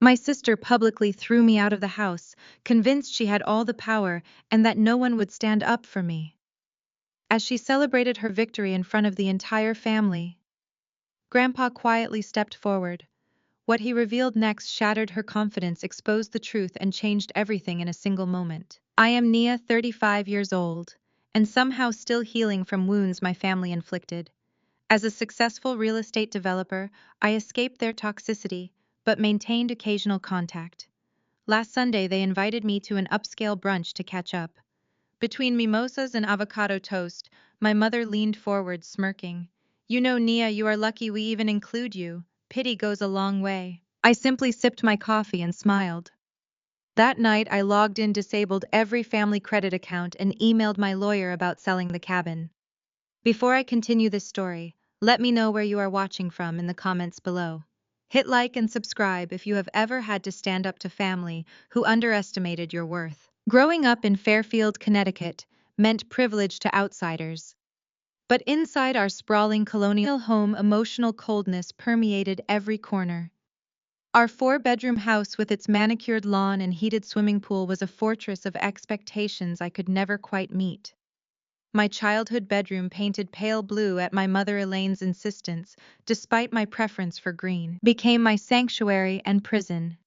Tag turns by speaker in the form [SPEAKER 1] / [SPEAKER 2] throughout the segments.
[SPEAKER 1] My sister publicly threw me out of the house, convinced she had all the power and that no one would stand up for me. As she celebrated her victory in front of the entire family, Grandpa quietly stepped forward. What he revealed next shattered her confidence, exposed the truth, and changed everything in a single moment. I am Nia, 35 years old, and somehow still healing from wounds my family inflicted. As a successful real estate developer, I escaped their toxicity, but maintained occasional contact. Last Sunday, they invited me to an upscale brunch to catch up. Between mimosas and avocado toast, my mother leaned forward, smirking. You know, Nia, you are lucky we even include you. Pity goes a long way. I simply sipped my coffee and smiled. That night, I logged in, disabled every family credit account, and emailed my lawyer about selling the cabin. Before I continue this story, let me know where you are watching from in the comments below. Hit like and subscribe if you have ever had to stand up to family who underestimated your worth. Growing up in Fairfield, Connecticut, meant privilege to outsiders. But inside our sprawling colonial home, emotional coldness permeated every corner. Our four-bedroom house with its manicured lawn and heated swimming pool was a fortress of expectations I could never quite meet. My childhood bedroom, painted pale blue at my mother Elaine's insistence, despite my preference for green, became my sanctuary and prison.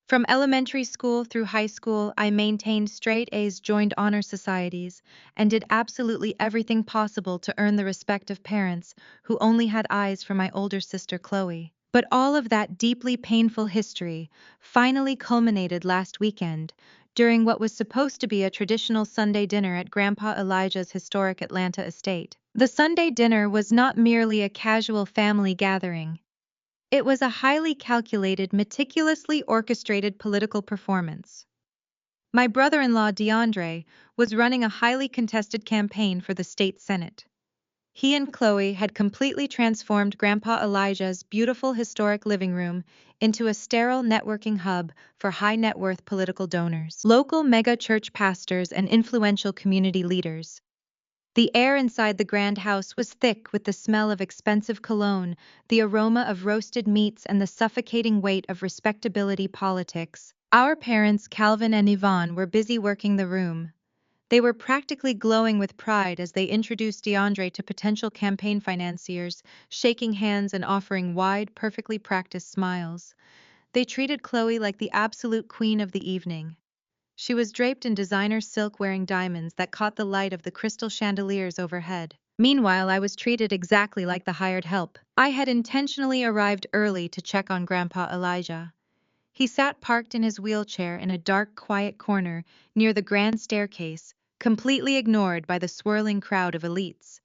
[SPEAKER 1] From elementary school through high school, I maintained straight A's, joined honor societies, and did absolutely everything possible to earn the respect of parents who only had eyes for my older sister Chloe. But all of that deeply painful history finally culminated last weekend during what was supposed to be a traditional Sunday dinner at Grandpa Elijah's historic Atlanta estate. The Sunday dinner was not merely a casual family gathering. It was a highly calculated, meticulously orchestrated political performance. My brother-in-law DeAndre was running a highly contested campaign for the state senate. He and Chloe had completely transformed Grandpa Elijah's beautiful historic living room into a sterile networking hub for high-net-worth political donors, local mega-church pastors, and influential community leaders. The air inside the grand house was thick with the smell of expensive cologne, the aroma of roasted meats, and the suffocating weight of respectability politics. Our parents, Calvin and Yvonne, were busy working the room. They were practically glowing with pride as they introduced DeAndre to potential campaign financiers, shaking hands and offering wide, perfectly practiced smiles. They treated Chloe like the absolute queen of the evening. She was draped in designer silk, wearing diamonds that caught the light of the crystal chandeliers overhead. Meanwhile, I was treated exactly like the hired help. I had intentionally arrived early to check on Grandpa Elijah. He sat parked in his wheelchair in a dark, quiet corner near the grand staircase, completely ignored by the swirling crowd of elites.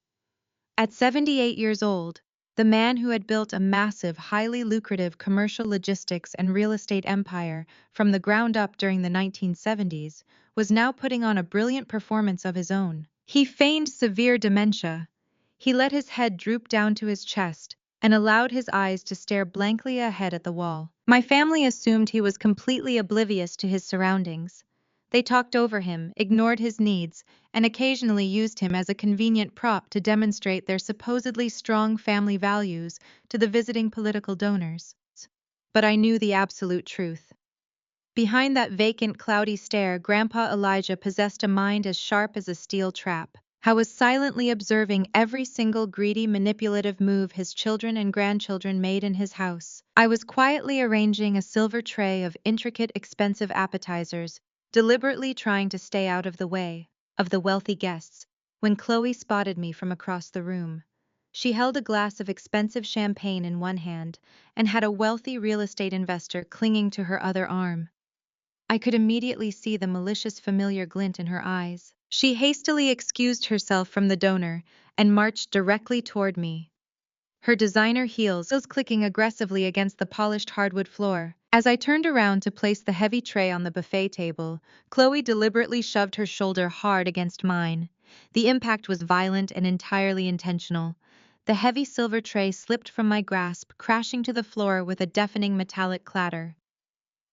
[SPEAKER 1] At 78 years old, the man who had built a massive, highly lucrative commercial logistics and real estate empire from the ground up during the 1970s was now putting on a brilliant performance of his own. He feigned severe dementia. He let his head droop down to his chest and allowed his eyes to stare blankly ahead at the wall. My family assumed he was completely oblivious to his surroundings. They talked over him, ignored his needs, and occasionally used him as a convenient prop to demonstrate their supposedly strong family values to the visiting political donors. But I knew the absolute truth. Behind that vacant, cloudy stare, Grandpa Elijah possessed a mind as sharp as a steel trap. I was silently observing every single greedy, manipulative move his children and grandchildren made in his house. I was quietly arranging a silver tray of intricate, expensive appetizers, deliberately trying to stay out of the way of the wealthy guests, when Chloe spotted me from across the room. She held a glass of expensive champagne in one hand and had a wealthy real estate investor clinging to her other arm. I could immediately see the malicious, familiar glint in her eyes. She hastily excused herself from the donor and marched directly toward me, her designer heels clicking aggressively against the polished hardwood floor. As I turned around to place the heavy tray on the buffet table, Chloe deliberately shoved her shoulder hard against mine. The impact was violent and entirely intentional. The heavy silver tray slipped from my grasp, crashing to the floor with a deafening metallic clatter.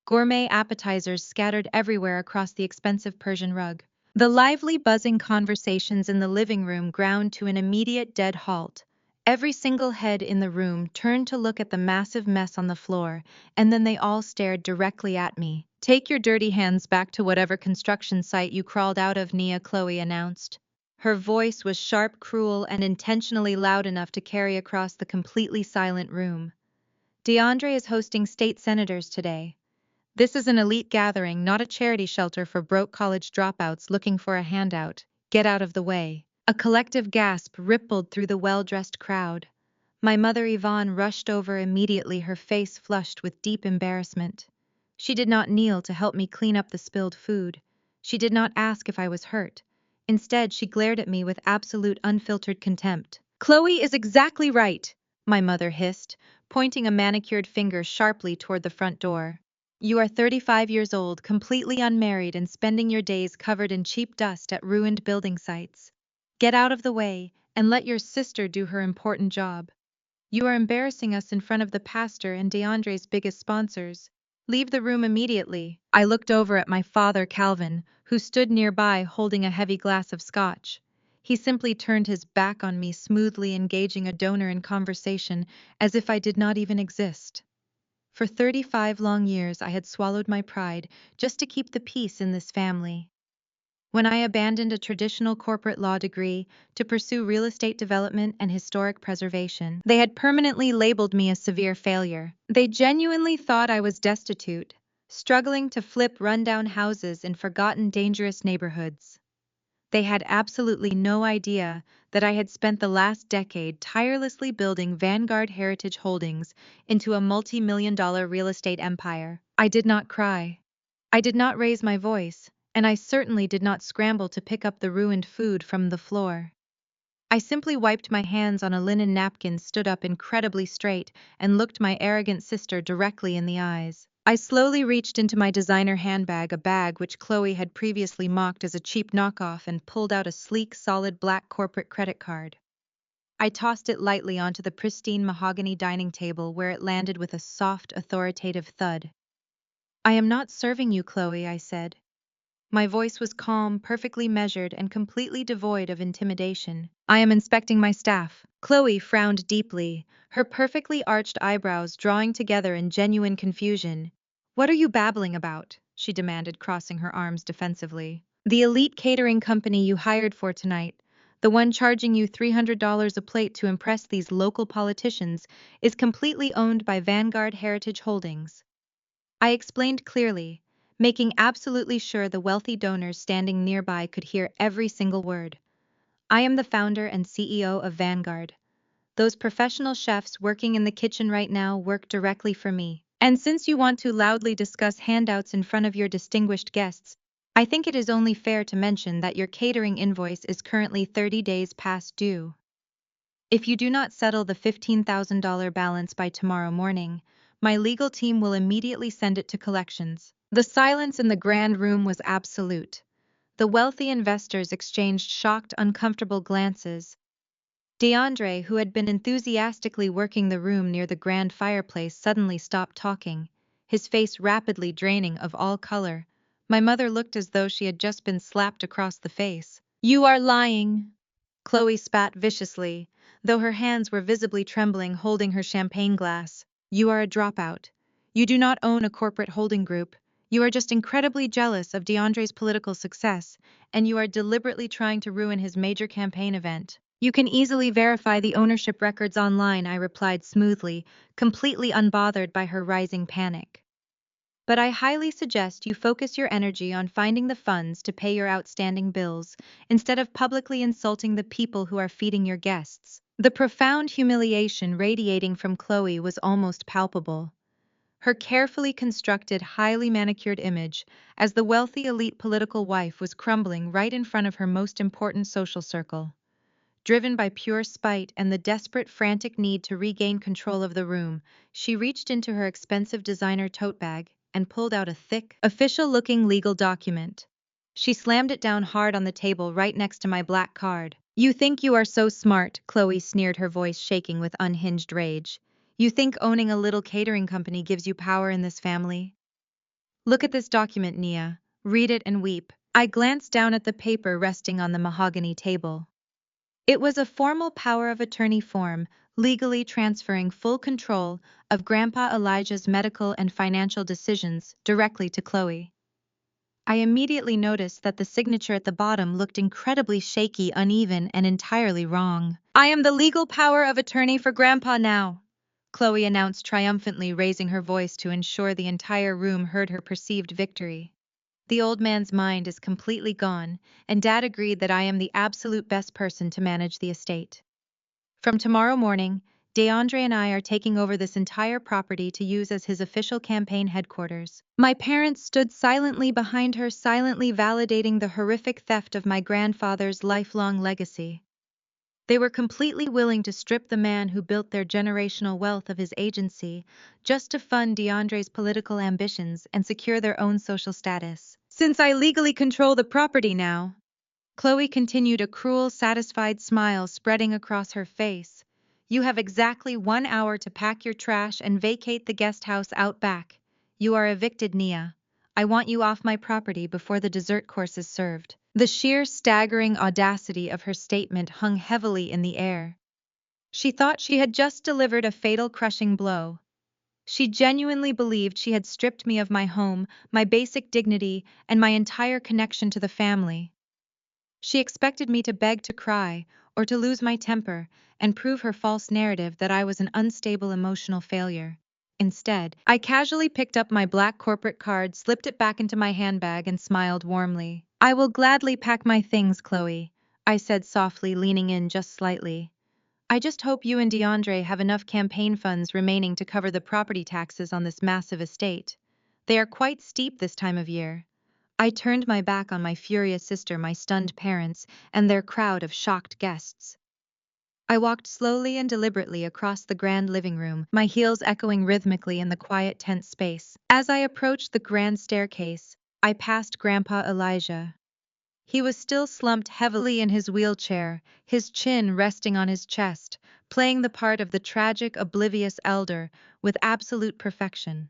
[SPEAKER 1] Gourmet appetizers scattered everywhere across the expensive Persian rug. The lively, buzzing conversations in the living room ground to an immediate dead halt. Every single head in the room turned to look at the massive mess on the floor, and then they all stared directly at me. "Take your dirty hands back to whatever construction site you crawled out of," Nia Chloe announced. Her voice was sharp, cruel, and intentionally loud enough to carry across the completely silent room. "DeAndre is hosting state senators today. This is an elite gathering, not a charity shelter for broke college dropouts looking for a handout. Get out of the way." A collective gasp rippled through the well-dressed crowd. My mother Yvonne rushed over immediately, her face flushed with deep embarrassment. She did not kneel to help me clean up the spilled food. She did not ask if I was hurt. Instead, she glared at me with absolute unfiltered contempt. "Chloe is exactly right," my mother hissed, pointing a manicured finger sharply toward the front door. "You are 35 years old, completely unmarried, and spending your days covered in cheap dust at ruined building sites. Get out of the way and let your sister do her important job. You are embarrassing us in front of the pastor and DeAndre's biggest sponsors. Leave the room immediately." I looked over at my father, Calvin, who stood nearby holding a heavy glass of scotch. He simply turned his back on me, smoothly engaging a donor in conversation as if I did not even exist. For 35 long years I had swallowed my pride just to keep the peace in this family. When I abandoned a traditional corporate law degree to pursue real estate development and historic preservation, they had permanently labeled me a severe failure. They genuinely thought I was destitute, struggling to flip rundown houses in forgotten, dangerous neighborhoods. They had absolutely no idea that I had spent the last decade tirelessly building Vanguard Heritage Holdings into a multi-million-dollar real estate empire. I did not cry. I did not raise my voice, and I certainly did not scramble to pick up the ruined food from the floor. I simply wiped my hands on a linen napkin, stood up incredibly straight, and looked my arrogant sister directly in the eyes. I slowly reached into my designer handbag, a bag which Chloe had previously mocked as a cheap knockoff, and pulled out a sleek, solid black corporate credit card. I tossed it lightly onto the pristine mahogany dining table, where it landed with a soft, authoritative thud. "I am not serving you, Chloe," I said. My voice was calm, perfectly measured, and completely devoid of intimidation. "I am inspecting my staff." Chloe frowned deeply, her perfectly arched eyebrows drawing together in genuine confusion. "What are you babbling about?" she demanded, crossing her arms defensively. "The elite catering company you hired for tonight, the one charging you $300 a plate to impress these local politicians, is completely owned by Vanguard Heritage Holdings." I explained clearly, making absolutely sure the wealthy donors standing nearby could hear every single word. "I am the founder and CEO of Vanguard. Those professional chefs working in the kitchen right now work directly for me. And since you want to loudly discuss handouts in front of your distinguished guests, I think it is only fair to mention that your catering invoice is currently 30 days past due. If you do not settle the $15,000 balance by tomorrow morning, my legal team will immediately send it to collections." The silence in the grand room was absolute. The wealthy investors exchanged shocked, uncomfortable glances. DeAndre, who had been enthusiastically working the room near the grand fireplace, suddenly stopped talking, his face rapidly draining of all color. My mother looked as though she had just been slapped across the face. "You are lying!" Chloe spat viciously, though her hands were visibly trembling, holding her champagne glass. "You are a dropout. You do not own a corporate holding group. You are just incredibly jealous of DeAndre's political success, and you are deliberately trying to ruin his major campaign event. You can easily verify the ownership records online," I replied smoothly, completely unbothered by her rising panic. "But I highly suggest you focus your energy on finding the funds to pay your outstanding bills, instead of publicly insulting the people who are feeding your guests." The profound humiliation radiating from Chloe was almost palpable. Her carefully constructed, highly manicured image as the wealthy elite political wife was crumbling right in front of her most important social circle. Driven by pure spite and the desperate, frantic need to regain control of the room, she reached into her expensive designer tote bag and pulled out a thick, official-looking legal document. She slammed it down hard on the table right next to my black card. "You think you are so smart," Chloe sneered, her voice shaking with unhinged rage. "You think owning a little catering company gives you power in this family? Look at this document, Nia. Read it and weep." I glanced down at the paper resting on the mahogany table. It was a formal power of attorney form, legally transferring full control of Grandpa Elijah's medical and financial decisions directly to Chloe. I immediately noticed that the signature at the bottom looked incredibly shaky, uneven, and entirely wrong. "I am the legal power of attorney for Grandpa now," Chloe announced triumphantly, raising her voice to ensure the entire room heard her perceived victory. "The old man's mind is completely gone, and Dad agreed that I am the absolute best person to manage the estate. From tomorrow morning, DeAndre and I are taking over this entire property to use as his official campaign headquarters." My parents stood silently behind her, silently validating the horrific theft of my grandfather's lifelong legacy. They were completely willing to strip the man who built their generational wealth of his agency, just to fund DeAndre's political ambitions and secure their own social status. "Since I legally control the property now," Chloe continued, a cruel, satisfied smile spreading across her face, "you have exactly 1 hour to pack your trash and vacate the guest house out back. You are evicted, Nia. I want you off my property before the dessert course is served." The sheer staggering audacity of her statement hung heavily in the air. She thought she had just delivered a fatal, crushing blow. She genuinely believed she had stripped me of my home, my basic dignity, and my entire connection to the family. She expected me to beg, to cry, or to lose my temper and prove her false narrative that I was an unstable emotional failure. Instead, I casually picked up my black corporate card, slipped it back into my handbag, and smiled warmly. "I will gladly pack my things, Chloe," I said softly, leaning in just slightly. "I just hope you and DeAndre have enough campaign funds remaining to cover the property taxes on this massive estate. They are quite steep this time of year." I turned my back on my furious sister, my stunned parents, and their crowd of shocked guests. I walked slowly and deliberately across the grand living room, my heels echoing rhythmically in the quiet, tense space. As I approached the grand staircase, I passed Grandpa Elijah. He was still slumped heavily in his wheelchair, his chin resting on his chest, playing the part of the tragic, oblivious elder with absolute perfection.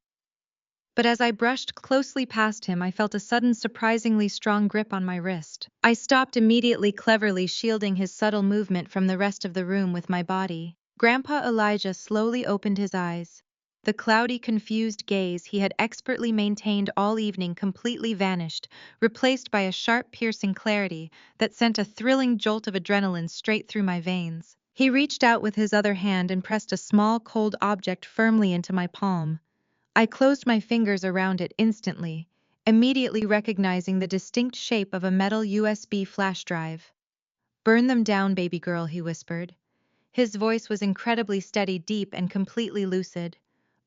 [SPEAKER 1] But as I brushed closely past him, I felt a sudden, surprisingly strong grip on my wrist. I stopped immediately, cleverly shielding his subtle movement from the rest of the room with my body. Grandpa Elijah slowly opened his eyes. The cloudy, confused gaze he had expertly maintained all evening completely vanished, replaced by a sharp, piercing clarity that sent a thrilling jolt of adrenaline straight through my veins. He reached out with his other hand and pressed a small, cold object firmly into my palm. I closed my fingers around it instantly, immediately recognizing the distinct shape of a metal USB flash drive. "Burn them down, baby girl," he whispered. His voice was incredibly steady, deep, and completely lucid.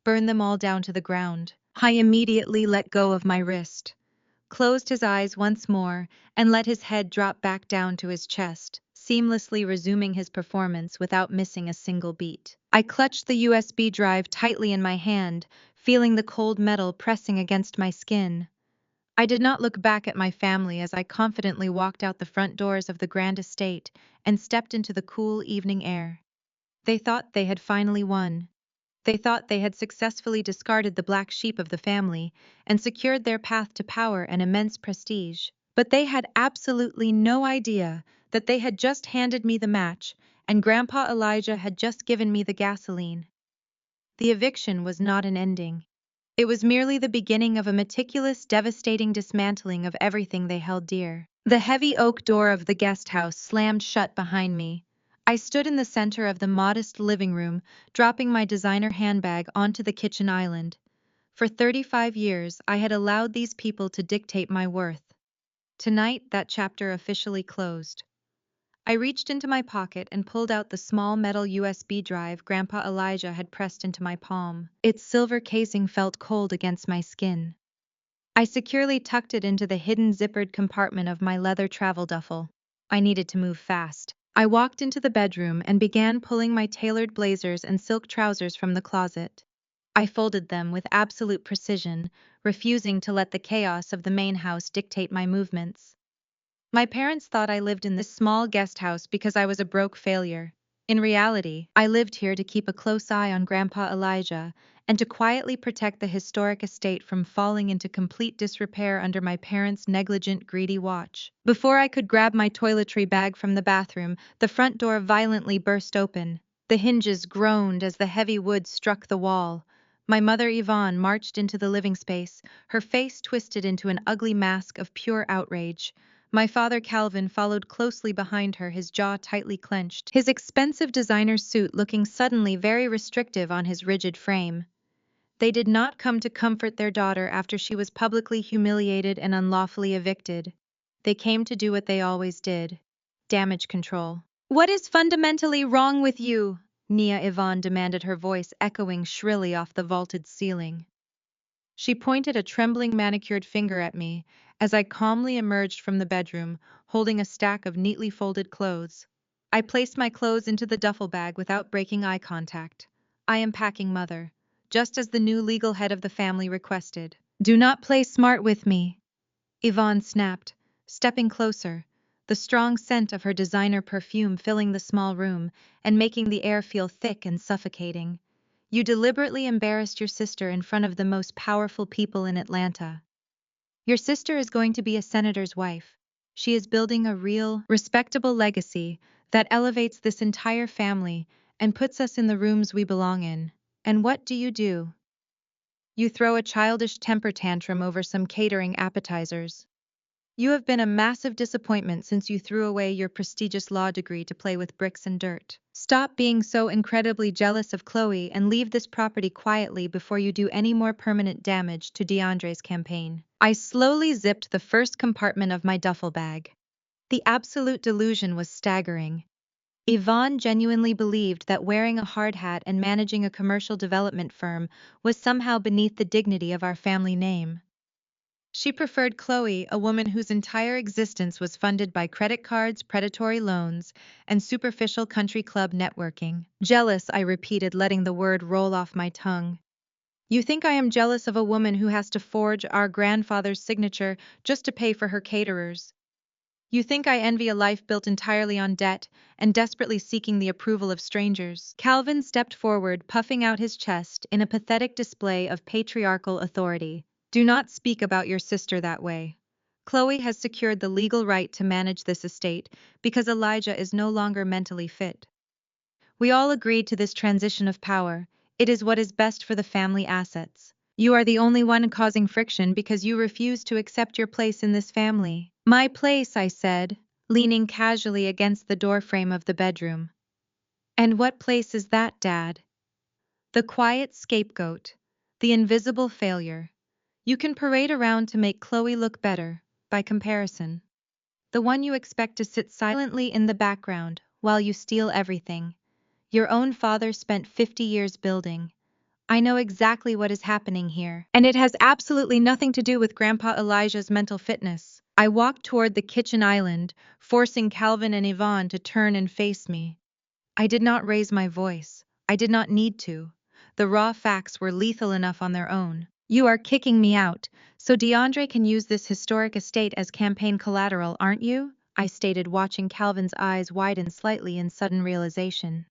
[SPEAKER 1] "Burn them all down to the ground." I immediately let go of my wrist, closed his eyes once more, and let his head drop back down to his chest, seamlessly resuming his performance without missing a single beat. I clutched the USB drive tightly in my hand, feeling the cold metal pressing against my skin. I did not look back at my family as I confidently walked out the front doors of the grand estate and stepped into the cool evening air. They thought they had finally won. They thought they had successfully discarded the black sheep of the family and secured their path to power and immense prestige. But they had absolutely no idea that they had just handed me the match, and Grandpa Elijah had just given me the gasoline. The eviction was not an ending. It was merely the beginning of a meticulous, devastating dismantling of everything they held dear. The heavy oak door of the guest house slammed shut behind me. I stood in the center of the modest living room, dropping my designer handbag onto the kitchen island. For 35 years, I had allowed these people to dictate my worth. Tonight, that chapter officially closed. I reached into my pocket and pulled out the small metal USB drive Grandpa Elijah had pressed into my palm. Its silver casing felt cold against my skin. I securely tucked it into the hidden zippered compartment of my leather travel duffel. I needed to move fast. I walked into the bedroom and began pulling my tailored blazers and silk trousers from the closet. I folded them with absolute precision, refusing to let the chaos of the main house dictate my movements. My parents thought I lived in this small guest house because I was a broke failure. In reality, I lived here to keep a close eye on Grandpa Elijah and to quietly protect the historic estate from falling into complete disrepair under my parents' negligent, greedy watch. Before I could grab my toiletry bag from the bathroom, the front door violently burst open. The hinges groaned as the heavy wood struck the wall. My mother Yvonne marched into the living space, her face twisted into an ugly mask of pure outrage. My father Calvin followed closely behind her, his jaw tightly clenched, his expensive designer suit looking suddenly very restrictive on his rigid frame. They did not come to comfort their daughter after she was publicly humiliated and unlawfully evicted. They came to do what they always did: damage control. "What is fundamentally wrong with you?" Nia Yvonne demanded, her voice echoing shrilly off the vaulted ceiling. She pointed a trembling manicured finger at me as I calmly emerged from the bedroom, holding a stack of neatly folded clothes. I placed my clothes into the duffel bag without breaking eye contact. "I am packing, Mother, just as the new legal head of the family requested." "Do not play smart with me," Yvonne snapped, stepping closer, the strong scent of her designer perfume filling the small room and making the air feel thick and suffocating. "You deliberately embarrassed your sister in front of the most powerful people in Atlanta. Your sister is going to be a senator's wife. She is building a real, respectable legacy that elevates this entire family and puts us in the rooms we belong in. And what do? You throw a childish temper tantrum over some catering appetizers. You have been a massive disappointment since you threw away your prestigious law degree to play with bricks and dirt. Stop being so incredibly jealous of Chloe and leave this property quietly before you do any more permanent damage to DeAndre's campaign." I slowly zipped the first compartment of my duffel bag. The absolute delusion was staggering. Yvonne genuinely believed that wearing a hard hat and managing a commercial development firm was somehow beneath the dignity of our family name. She preferred Chloe, a woman whose entire existence was funded by credit cards, predatory loans, and superficial country club networking. "Jealous," I repeated, letting the word roll off my tongue. "You think I am jealous of a woman who has to forge our grandfather's signature just to pay for her caterers? You think I envy a life built entirely on debt and desperately seeking the approval of strangers?" Calvin stepped forward, puffing out his chest in a pathetic display of patriarchal authority. "Do not speak about your sister that way. Chloe has secured the legal right to manage this estate because Elijah is no longer mentally fit. We all agreed to this transition of power. It is what is best for the family assets. You are the only one causing friction because you refuse to accept your place in this family." "My place," I said, leaning casually against the doorframe of the bedroom. "And what place is that, Dad?" "The quiet scapegoat. The invisible failure. You can parade around to make Chloe look better, by comparison. The one you expect to sit silently in the background while you steal everything your own father spent 50 years building. I know exactly what is happening here, and it has absolutely nothing to do with Grandpa Elijah's mental fitness." I walked toward the kitchen island, forcing Calvin and Yvonne to turn and face me. I did not raise my voice. I did not need to. The raw facts were lethal enough on their own. "You are kicking me out, so DeAndre can use this historic estate as campaign collateral, aren't you?" I stated, watching Calvin's eyes widen slightly in sudden realization.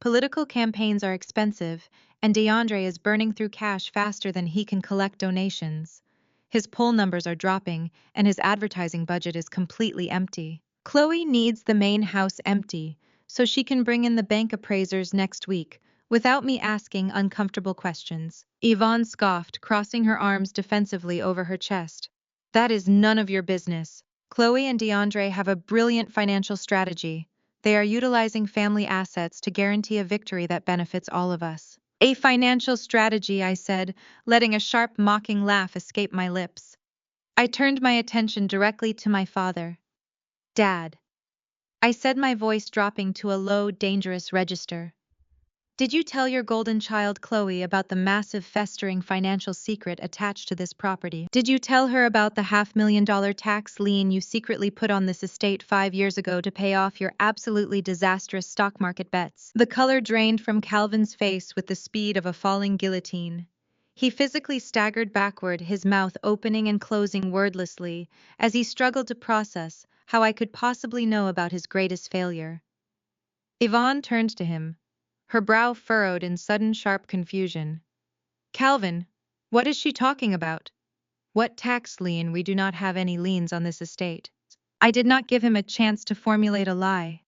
[SPEAKER 1] Political campaigns are expensive, and DeAndre is burning through cash faster than he can collect donations. His poll numbers are dropping, and his advertising budget is completely empty. Chloe needs the main house empty, so she can bring in the bank appraisers next week, without me asking uncomfortable questions. Yvonne scoffed, crossing her arms defensively over her chest. "That is none of your business. Chloe and DeAndre have a brilliant financial strategy. They are utilizing family assets to guarantee a victory that benefits all of us." "A financial strategy," I said, letting a sharp, mocking laugh escape my lips. I turned my attention directly to my father. "Dad," I said, my voice dropping to a low, dangerous register. "Did you tell your golden child Chloe about the massive festering financial secret attached to this property? Did you tell her about the $500,000 tax lien you secretly put on this estate 5 years ago to pay off your absolutely disastrous stock market bets?" The color drained from Calvin's face with the speed of a falling guillotine. He physically staggered backward, his mouth opening and closing wordlessly, as he struggled to process how I could possibly know about his greatest failure. Yvonne turned to him, her brow furrowed in sudden sharp confusion. Calvin, what is she talking about? What tax lien? We do not have any liens on this estate. I did not give him a chance to formulate a lie.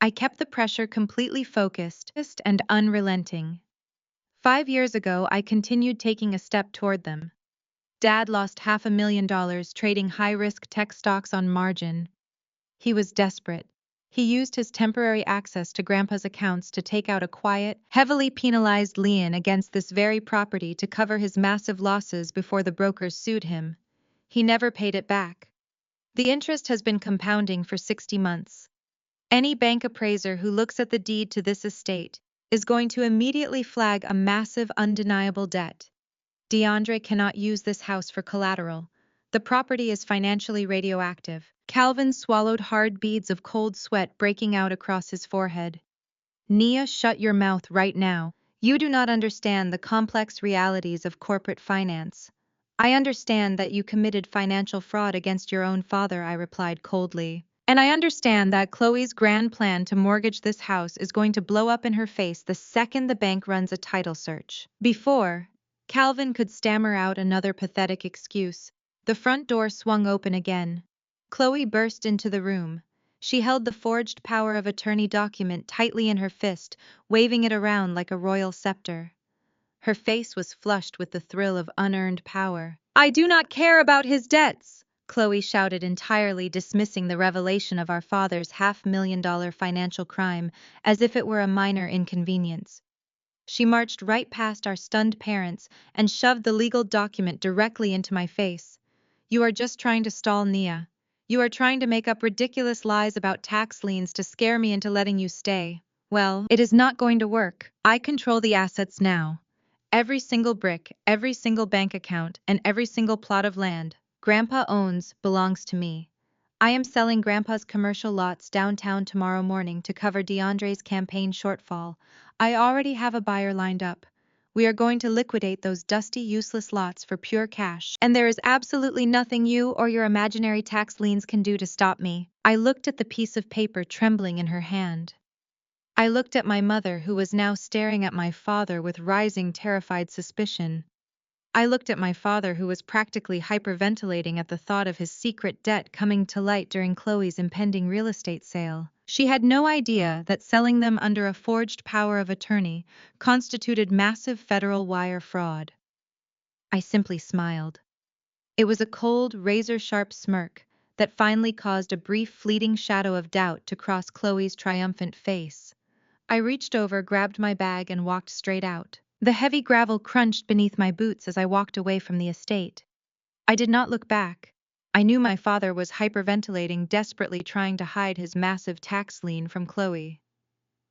[SPEAKER 1] I kept the pressure completely focused and unrelenting. 5 years ago, I continued taking a step toward them. Dad lost $500,000 trading high-risk tech stocks on margin. He was desperate. He used his temporary access to Grandpa's accounts to take out a quiet, heavily penalized lien against this very property to cover his massive losses before the brokers sued him. He never paid it back. The interest has been compounding for 60 months. Any bank appraiser who looks at the deed to this estate is going to immediately flag a massive, undeniable debt. DeAndre cannot use this house for collateral. The property is financially radioactive. Calvin swallowed hard beads of cold sweat breaking out across his forehead. Nia, shut your mouth right now. You do not understand the complex realities of corporate finance. I understand that you committed financial fraud against your own father, I replied coldly. And I understand that Chloe's grand plan to mortgage this house is going to blow up in her face the second the bank runs a title search. Before Calvin could stammer out another pathetic excuse, the front door swung open again. Chloe burst into the room. She held the forged power of attorney document tightly in her fist, waving it around like a royal scepter. Her face was flushed with the thrill of unearned power. I do not care about his debts, Chloe shouted, entirely dismissing the revelation of our father's $500,000 financial crime as if it were a minor inconvenience. She marched right past our stunned parents and shoved the legal document directly into my face. You are just trying to stall Nia. You are trying to make up ridiculous lies about tax liens to scare me into letting you stay. Well, it is not going to work. I control the assets now. Every single brick, every single bank account, and every single plot of land Grandpa owns belongs to me. I am selling Grandpa's commercial lots downtown tomorrow morning to cover DeAndre's campaign shortfall. I already have a buyer lined up. We are going to liquidate those dusty, useless lots for pure cash, and there is absolutely nothing you or your imaginary tax liens can do to stop me. I looked at the piece of paper trembling in her hand. I looked at my mother, who was now staring at my father with rising, terrified suspicion. I looked at my father, who was practically hyperventilating at the thought of his secret debt coming to light during Chloe's impending real estate sale. She had no idea that selling them under a forged power of attorney constituted massive federal wire fraud. I simply smiled. It was a cold, razor-sharp smirk that finally caused a brief, fleeting shadow of doubt to cross Chloe's triumphant face. I reached over, grabbed my bag, and walked straight out. The heavy gravel crunched beneath my boots as I walked away from the estate. I did not look back. I knew my father was hyperventilating, desperately trying to hide his massive tax lien from Chloe.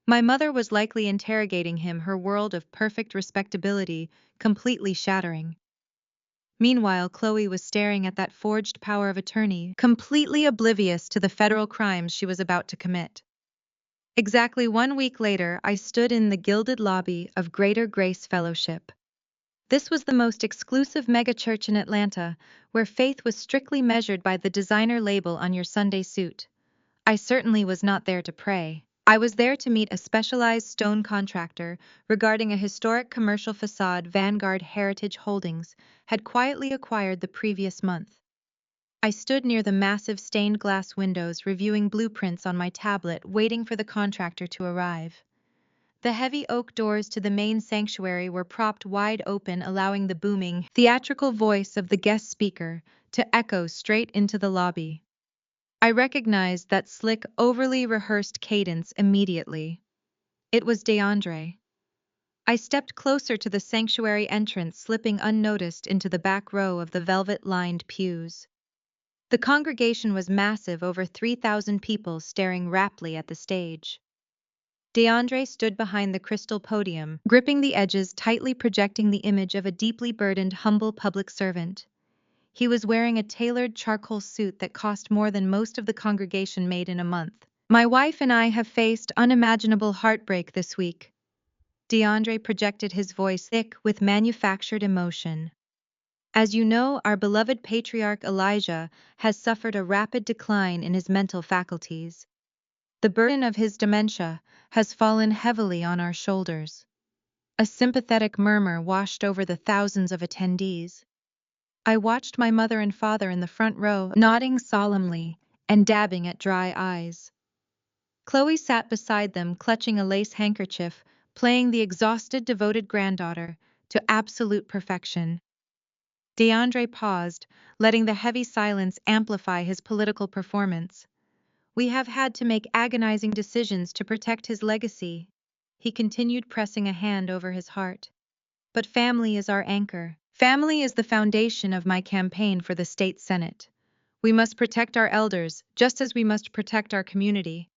[SPEAKER 1] My mother was likely interrogating him, her world of perfect respectability completely shattering. Meanwhile, Chloe was staring at that forged power of attorney, completely oblivious to the federal crimes she was about to commit. Exactly 1 week later, I stood in the gilded lobby of Greater Grace Fellowship. This was the most exclusive megachurch in Atlanta, where faith was strictly measured by the designer label on your Sunday suit. I certainly was not there to pray. I was there to meet a specialized stone contractor regarding a historic commercial facade Vanguard Heritage Holdings had quietly acquired the previous month. I stood near the massive stained glass windows, reviewing blueprints on my tablet, waiting for the contractor to arrive. The heavy oak doors to the main sanctuary were propped wide open, allowing the booming, theatrical voice of the guest speaker to echo straight into the lobby. I recognized that slick, overly rehearsed cadence immediately. It was DeAndre. I stepped closer to the sanctuary entrance, slipping unnoticed into the back row of the velvet-lined pews. The congregation was massive, over 3,000 people staring raptly at the stage. DeAndre stood behind the crystal podium, gripping the edges tightly, projecting the image of a deeply burdened, humble public servant. He was wearing a tailored charcoal suit that cost more than most of the congregation made in a month. My wife and I have faced unimaginable heartbreak this week. DeAndre projected, his voice thick with manufactured emotion. As you know, our beloved patriarch Elijah has suffered a rapid decline in his mental faculties. The burden of his dementia has fallen heavily on our shoulders. A sympathetic murmur washed over the thousands of attendees. I watched my mother and father in the front row, nodding solemnly and dabbing at dry eyes. Chloe sat beside them, clutching a lace handkerchief, playing the exhausted, devoted granddaughter to absolute perfection. DeAndre paused, letting the heavy silence amplify his political performance. We have had to make agonizing decisions to protect his legacy. He continued, pressing a hand over his heart. But family is our anchor. Family is the foundation of my campaign for the state senate. We must protect our elders, just as we must protect our community.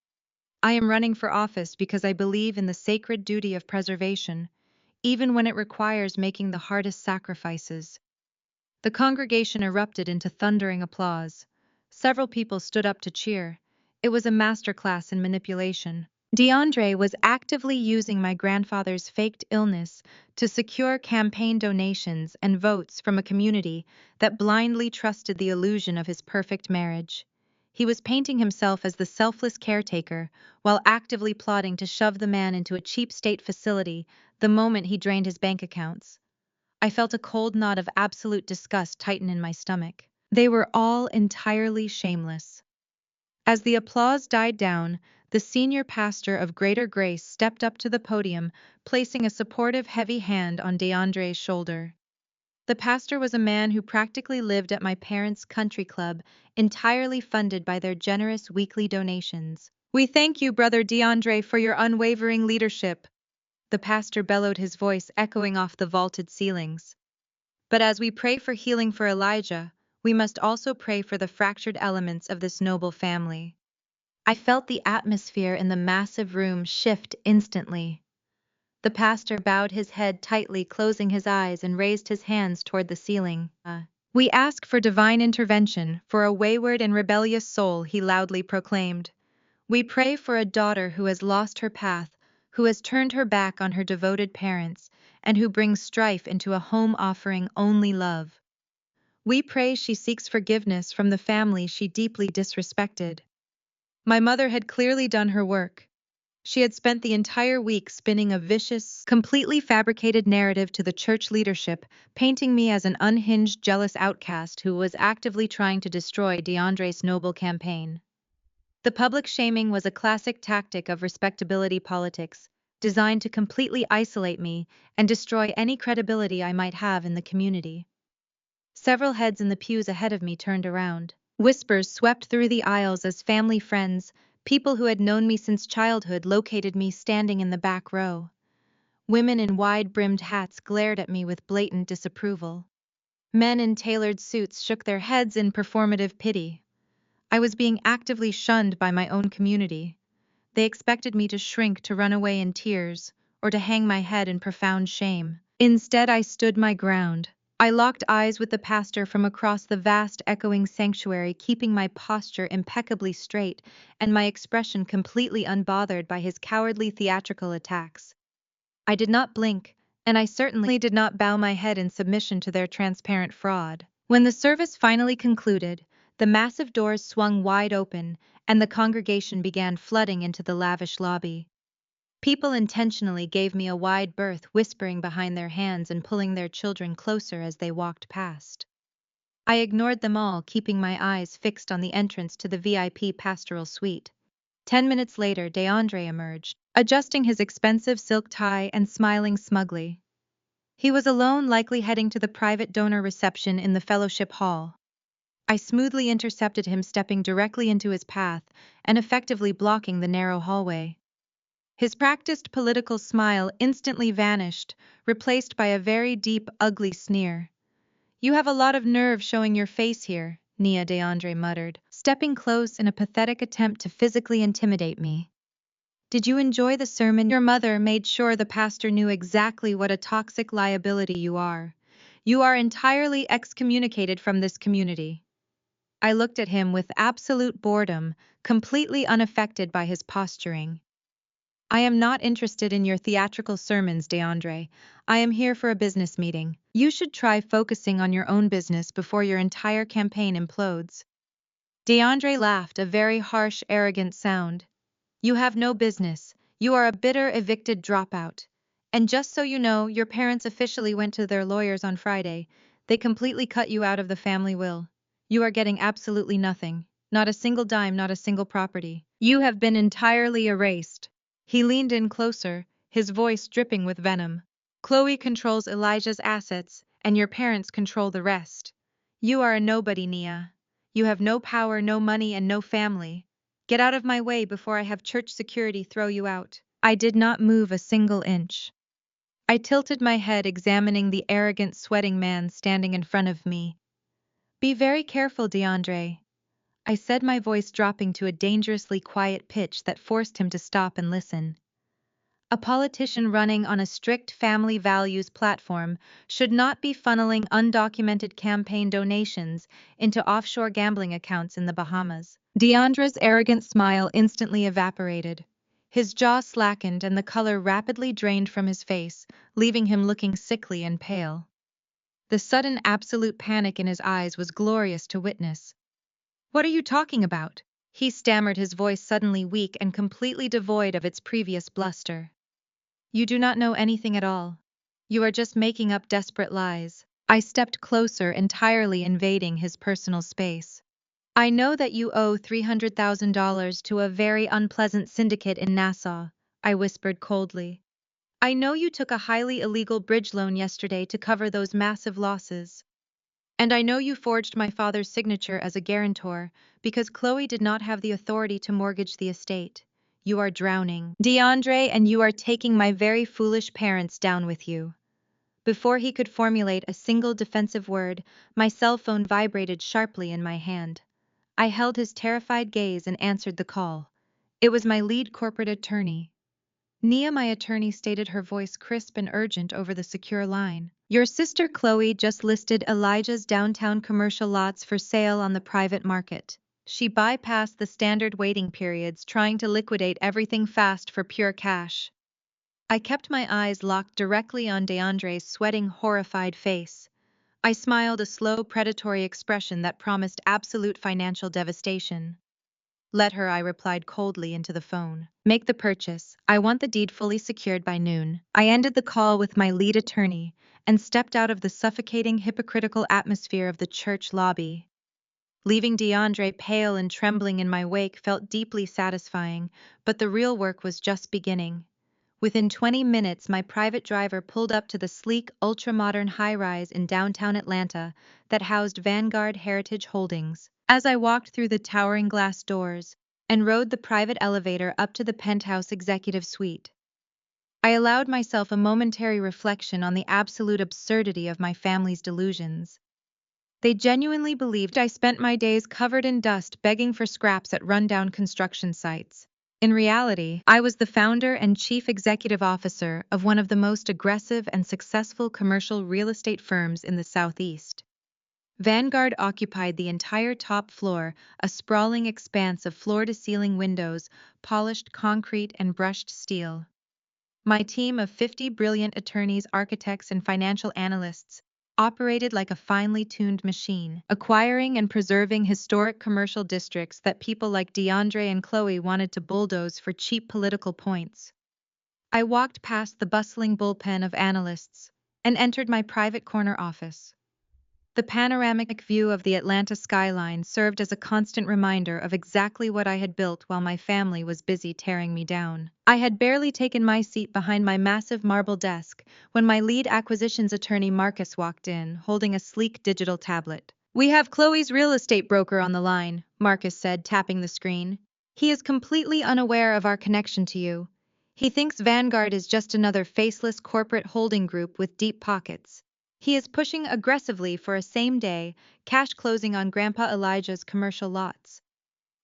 [SPEAKER 1] I am running for office because I believe in the sacred duty of preservation, even when it requires making the hardest sacrifices. The congregation erupted into thundering applause. Several people stood up to cheer. It was a masterclass in manipulation. DeAndre was actively using my grandfather's faked illness to secure campaign donations and votes from a community that blindly trusted the illusion of his perfect marriage. He was painting himself as the selfless caretaker while actively plotting to shove the man into a cheap state facility the moment he drained his bank accounts. I felt a cold knot of absolute disgust tighten in my stomach. They were all entirely shameless. As the applause died down, the senior pastor of Greater Grace stepped up to the podium, placing a supportive, heavy hand on DeAndre's shoulder. The pastor was a man who practically lived at my parents' country club, entirely funded by their generous weekly donations. "We thank you, Brother DeAndre, for your unwavering leadership," the pastor bellowed, his voice echoing off the vaulted ceilings. "But as we pray for healing for Elijah, we must also pray for the fractured elements of this noble family." I felt the atmosphere in the massive room shift instantly. The pastor bowed his head tightly, closing his eyes, and raised his hands toward the ceiling. "We ask for divine intervention for a wayward and rebellious soul," he loudly proclaimed. "We pray for a daughter who has lost her path, who has turned her back on her devoted parents, and who brings strife into a home offering only love. We pray she seeks forgiveness from the family she deeply disrespected." My mother had clearly done her work. She had spent the entire week spinning a vicious, completely fabricated narrative to the church leadership, painting me as an unhinged, jealous outcast who was actively trying to destroy DeAndre's noble campaign. The public shaming was a classic tactic of respectability politics, designed to completely isolate me and destroy any credibility I might have in the community. Several heads in the pews ahead of me turned around. Whispers swept through the aisles as family friends, people who had known me since childhood, located me standing in the back row. Women in wide-brimmed hats glared at me with blatant disapproval. Men in tailored suits shook their heads in performative pity. I was being actively shunned by my own community. They expected me to shrink, to run away in tears, or to hang my head in profound shame. Instead, I stood my ground. I locked eyes with the pastor from across the vast, echoing sanctuary, keeping my posture impeccably straight and my expression completely unbothered by his cowardly theatrical attacks. I did not blink, and I certainly did not bow my head in submission to their transparent fraud. When the service finally concluded, the massive doors swung wide open, and the congregation began flooding into the lavish lobby. People intentionally gave me a wide berth, whispering behind their hands and pulling their children closer as they walked past. I ignored them all, keeping my eyes fixed on the entrance to the VIP pastoral suite. 10 minutes later, DeAndre emerged, adjusting his expensive silk tie and smiling smugly. He was alone, likely heading to the private donor reception in the fellowship hall. I smoothly intercepted him, stepping directly into his path and effectively blocking the narrow hallway. His practiced political smile instantly vanished, replaced by a very deep, ugly sneer. "You have a lot of nerve showing your face here," Nia DeAndre muttered, stepping close in a pathetic attempt to physically intimidate me. "Did you enjoy the sermon? Your mother made sure the pastor knew exactly what a toxic liability you are. You are entirely excommunicated from this community." I looked at him with absolute boredom, completely unaffected by his posturing. "I am not interested in your theatrical sermons, DeAndre. I am here for a business meeting. You should try focusing on your own business before your entire campaign implodes." DeAndre laughed, a very harsh, arrogant sound. "You have no business. You are a bitter, evicted dropout. And just so you know, your parents officially went to their lawyers on Friday. They completely cut you out of the family will. You are getting absolutely nothing. Not a single dime, not a single property. You have been entirely erased. He leaned in closer, his voice dripping with venom. Chloe controls Elijah's assets, and your parents control the rest. You are a nobody, Nia. You have no power, no money, and no family. Get out of my way before I have church security throw you out. I did not move a single inch. I tilted my head, examining the arrogant, sweating man standing in front of me. Be very careful, DeAndre, I said, my voice dropping to a dangerously quiet pitch that forced him to stop and listen. A politician running on a strict family values platform should not be funneling undocumented campaign donations into offshore gambling accounts in the Bahamas. DeAndre's arrogant smile instantly evaporated. His jaw slackened and the color rapidly drained from his face, leaving him looking sickly and pale. The sudden absolute panic in his eyes was glorious to witness. What are you talking about? He stammered, his voice suddenly weak and completely devoid of its previous bluster. You do not know anything at all. You are just making up desperate lies. I stepped closer, entirely invading his personal space. I know that you owe $300,000 to a very unpleasant syndicate in Nassau, I whispered coldly. I know you took a highly illegal bridge loan yesterday to cover those massive losses. And I know you forged my father's signature as a guarantor because Chloe did not have the authority to mortgage the estate. You are drowning, DeAndre, and you are taking my very foolish parents down with you. Before he could formulate a single defensive word, my cell phone vibrated sharply in my hand. I held his terrified gaze and answered the call. It was my lead corporate attorney. Nia, my attorney, stated, her voice crisp and urgent over the secure line. Your sister Chloe just listed Elijah's downtown commercial lots for sale on the private market. She bypassed the standard waiting periods, trying to liquidate everything fast for pure cash. I kept my eyes locked directly on DeAndre's sweating, horrified face. I smiled, a slow, predatory expression that promised absolute financial devastation. Let her, I replied coldly into the phone. Make the purchase. I want the deed fully secured by noon. I ended the call with my lead attorney and stepped out of the suffocating, hypocritical atmosphere of the church lobby. Leaving DeAndre pale and trembling in my wake felt deeply satisfying, but the real work was just beginning. Within 20 minutes, my private driver pulled up to the sleek, ultra-modern high-rise in downtown Atlanta that housed Vanguard Heritage Holdings. As I walked through the towering glass doors and rode the private elevator up to the penthouse executive suite, I allowed myself a momentary reflection on the absolute absurdity of my family's delusions. They genuinely believed I spent my days covered in dust begging for scraps at rundown construction sites. In reality, I was the founder and chief executive officer of one of the most aggressive and successful commercial real estate firms in the Southeast. Vanguard occupied the entire top floor, a sprawling expanse of floor-to-ceiling windows, polished concrete and brushed steel. My team of 50 brilliant attorneys, architects, and financial analysts operated like a finely tuned machine, acquiring and preserving historic commercial districts that people like DeAndre and Chloe wanted to bulldoze for cheap political points. I walked past the bustling bullpen of analysts and entered my private corner office. The panoramic view of the Atlanta skyline served as a constant reminder of exactly what I had built while my family was busy tearing me down. I had barely taken my seat behind my massive marble desk when my lead acquisitions attorney Marcus walked in, holding a sleek digital tablet. We have Chloe's real estate broker on the line, Marcus said, tapping the screen. He is completely unaware of our connection to you. He thinks Vanguard is just another faceless corporate holding group with deep pockets. He is pushing aggressively for a same-day, cash closing on Grandpa Elijah's commercial lots.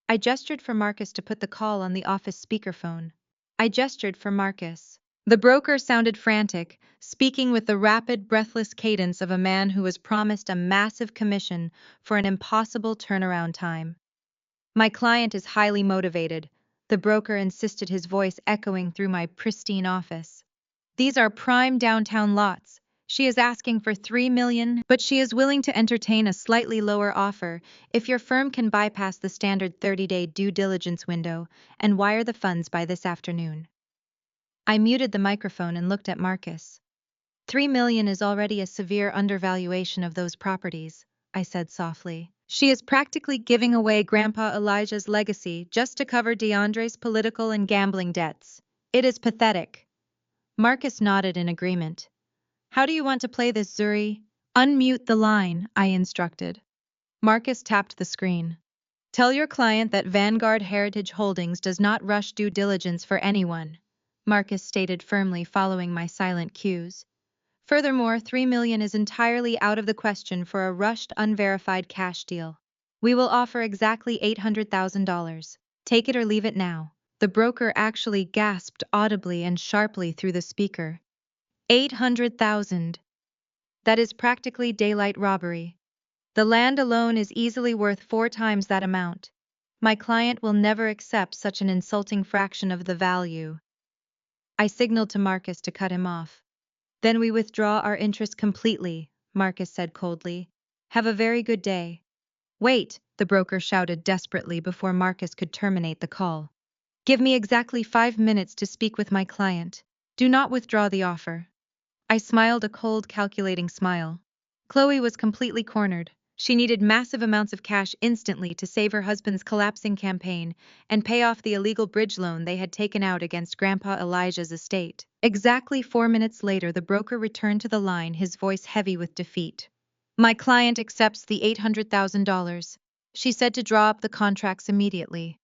[SPEAKER 1] I gestured for Marcus to put the call on the office speakerphone. I gestured for Marcus. The broker sounded frantic, speaking with the rapid, breathless cadence of a man who was promised a massive commission for an impossible turnaround time. My client is highly motivated, the broker insisted, his voice echoing through my pristine office. These are prime downtown lots. She is asking for $3 million, but she is willing to entertain a slightly lower offer if your firm can bypass the standard 30-day due diligence window and wire the funds by this afternoon. I muted the microphone and looked at Marcus. 3 million is already a severe undervaluation of those properties, I said softly. She is practically giving away Grandpa Elijah's legacy just to cover DeAndre's political and gambling debts. It is pathetic. Marcus nodded in agreement. How do you want to play this, Zuri? Unmute the line, I instructed. Marcus tapped the screen. Tell your client that Vanguard Heritage Holdings does not rush due diligence for anyone, Marcus stated firmly, following my silent cues. Furthermore, 3 million is entirely out of the question for a rushed, unverified cash deal. We will offer exactly $800,000. Take it or leave it now. The broker actually gasped audibly and sharply through the speaker. 800,000. That is practically daylight robbery. The land alone is easily worth 4 times that amount. My client will never accept such an insulting fraction of the value. I signaled to Marcus to cut him off. Then we withdraw our interest completely, Marcus said coldly. Have a very good day. Wait, the broker shouted desperately before Marcus could terminate the call. Give me exactly 5 minutes to speak with my client. Do not withdraw the offer. I smiled a cold, calculating smile. Chloe was completely cornered. She needed massive amounts of cash instantly to save her husband's collapsing campaign and pay off the illegal bridge loan they had taken out against Grandpa Elijah's estate. Exactly 4 minutes later, the broker returned to the line, his voice heavy with defeat. My client accepts the $800,000. She said to draw up the contracts immediately.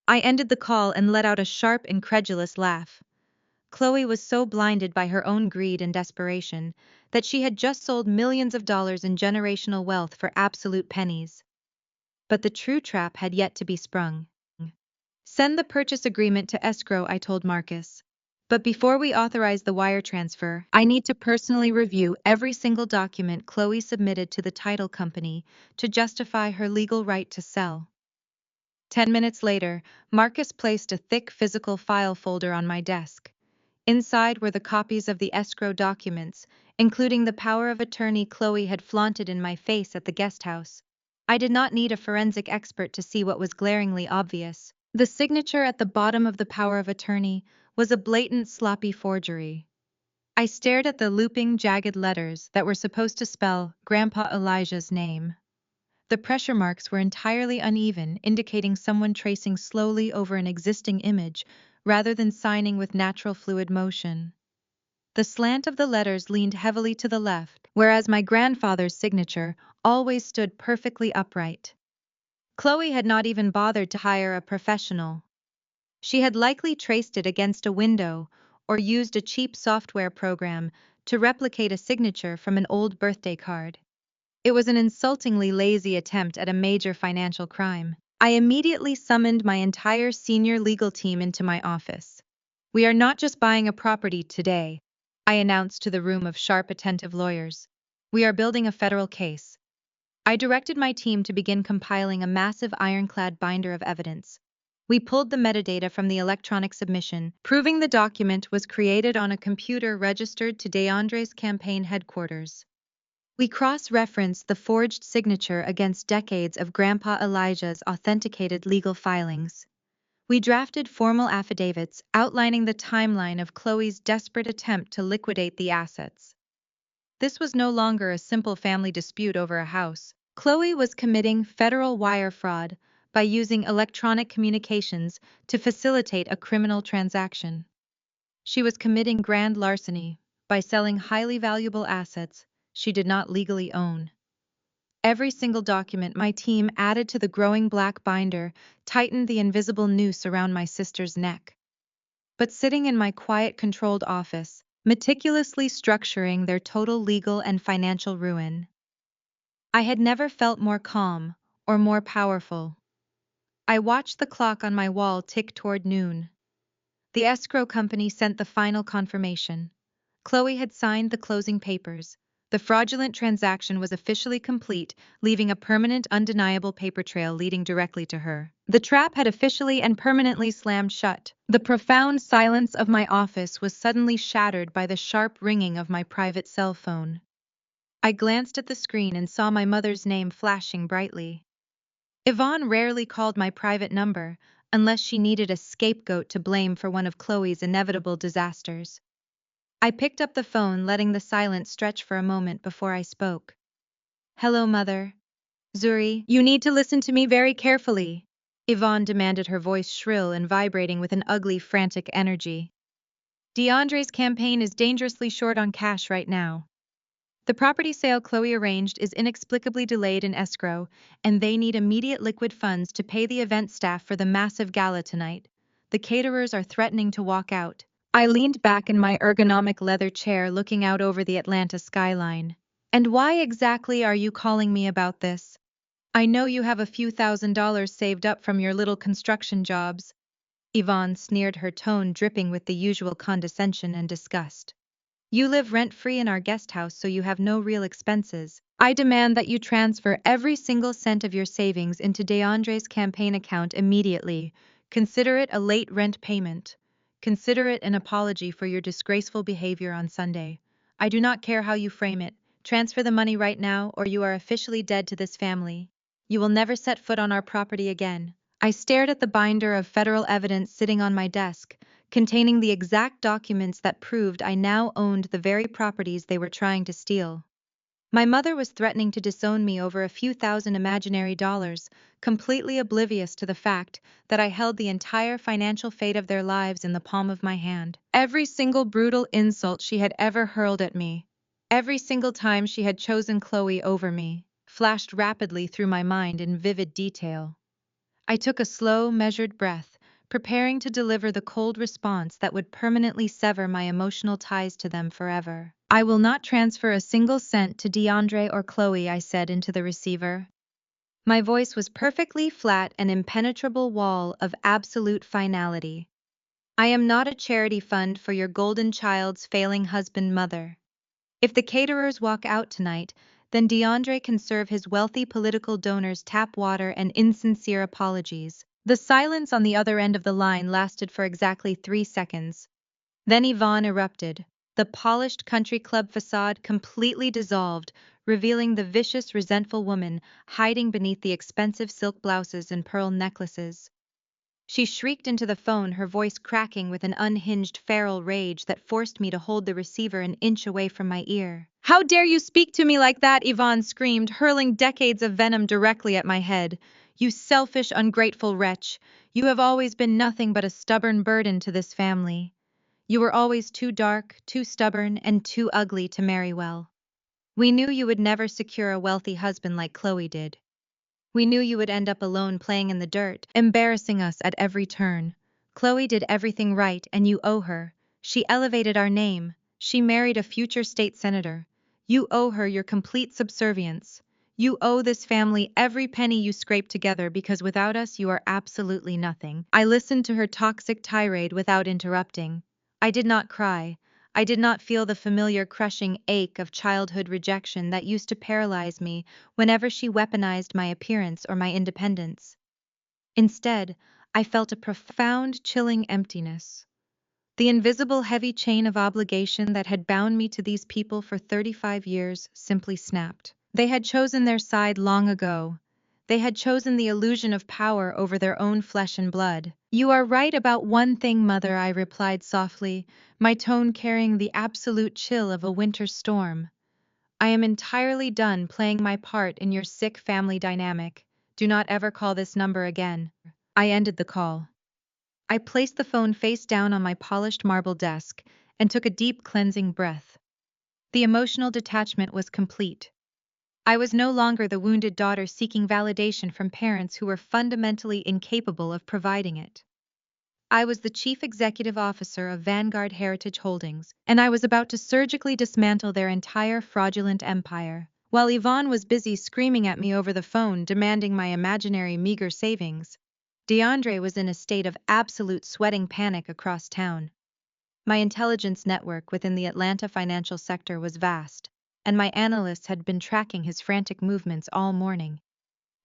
[SPEAKER 1] I ended the call and let out a sharp, incredulous laugh. Chloe was so blinded by her own greed and desperation that she had just sold millions of dollars in generational wealth for absolute pennies. But the true trap had yet to be sprung. Send the purchase agreement to escrow, I told Marcus. But before we authorize the wire transfer, I need to personally review every single document Chloe submitted to the title company to justify her legal right to sell. 10 minutes later, Marcus placed a thick physical file folder on my desk. Inside were the copies of the escrow documents, including the power of attorney Chloe had flaunted in my face at the guest house. I did not need a forensic expert to see what was glaringly obvious. The signature at the bottom of the power of attorney was a blatant, sloppy forgery. I stared at the looping, jagged letters that were supposed to spell Grandpa Elijah's name. The pressure marks were entirely uneven, indicating someone tracing slowly over an existing image rather than signing with natural fluid motion. The slant of the letters leaned heavily to the left, whereas my grandfather's signature always stood perfectly upright. Chloe had not even bothered to hire a professional. She had likely traced it against a window or used a cheap software program to replicate a signature from an old birthday card. It was an insultingly lazy attempt at a major financial crime. I immediately summoned my entire senior legal team into my office. We are not just buying a property today, I announced to the room of sharp, attentive lawyers. We are building a federal case. I directed my team to begin compiling a massive ironclad binder of evidence. We pulled the metadata from the electronic submission, proving the document was created on a computer registered to DeAndre's campaign headquarters. We cross-referenced the forged signature against decades of Grandpa Elijah's authenticated legal filings. We drafted formal affidavits outlining the timeline of Chloe's desperate attempt to liquidate the assets. This was no longer a simple family dispute over a house. Chloe was committing federal wire fraud by using electronic communications to facilitate a criminal transaction. She was committing grand larceny by selling highly valuable assets she did not legally own. Every single document my team added to the growing black binder tightened the invisible noose around my sister's neck. But sitting in my quiet, controlled office, meticulously structuring their total legal and financial ruin, I had never felt more calm or more powerful. I watched the clock on my wall tick toward noon. The escrow company sent the final confirmation. Chloe had signed the closing papers. The fraudulent transaction was officially complete, leaving a permanent, undeniable paper trail leading directly to her. The trap had officially and permanently slammed shut. The profound silence of my office was suddenly shattered by the sharp ringing of my private cell phone. I glanced at the screen and saw my mother's name flashing brightly. Yvonne rarely called my private number, unless she needed a scapegoat to blame for one of Chloe's inevitable disasters. I picked up the phone, letting the silence stretch for a moment before I spoke. Hello, Mother. Zuri, you need to listen to me very carefully. Yvonne demanded, her voice shrill and vibrating with an ugly, frantic energy. DeAndre's campaign is dangerously short on cash right now. The property sale Chloe arranged is inexplicably delayed in escrow, and they need immediate liquid funds to pay the event staff for the massive gala tonight. The caterers are threatening to walk out. I leaned back in my ergonomic leather chair, looking out over the Atlanta skyline. And why exactly are you calling me about this? I know you have a few $1,000s saved up from your little construction jobs. Yvonne sneered, her tone dripping with the usual condescension and disgust. You live rent-free in our guest house, so you have no real expenses. I demand that you transfer every single cent of your savings into DeAndre's campaign account immediately. Consider it a late rent payment. Consider it an apology for your disgraceful behavior on Sunday. I do not care how you frame it. Transfer the money right now, or you are officially dead to this family. You will never set foot on our property again. I stared at the binder of federal evidence sitting on my desk, containing the exact documents that proved I now owned the very properties they were trying to steal. My mother was threatening to disown me over a few thousand imaginary dollars, completely oblivious to the fact that I held the entire financial fate of their lives in the palm of my hand. Every single brutal insult she had ever hurled at me, every single time she had chosen Chloe over me, flashed rapidly through my mind in vivid detail. I took a slow, measured breath, preparing to deliver the cold response that would permanently sever my emotional ties to them forever. I will not transfer a single cent to DeAndre or Chloe, I said into the receiver. My voice was perfectly flat, an impenetrable wall of absolute finality. I am not a charity fund for your golden child's failing husband, Mother. If the caterers walk out tonight, then DeAndre can serve his wealthy political donors tap water and insincere apologies. The silence on the other end of the line lasted for exactly 3 seconds. Then Yvonne erupted. The polished country club facade completely dissolved, revealing the vicious, resentful woman hiding beneath the expensive silk blouses and pearl necklaces. She shrieked into the phone, her voice cracking with an unhinged feral rage that forced me to hold the receiver an inch away from my ear. How dare you speak to me like that? Yvonne screamed, hurling decades of venom directly at my head. You selfish, ungrateful wretch. You have always been nothing but a stubborn burden to this family. You were always too dark, too stubborn, and too ugly to marry well. We knew you would never secure a wealthy husband like Chloe did. We knew you would end up alone playing in the dirt, embarrassing us at every turn. Chloe did everything right, and you owe her. She elevated our name. She married a future state senator. You owe her your complete subservience. You owe this family every penny you scraped together, because without us you are absolutely nothing. I listened to her toxic tirade without interrupting. I did not cry. I did not feel the familiar crushing ache of childhood rejection that used to paralyze me whenever she weaponized my appearance or my independence. Instead, I felt a profound, chilling emptiness. The invisible heavy chain of obligation that had bound me to these people for 35 years simply snapped. They had chosen their side long ago. They had chosen the illusion of power over their own flesh and blood. You are right about one thing, Mother, I replied softly, my tone carrying the absolute chill of a winter storm. I am entirely done playing my part in your sick family dynamic. Do not ever call this number again. I ended the call. I placed the phone face down on my polished marble desk and took a deep cleansing breath. The emotional detachment was complete. I was no longer the wounded daughter seeking validation from parents who were fundamentally incapable of providing it. I was the chief executive officer of Vanguard Heritage Holdings, and I was about to surgically dismantle their entire fraudulent empire. While Yvonne was busy screaming at me over the phone, demanding my imaginary meager savings, DeAndre was in a state of absolute sweating panic across town. My intelligence network within the Atlanta financial sector was vast, and my analysts had been tracking his frantic movements all morning.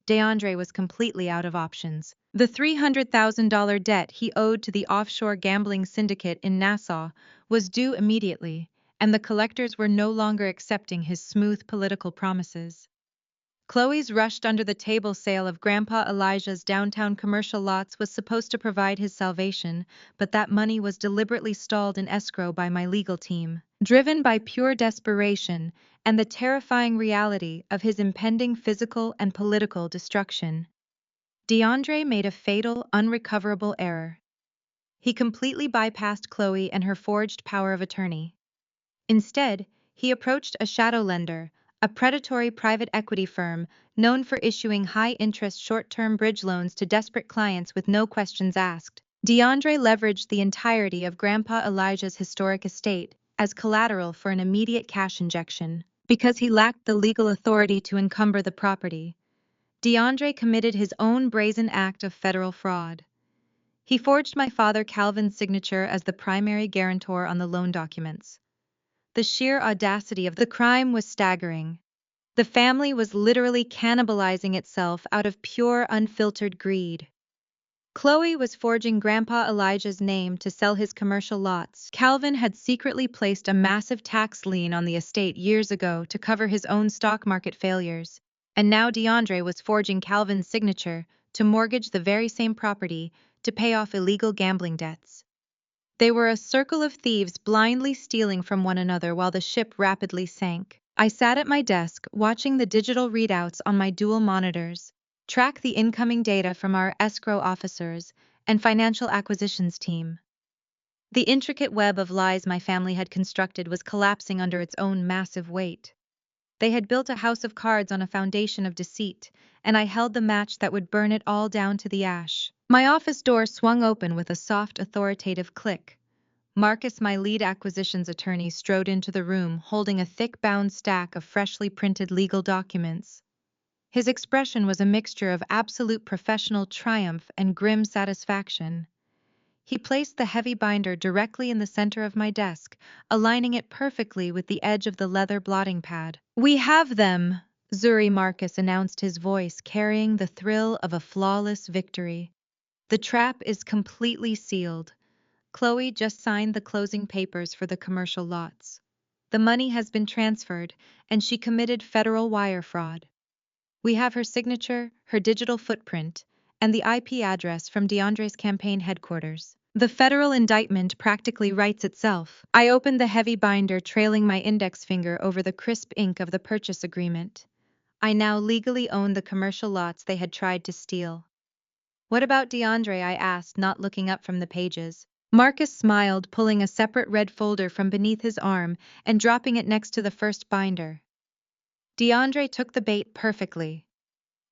[SPEAKER 1] DeAndre was completely out of options. The $300,000 debt he owed to the offshore gambling syndicate in Nassau was due immediately, and the collectors were no longer accepting his smooth political promises. Chloe's rushed under-the-table sale of Grandpa Elijah's downtown commercial lots was supposed to provide his salvation, but that money was deliberately stalled in escrow by my legal team. Driven by pure desperation and the terrifying reality of his impending physical and political destruction, DeAndre made a fatal, unrecoverable error. He completely bypassed Chloe and her forged power of attorney. Instead, he approached a shadow lender, a predatory private equity firm known for issuing high-interest short-term bridge loans to desperate clients with no questions asked. DeAndre leveraged the entirety of Grandpa Elijah's historic estate as collateral for an immediate cash injection. Because he lacked the legal authority to encumber the property, DeAndre committed his own brazen act of federal fraud. He forged my father Calvin's signature as the primary guarantor on the loan documents. The sheer audacity of the crime was staggering. The family was literally cannibalizing itself out of pure, unfiltered greed. Chloe was forging Grandpa Elijah's name to sell his commercial lots. Calvin had secretly placed a massive tax lien on the estate years ago to cover his own stock market failures. And now DeAndre was forging Calvin's signature to mortgage the very same property to pay off illegal gambling debts. They were a circle of thieves blindly stealing from one another while the ship rapidly sank. I sat at my desk watching the digital readouts on my dual monitors, track the incoming data from our escrow officers and financial acquisitions team. The intricate web of lies my family had constructed was collapsing under its own massive weight. They had built a house of cards on a foundation of deceit, and I held the match that would burn it all down to the ash. My office door swung open with a soft, authoritative click. Marcus, my lead acquisitions attorney, strode into the room holding a thick-bound stack of freshly printed legal documents. His expression was a mixture of absolute professional triumph and grim satisfaction. He placed the heavy binder directly in the center of my desk, aligning it perfectly with the edge of the leather blotting pad. "We have them," Zuri Marcus announced, his voice carrying the thrill of a flawless victory. "The trap is completely sealed. Chloe just signed the closing papers for the commercial lots. The money has been transferred, and she committed federal wire fraud. We have her signature, her digital footprint, and the IP address from DeAndre's campaign headquarters. The federal indictment practically writes itself." I opened the heavy binder, trailing my index finger over the crisp ink of the purchase agreement. I now legally owned the commercial lots they had tried to steal. "What about DeAndre?" I asked, not looking up from the pages. Marcus smiled, pulling a separate red folder from beneath his arm and dropping it next to the first binder. DeAndre took the bait perfectly.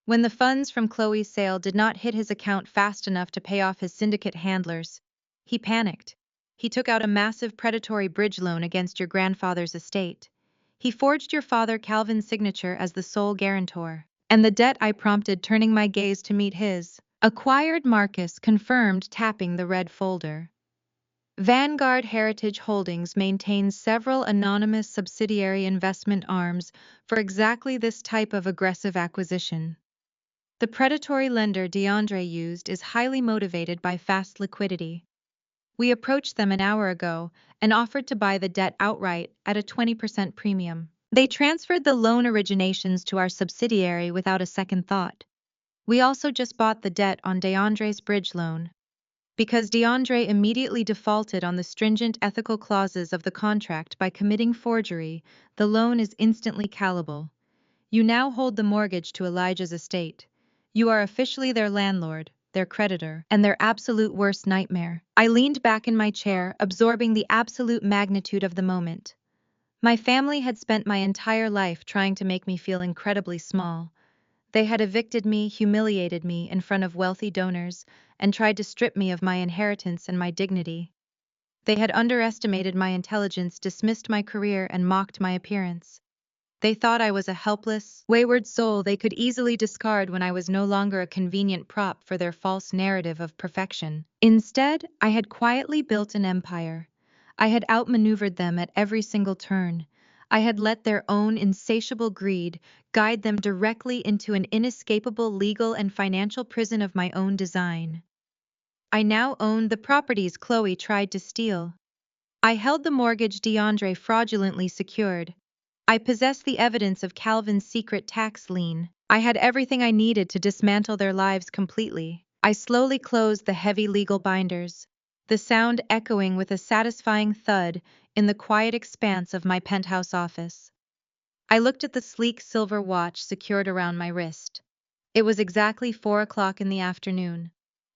[SPEAKER 1] When the funds from Chloe's sale did not hit his account fast enough to pay off his syndicate handlers, he panicked. He took out a massive predatory bridge loan against your grandfather's estate. He forged your father Calvin's signature as the sole guarantor. "And the debt?" I prompted, turning my gaze to meet his. "Acquired," Marcus confirmed, tapping the red folder. "Vanguard Heritage Holdings maintains several anonymous subsidiary investment arms for exactly this type of aggressive acquisition. The predatory lender DeAndre used is highly motivated by fast liquidity. We approached them an hour ago and offered to buy the debt outright at a 20% premium. They transferred the loan originations to our subsidiary without a second thought. We also just bought the debt on DeAndre's bridge loan. Because DeAndre immediately defaulted on the stringent ethical clauses of the contract by committing forgery, the loan is instantly callable. You now hold the mortgage to Elijah's estate. You are officially their landlord, their creditor, and their absolute worst nightmare." I leaned back in my chair, absorbing the absolute magnitude of the moment. My family had spent my entire life trying to make me feel incredibly small. They had evicted me, humiliated me in front of wealthy donors, and tried to strip me of my inheritance and my dignity. They had underestimated my intelligence, dismissed my career, and mocked my appearance. They thought I was a helpless, wayward soul they could easily discard when I was no longer a convenient prop for their false narrative of perfection. Instead, I had quietly built an empire. I had outmaneuvered them at every single turn. I had let their own insatiable greed guide them directly into an inescapable legal and financial prison of my own design. I now owned the properties Chloe tried to steal. I held the mortgage DeAndre fraudulently secured. I possessed the evidence of Calvin's secret tax lien. I had everything I needed to dismantle their lives completely. I slowly closed the heavy legal binders, the sound echoing with a satisfying thud in the quiet expanse of my penthouse office. I looked at the sleek silver watch secured around my wrist. It was exactly 4 o'clock in the afternoon.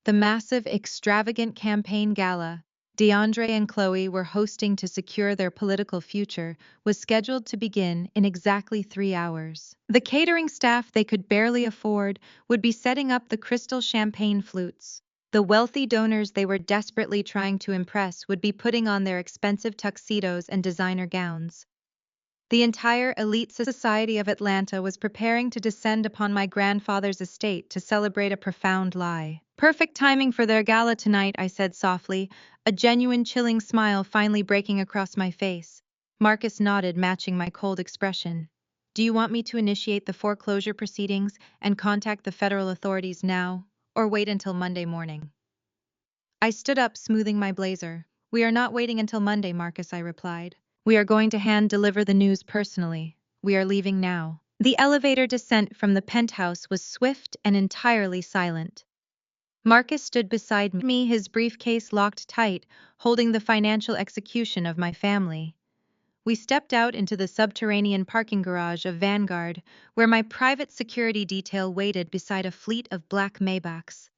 [SPEAKER 1] The massive, extravagant campaign gala DeAndre and Chloe were hosting to secure their political future was scheduled to begin in exactly 3 hours. The catering staff they could barely afford would be setting up the crystal champagne flutes. The wealthy donors they were desperately trying to impress would be putting on their expensive tuxedos and designer gowns. The entire elite society of Atlanta was preparing to descend upon my grandfather's estate to celebrate a profound lie. Perfect timing for their gala tonight, I said softly, a genuine chilling smile finally breaking across my face. Marcus nodded, matching my cold expression. Do you want me to initiate the foreclosure proceedings and contact the federal authorities now, or wait until Monday morning? I stood up, smoothing my blazer. We are not waiting until Monday, Marcus, I replied. We are going to hand deliver the news personally. We are leaving now. The elevator descent from the penthouse was swift and entirely silent. Marcus stood beside me, his briefcase locked tight, holding the financial execution of my family. We stepped out into the subterranean parking garage of Vanguard, where my private security detail waited beside a fleet of black Maybachs.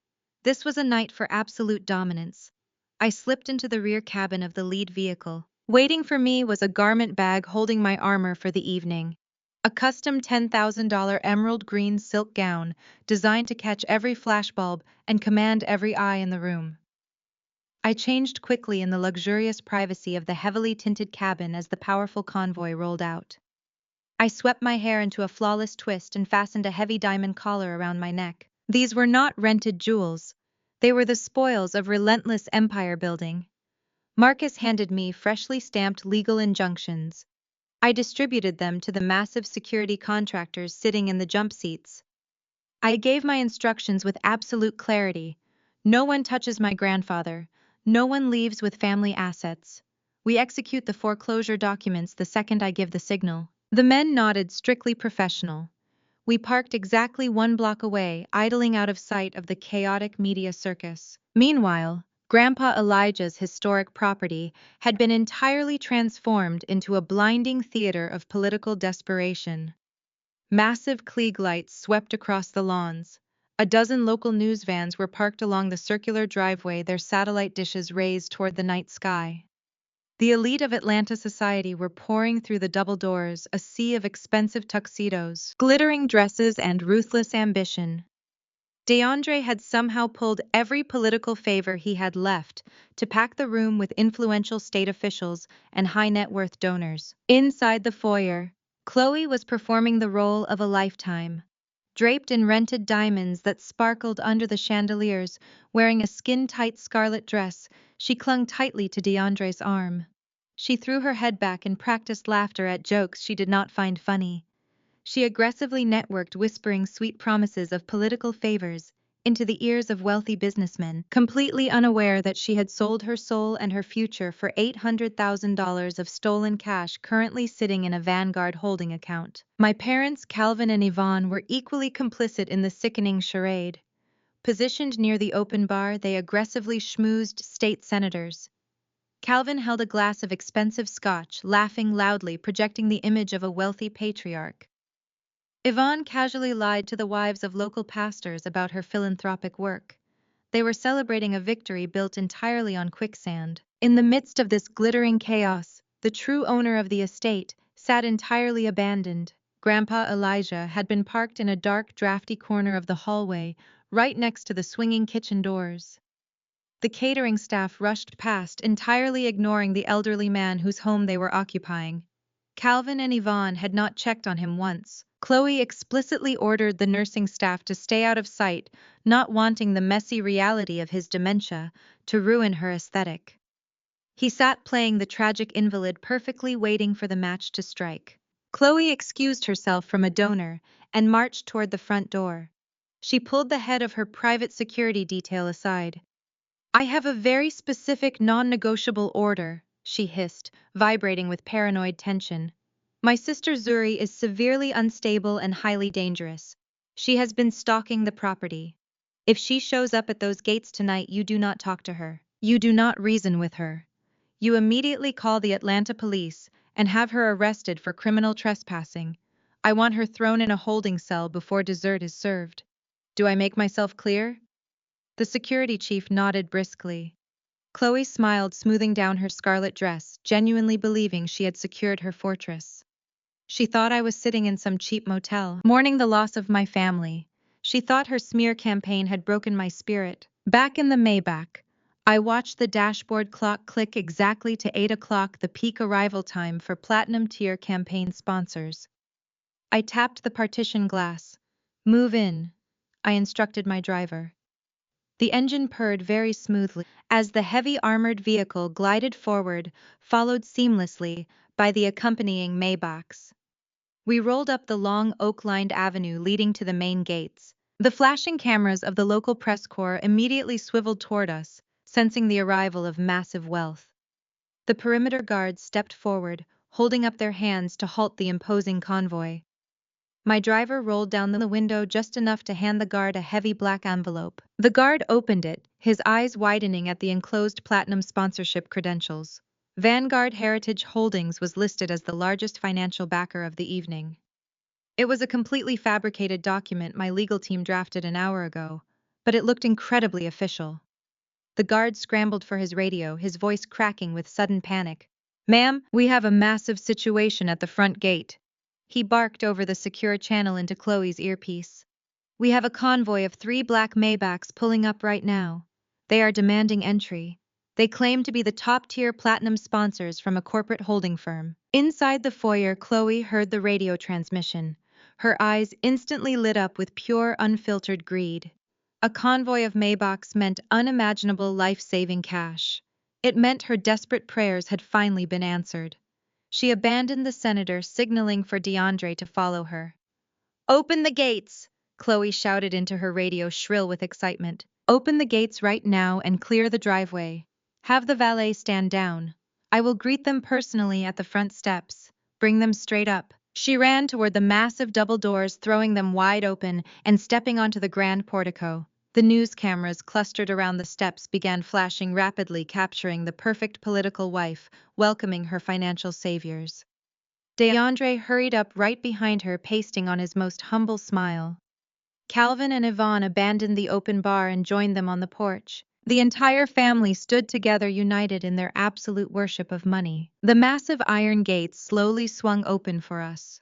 [SPEAKER 1] This was a night for absolute dominance. I slipped into the rear cabin of the lead vehicle. Waiting for me was a garment bag holding my armor for the evening. A custom $10,000 emerald green silk gown designed to catch every flashbulb and command every eye in the room. I changed quickly in the luxurious privacy of the heavily tinted cabin as the powerful convoy rolled out. I swept my hair into a flawless twist and fastened a heavy diamond collar around my neck. These were not rented jewels. They were the spoils of relentless empire building. Marcus handed me freshly stamped legal injunctions. I distributed them to the massive security contractors sitting in the jump seats. I gave my instructions with absolute clarity. No one touches my grandfather. No one leaves with family assets. We execute the foreclosure documents the second I give the signal. The men nodded, strictly professional. We parked exactly 1 block away, idling out of sight of the chaotic media circus. Meanwhile, Grandpa Elijah's historic property had been entirely transformed into a blinding theater of political desperation. Massive Klieg lights swept across the lawns. A dozen local news vans were parked along the circular driveway, their satellite dishes raised toward the night sky. The elite of Atlanta society were pouring through the double doors, a sea of expensive tuxedos, glittering dresses, and ruthless ambition. DeAndre had somehow pulled every political favor he had left to pack the room with influential state officials and high-net-worth donors. Inside the foyer, Chloe was performing the role of a lifetime. Draped in rented diamonds that sparkled under the chandeliers, wearing a skin-tight scarlet dress, she clung tightly to DeAndre's arm. She threw her head back and practiced laughter at jokes she did not find funny. She aggressively networked, whispering sweet promises of political favors into the ears of wealthy businessmen, completely unaware that she had sold her soul and her future for $800,000 of stolen cash currently sitting in a Vanguard holding account. My parents, Calvin and Yvonne, were equally complicit in the sickening charade. Positioned near the open bar, they aggressively schmoozed state senators. Calvin held a glass of expensive scotch, laughing loudly, projecting the image of a wealthy patriarch. Yvonne casually lied to the wives of local pastors about her philanthropic work. They were celebrating a victory built entirely on quicksand. In the midst of this glittering chaos, the true owner of the estate sat entirely abandoned. Grandpa Elijah had been parked in a dark, drafty corner of the hallway, right next to the swinging kitchen doors. The catering staff rushed past, entirely ignoring the elderly man whose home they were occupying. Calvin and Yvonne had not checked on him once. Chloe explicitly ordered the nursing staff to stay out of sight, not wanting the messy reality of his dementia to ruin her aesthetic. He sat playing the tragic invalid, perfectly waiting for the match to strike. Chloe excused herself from a donor and marched toward the front door. She pulled the head of her private security detail aside. "I have a very specific non-negotiable order," she hissed, vibrating with paranoid tension. My sister Zuri is severely unstable and highly dangerous. She has been stalking the property. If she shows up at those gates tonight, you do not talk to her. You do not reason with her. You immediately call the Atlanta police and have her arrested for criminal trespassing. I want her thrown in a holding cell before dessert is served. Do I make myself clear? The security chief nodded briskly. Chloe smiled, smoothing down her scarlet dress, genuinely believing she had secured her fortress. She thought I was sitting in some cheap motel, mourning the loss of my family. She thought her smear campaign had broken my spirit. Back in the Maybach, I watched the dashboard clock click exactly to 8 o'clock, the peak arrival time for Platinum Tier campaign sponsors. I tapped the partition glass. Move in, I instructed my driver. The engine purred very smoothly as the heavy armored vehicle glided forward, followed seamlessly by the accompanying Maybachs. We rolled up the long oak-lined avenue leading to the main gates. The flashing cameras of the local press corps immediately swiveled toward us, sensing the arrival of massive wealth. The perimeter guards stepped forward, holding up their hands to halt the imposing convoy. My driver rolled down the window just enough to hand the guard a heavy black envelope. The guard opened it, his eyes widening at the enclosed platinum sponsorship credentials. Vanguard Heritage Holdings was listed as the largest financial backer of the evening. It was a completely fabricated document my legal team drafted an hour ago, but it looked incredibly official. The guard scrambled for his radio, his voice cracking with sudden panic. "Ma'am, we have a massive situation at the front gate." He barked over the secure channel into Chloe's earpiece. "We have a convoy of 3 black Maybachs pulling up right now. They are demanding entry. They claim to be the top-tier platinum sponsors from a corporate holding firm." Inside the foyer, Chloe heard the radio transmission. Her eyes instantly lit up with pure, unfiltered greed. A convoy of Maybachs meant unimaginable life-saving cash. It meant her desperate prayers had finally been answered. She abandoned the senator, signaling for DeAndre to follow her. "Open the gates!" Chloe shouted into her radio, shrill with excitement. "Open the gates right now and clear the driveway. Have the valet stand down. I will greet them personally at the front steps. Bring them straight up." She ran toward the massive double doors, throwing them wide open and stepping onto the grand portico. The news cameras clustered around the steps began flashing rapidly, capturing the perfect political wife, welcoming her financial saviors. DeAndre hurried up right behind her, pasting on his most humble smile. Calvin and Yvonne abandoned the open bar and joined them on the porch. The entire family stood together, united in their absolute worship of money. The massive iron gates slowly swung open for us.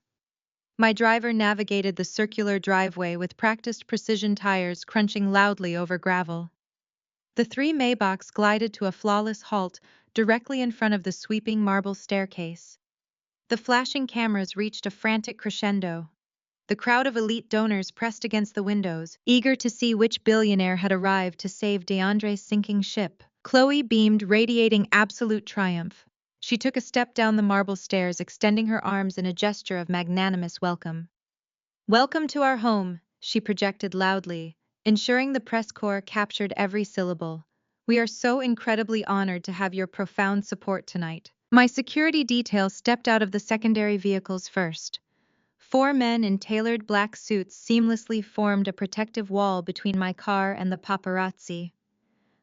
[SPEAKER 1] My driver navigated the circular driveway with practiced precision, tires crunching loudly over gravel. The 3 Maybachs glided to a flawless halt directly in front of the sweeping marble staircase. The flashing cameras reached a frantic crescendo. The crowd of elite donors pressed against the windows, eager to see which billionaire had arrived to save DeAndre's sinking ship. Chloe beamed, radiating absolute triumph. She took a step down the marble stairs, extending her arms in a gesture of magnanimous welcome. "Welcome to our home," she projected loudly, ensuring the press corps captured every syllable. "We are so incredibly honored to have your profound support tonight." My security detail stepped out of the secondary vehicles first. 4 men in tailored black suits seamlessly formed a protective wall between my car and the paparazzi.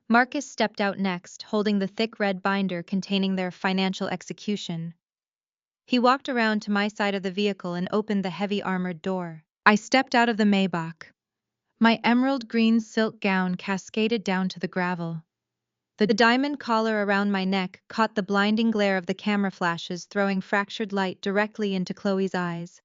[SPEAKER 1] Marcus stepped out next, holding the thick red binder containing their financial execution. He walked around to my side of the vehicle and opened the heavy armored door. I stepped out of the Maybach. My emerald green silk gown cascaded down to the gravel. The diamond collar around my neck caught the blinding glare of the camera flashes, throwing fractured light directly into Chloe's eyes.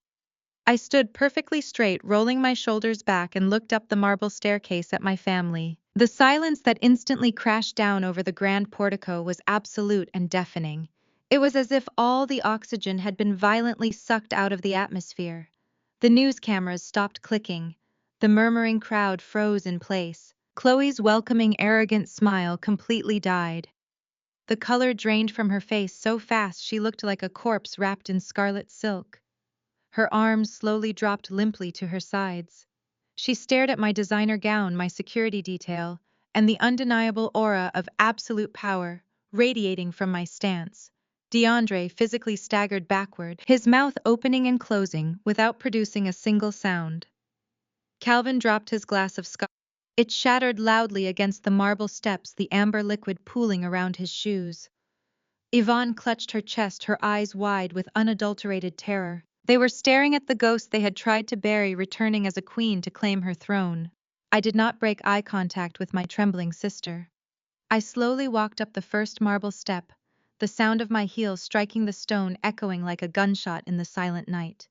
[SPEAKER 1] I stood perfectly straight, rolling my shoulders back, and looked up the marble staircase at my family. The silence that instantly crashed down over the grand portico was absolute and deafening. It was as if all the oxygen had been violently sucked out of the atmosphere. The news cameras stopped clicking. The murmuring crowd froze in place. Chloe's welcoming, arrogant smile completely died. The color drained from her face so fast she looked like a corpse wrapped in scarlet silk. Her arms slowly dropped limply to her sides. She stared at my designer gown, my security detail, and the undeniable aura of absolute power radiating from my stance. DeAndre physically staggered backward, his mouth opening and closing without producing a single sound. Calvin dropped his glass of scotch. It shattered loudly against the marble steps, the amber liquid pooling around his shoes. Yvonne clutched her chest, her eyes wide with unadulterated terror. They were staring at the ghost they had tried to bury, returning as a queen to claim her throne. I did not break eye contact with my trembling sister. I slowly walked up the first marble step, the sound of my heels striking the stone echoing like a gunshot in the silent night.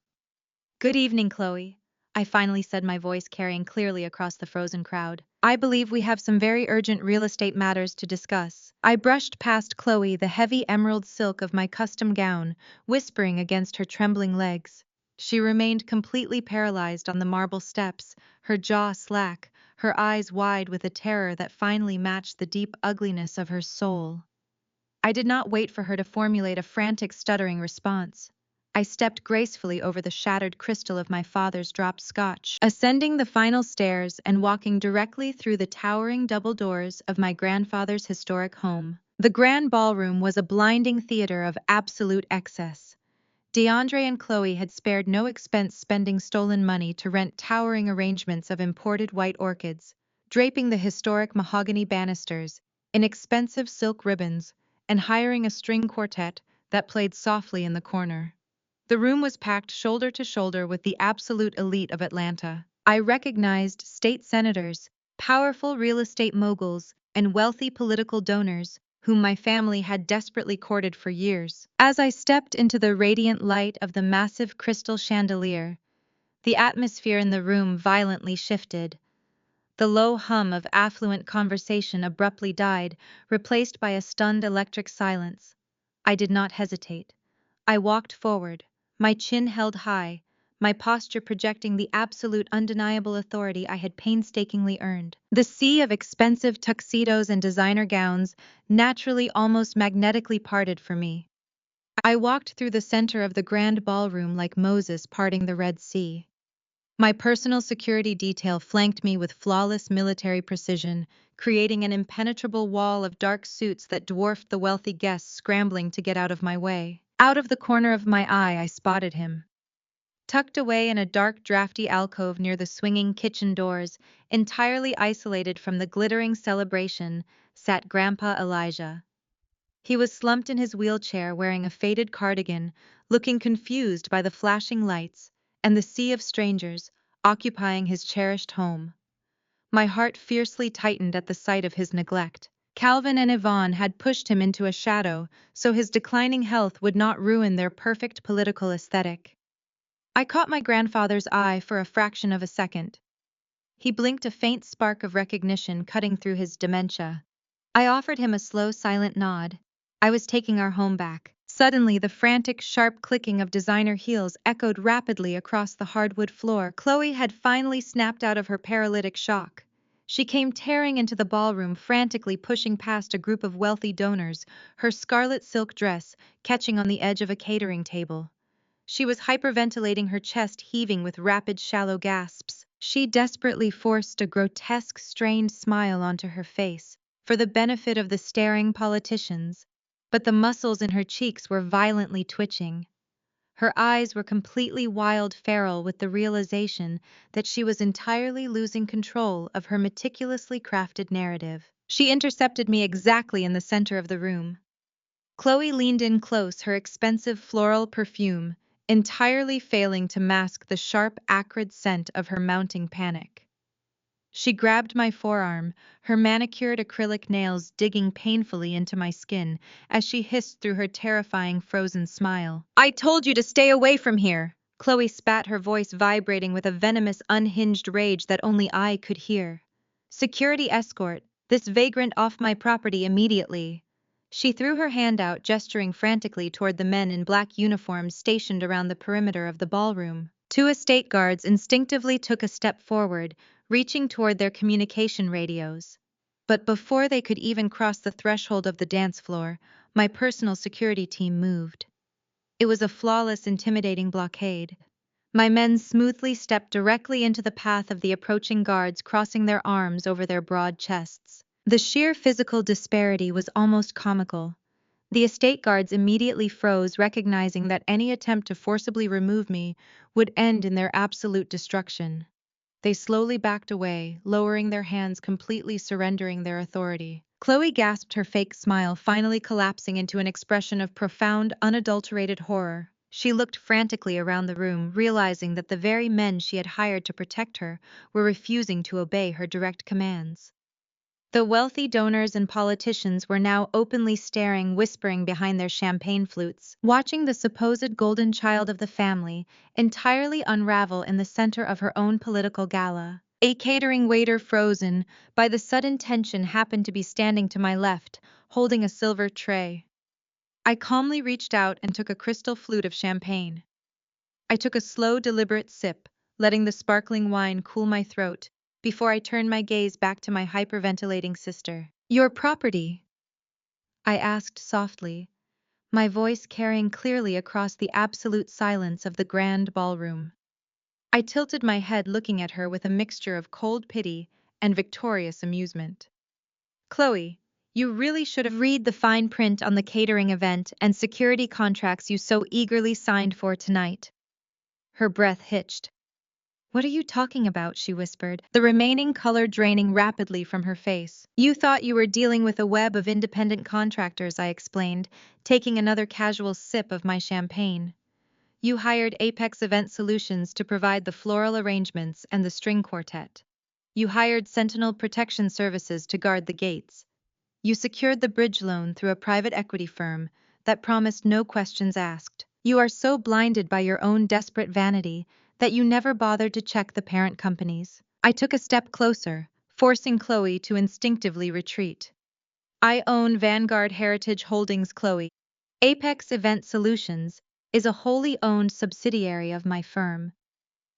[SPEAKER 1] "Good evening, Chloe," I finally said, my voice carrying clearly across the frozen crowd. "I believe we have some very urgent real estate matters to discuss." I brushed past Chloe, the heavy emerald silk of my custom gown whispering against her trembling legs. She remained completely paralyzed on the marble steps, her jaw slack, her eyes wide with a terror that finally matched the deep ugliness of her soul. I did not wait for her to formulate a frantic, stuttering response. I stepped gracefully over the shattered crystal of my father's dropped scotch, ascending the final stairs and walking directly through the towering double doors of my grandfather's historic home. The grand ballroom was a blinding theater of absolute excess. DeAndre and Chloe had spared no expense spending stolen money to rent towering arrangements of imported white orchids, draping the historic mahogany banisters in expensive silk ribbons, and hiring a string quartet that played softly in the corner. The room was packed shoulder to shoulder with the absolute elite of Atlanta. I recognized state senators, powerful real estate moguls, and wealthy political donors, whom my family had desperately courted for years. As I stepped into the radiant light of the massive crystal chandelier, the atmosphere in the room violently shifted. The low hum of affluent conversation abruptly died, replaced by a stunned electric silence. I did not hesitate. I walked forward, my chin held high, my posture projecting the absolute undeniable authority I had painstakingly earned. The sea of expensive tuxedos and designer gowns naturally, almost magnetically parted for me. I walked through the center of the grand ballroom like Moses parting the Red Sea. My personal security detail flanked me with flawless military precision, creating an impenetrable wall of dark suits that dwarfed the wealthy guests scrambling to get out of my way. Out of the corner of my eye, I spotted him. Tucked away in a dark, drafty alcove near the swinging kitchen doors, entirely isolated from the glittering celebration, sat Grandpa Elijah. He was slumped in his wheelchair, wearing a faded cardigan, looking confused by the flashing lights and the sea of strangers occupying his cherished home. My heart fiercely tightened at the sight of his neglect. Calvin and Yvonne had pushed him into a shadow so his declining health would not ruin their perfect political aesthetic. I caught my grandfather's eye for a fraction of a second. He blinked, a faint spark of recognition cutting through his dementia. I offered him a slow, silent nod. I was taking our home back. Suddenly, the frantic, sharp clicking of designer heels echoed rapidly across the hardwood floor. Chloe had finally snapped out of her paralytic shock. She came tearing into the ballroom, frantically pushing past a group of wealthy donors, her scarlet silk dress catching on the edge of a catering table. She was hyperventilating, her chest heaving with rapid, shallow gasps. She desperately forced a grotesque, strained smile onto her face for the benefit of the staring politicians, but the muscles in her cheeks were violently twitching. Her eyes were completely wild, feral with the realization that she was entirely losing control of her meticulously crafted narrative. She intercepted me exactly in the center of the room. Chloe leaned in close, her expensive floral perfume entirely failing to mask the sharp, acrid scent of her mounting panic. She grabbed my forearm, her manicured acrylic nails digging painfully into my skin as she hissed through her terrifying frozen smile. "I told you to stay away from here!" Chloe spat, her voice vibrating with a venomous, unhinged rage that only I could hear. "Security escort this vagrant off my property immediately!" She threw her hand out, gesturing frantically toward the men in black uniforms stationed around the perimeter of the ballroom. Two estate guards instinctively took a step forward, reaching toward their communication radios. But before they could even cross the threshold of the dance floor, my personal security team moved. It was a flawless, intimidating blockade. My men smoothly stepped directly into the path of the approaching guards, crossing their arms over their broad chests. The sheer physical disparity was almost comical. The estate guards immediately froze, recognizing that any attempt to forcibly remove me would end in their absolute destruction. They slowly backed away, lowering their hands, completely surrendering their authority. Chloe gasped, her fake smile finally collapsing into an expression of profound, unadulterated horror. She looked frantically around the room, realizing that the very men she had hired to protect her were refusing to obey her direct commands. The wealthy donors and politicians were now openly staring, whispering behind their champagne flutes, watching the supposed golden child of the family entirely unravel in the center of her own political gala. A catering waiter, frozen by the sudden tension, happened to be standing to my left, holding a silver tray. I calmly reached out and took a crystal flute of champagne. I took a slow, deliberate sip, letting the sparkling wine cool my throat, before I turned my gaze back to my hyperventilating sister. "Your property?" I asked softly, my voice carrying clearly across the absolute silence of the grand ballroom. I tilted my head, looking at her with a mixture of cold pity and victorious amusement. "Chloe, you really should have read the fine print on the catering event and security contracts you so eagerly signed for tonight." Her breath hitched. "What are you talking about?" she whispered, the remaining color draining rapidly from her face. "You thought you were dealing with a web of independent contractors," I explained, taking another casual sip of my champagne. "You hired Apex Event Solutions to provide the floral arrangements and the string quartet. You hired Sentinel Protection Services to guard the gates. You secured the bridge loan through a private equity firm that promised no questions asked. You are so blinded by your own desperate vanity that you never bothered to check the parent companies." I took a step closer, forcing Chloe to instinctively retreat. "I own Vanguard Heritage Holdings, Chloe. Apex Event Solutions is a wholly owned subsidiary of my firm.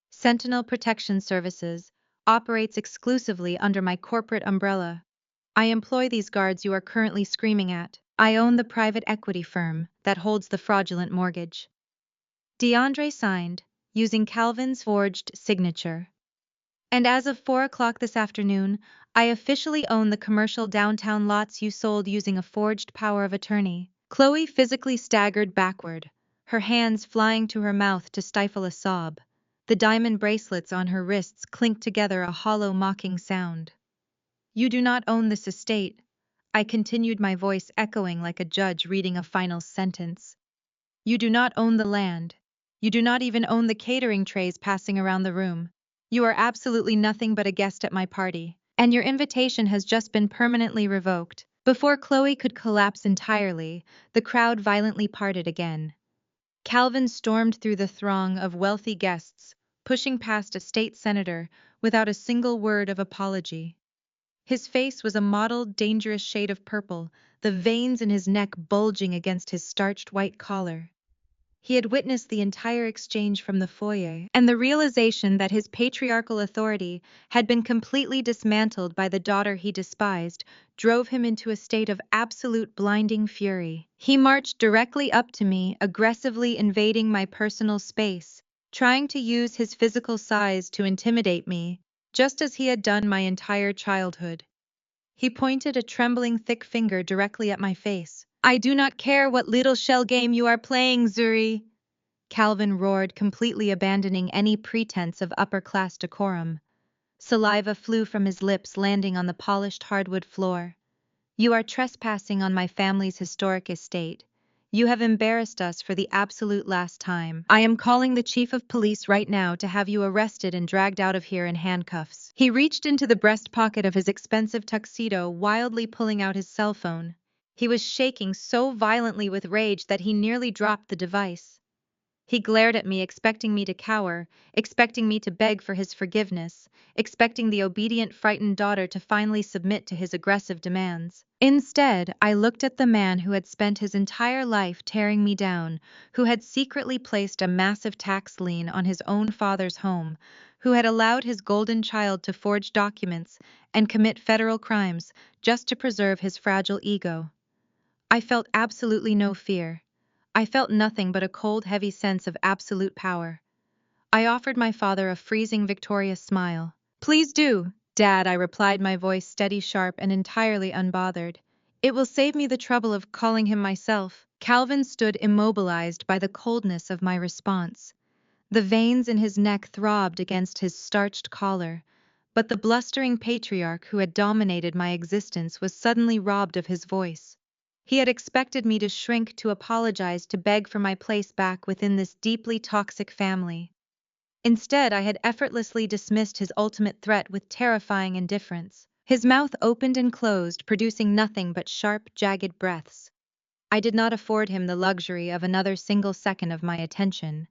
[SPEAKER 1] Sentinel Protection Services operates exclusively under my corporate umbrella. I employ these guards you are currently screaming at. I own the private equity firm that holds the fraudulent mortgage." DeAndre signed, using Calvin's forged signature. "And as of 4 o'clock this afternoon, I officially own the commercial downtown lots you sold using a forged power of attorney." Chloe physically staggered backward, her hands flying to her mouth to stifle a sob. The diamond bracelets on her wrists clinked together, a hollow, mocking sound. "You do not own this estate," I continued, my voice echoing like a judge reading a final sentence. "You do not own the land. You do not even own the catering trays passing around the room. You are absolutely nothing but a guest at my party, and your invitation has just been permanently revoked." Before Chloe could collapse entirely, the crowd violently parted again. Calvin stormed through the throng of wealthy guests, pushing past a state senator without a single word of apology. His face was a mottled, dangerous shade of purple, the veins in his neck bulging against his starched white collar. He had witnessed the entire exchange from the foyer, and the realization that his patriarchal authority had been completely dismantled by the daughter he despised drove him into a state of absolute blinding fury. He marched directly up to me, aggressively invading my personal space, trying to use his physical size to intimidate me, just as he had done my entire childhood. He pointed a trembling, thick finger directly at my face. "I do not care what little shell game you are playing, Zuri," Calvin roared, completely abandoning any pretense of upper-class decorum. Saliva flew from his lips, landing on the polished hardwood floor. "You are trespassing on my family's historic estate. You have embarrassed us for the absolute last time. I am calling the chief of police right now to have you arrested and dragged out of here in handcuffs." He reached into the breast pocket of his expensive tuxedo, wildly pulling out his cell phone. He was shaking so violently with rage that he nearly dropped the device. He glared at me, expecting me to cower, expecting me to beg for his forgiveness, expecting the obedient, frightened daughter to finally submit to his aggressive demands. Instead, I looked at the man who had spent his entire life tearing me down, who had secretly placed a massive tax lien on his own father's home, who had allowed his golden child to forge documents and commit federal crimes just to preserve his fragile ego. I felt absolutely no fear. I felt nothing but a cold, heavy sense of absolute power. I offered my father a freezing, victorious smile. "Please do, Dad," I replied, my voice steady, sharp, and entirely unbothered. It will save me the trouble of calling him myself. Calvin stood immobilized by the coldness of my response. The veins in his neck throbbed against his starched collar, but the blustering patriarch who had dominated my existence was suddenly robbed of his voice. He had expected me to shrink, to apologize, to beg for my place back within this deeply toxic family. Instead, I had effortlessly dismissed his ultimate threat with terrifying indifference. His mouth opened and closed, producing nothing but sharp, jagged breaths. I did not afford him the luxury of another single second of my attention.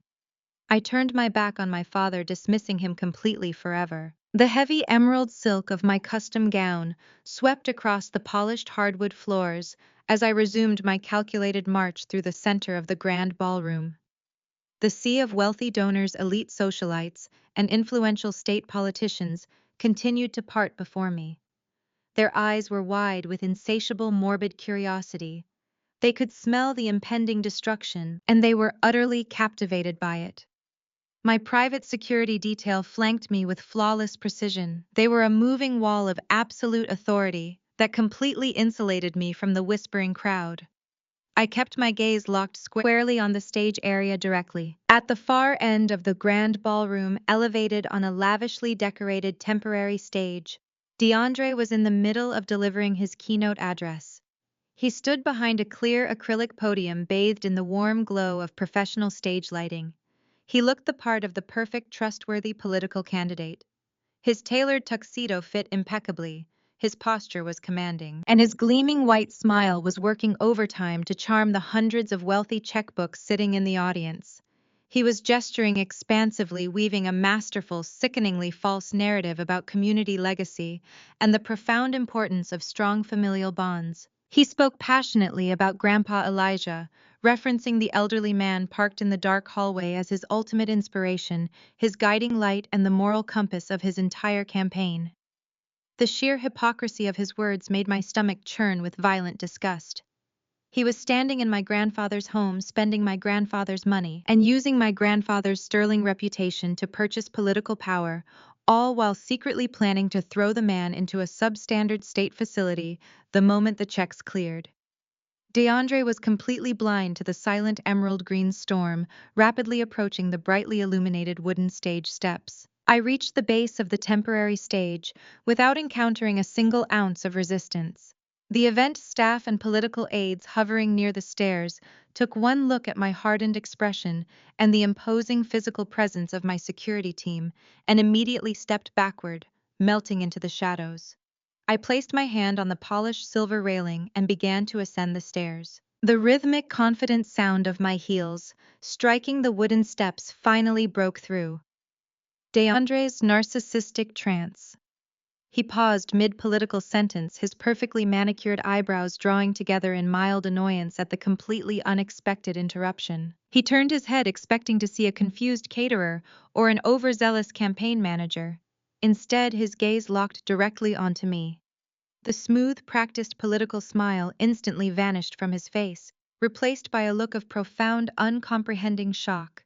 [SPEAKER 1] I turned my back on my father, dismissing him completely forever. The heavy emerald silk of my custom gown swept across the polished hardwood floors as I resumed my calculated march through the center of the grand ballroom. The sea of wealthy donors, elite socialites, and influential state politicians continued to part before me. Their eyes were wide with insatiable, morbid curiosity. They could smell the impending destruction, and they were utterly captivated by it. My private security detail flanked me with flawless precision. They were a moving wall of absolute authority that completely insulated me from the whispering crowd. I kept my gaze locked squarely on the stage area directly. At the far end of the grand ballroom, elevated on a lavishly decorated temporary stage, DeAndre was in the middle of delivering his keynote address. He stood behind a clear acrylic podium bathed in the warm glow of professional stage lighting. He looked the part of the perfect, trustworthy political candidate. His tailored tuxedo fit impeccably, his posture was commanding, and his gleaming white smile was working overtime to charm the hundreds of wealthy checkbooks sitting in the audience. He was gesturing expansively, weaving a masterful, sickeningly false narrative about community legacy and the profound importance of strong familial bonds. He spoke passionately about Grandpa Elijah, referencing the elderly man parked in the dark hallway as his ultimate inspiration, his guiding light, and the moral compass of his entire campaign. The sheer hypocrisy of his words made my stomach churn with violent disgust. He was standing in my grandfather's home, spending my grandfather's money, and using my grandfather's sterling reputation to purchase political power, all while secretly planning to throw the man into a substandard state facility the moment the checks cleared. DeAndre was completely blind to the silent emerald green storm rapidly approaching the brightly illuminated wooden stage steps. I reached the base of the temporary stage without encountering a single ounce of resistance. The event staff and political aides hovering near the stairs took one look at my hardened expression and the imposing physical presence of my security team and immediately stepped backward, melting into the shadows. I placed my hand on the polished silver railing and began to ascend the stairs. The rhythmic, confident sound of my heels striking the wooden steps finally broke through. DeAndre's narcissistic trance. He paused mid-political sentence, his perfectly manicured eyebrows drawing together in mild annoyance at the completely unexpected interruption. He turned his head expecting to see a confused caterer or an overzealous campaign manager. Instead, his gaze locked directly onto me. The smooth, practiced political smile instantly vanished from his face, replaced by a look of profound, uncomprehending shock.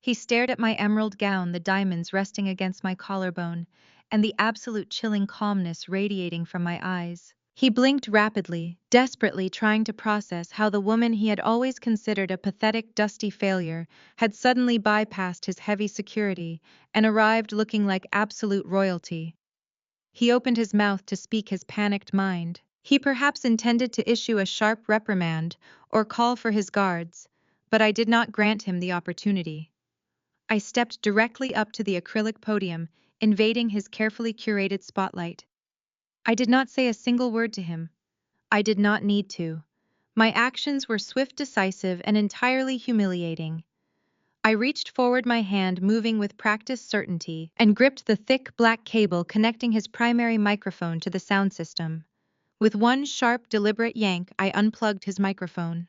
[SPEAKER 1] He stared at my emerald gown, the diamonds resting against my collarbone, and the absolute chilling calmness radiating from my eyes. He blinked rapidly, desperately trying to process how the woman he had always considered a pathetic, dusty failure had suddenly bypassed his heavy security and arrived looking like absolute royalty. He opened his mouth to speak his panicked mind. He perhaps intended to issue a sharp reprimand or call for his guards, but I did not grant him the opportunity. I stepped directly up to the acrylic podium, invading his carefully curated spotlight. I did not say a single word to him. I did not need to. My actions were swift, decisive, and entirely humiliating. I reached forward, my hand moving with practiced certainty, and gripped the thick black cable connecting his primary microphone to the sound system. With one sharp, deliberate yank, I unplugged his microphone.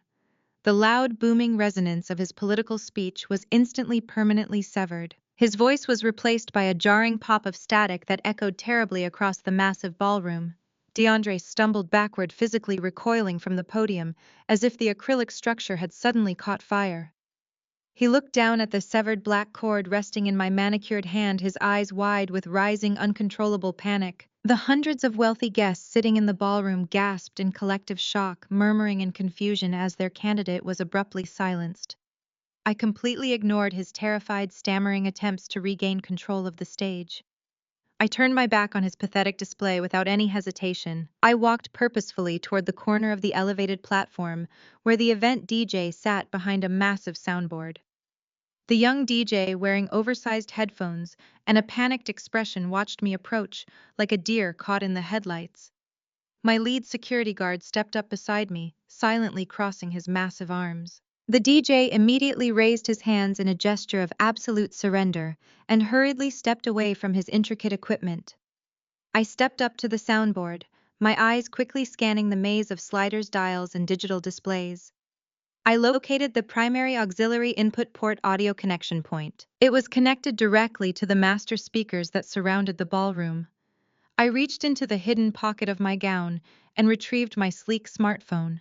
[SPEAKER 1] The loud, booming resonance of his political speech was instantly permanently severed. His voice was replaced by a jarring pop of static that echoed terribly across the massive ballroom. DeAndre stumbled backward, physically recoiling from the podium, as if the acrylic structure had suddenly caught fire. He looked down at the severed black cord resting in my manicured hand, his eyes wide with rising, uncontrollable panic. The hundreds of wealthy guests sitting in the ballroom gasped in collective shock, murmuring in confusion as their candidate was abruptly silenced. I completely ignored his terrified, stammering attempts to regain control of the stage. I turned my back on his pathetic display without any hesitation. I walked purposefully toward the corner of the elevated platform, where the event DJ sat behind a massive soundboard. The young DJ, wearing oversized headphones and a panicked expression, watched me approach, like a deer caught in the headlights. My lead security guard stepped up beside me, silently crossing his massive arms. The DJ immediately raised his hands in a gesture of absolute surrender and hurriedly stepped away from his intricate equipment. I stepped up to the soundboard, my eyes quickly scanning the maze of sliders, dials, and digital displays. I located the primary auxiliary input port audio connection point. It was connected directly to the master speakers that surrounded the ballroom. I reached into the hidden pocket of my gown and retrieved my sleek smartphone.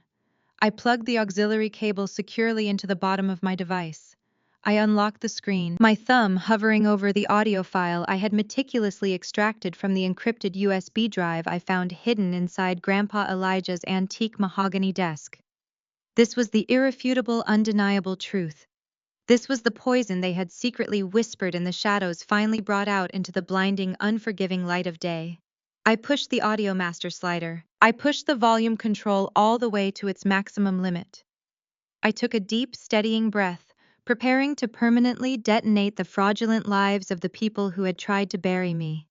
[SPEAKER 1] I plugged the auxiliary cable securely into the bottom of my device. I unlocked the screen, my thumb hovering over the audio file I had meticulously extracted from the encrypted USB drive I found hidden inside Grandpa Elijah's antique mahogany desk. This was the irrefutable, undeniable truth. This was the poison they had secretly whispered in the shadows, finally brought out into the blinding, unforgiving light of day. I pushed the audio master slider. I pushed the volume control all the way to its maximum limit. I took a deep, steadying breath, preparing to permanently detonate the fraudulent lives of the people who had tried to bury me.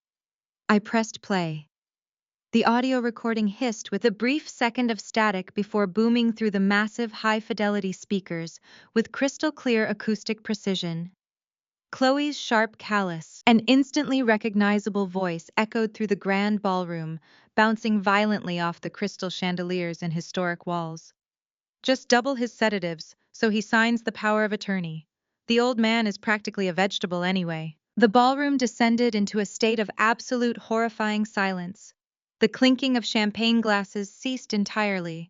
[SPEAKER 1] I pressed play. The audio recording hissed with a brief second of static before booming through the massive, high-fidelity speakers with crystal-clear acoustic precision. Chloe's sharp, callous, and instantly recognizable voice echoed through the grand ballroom, bouncing violently off the crystal chandeliers and historic walls. Just double his sedatives, so he signs the power of attorney. The old man is practically a vegetable anyway. The ballroom descended into a state of absolute horrifying silence. The clinking of champagne glasses ceased entirely.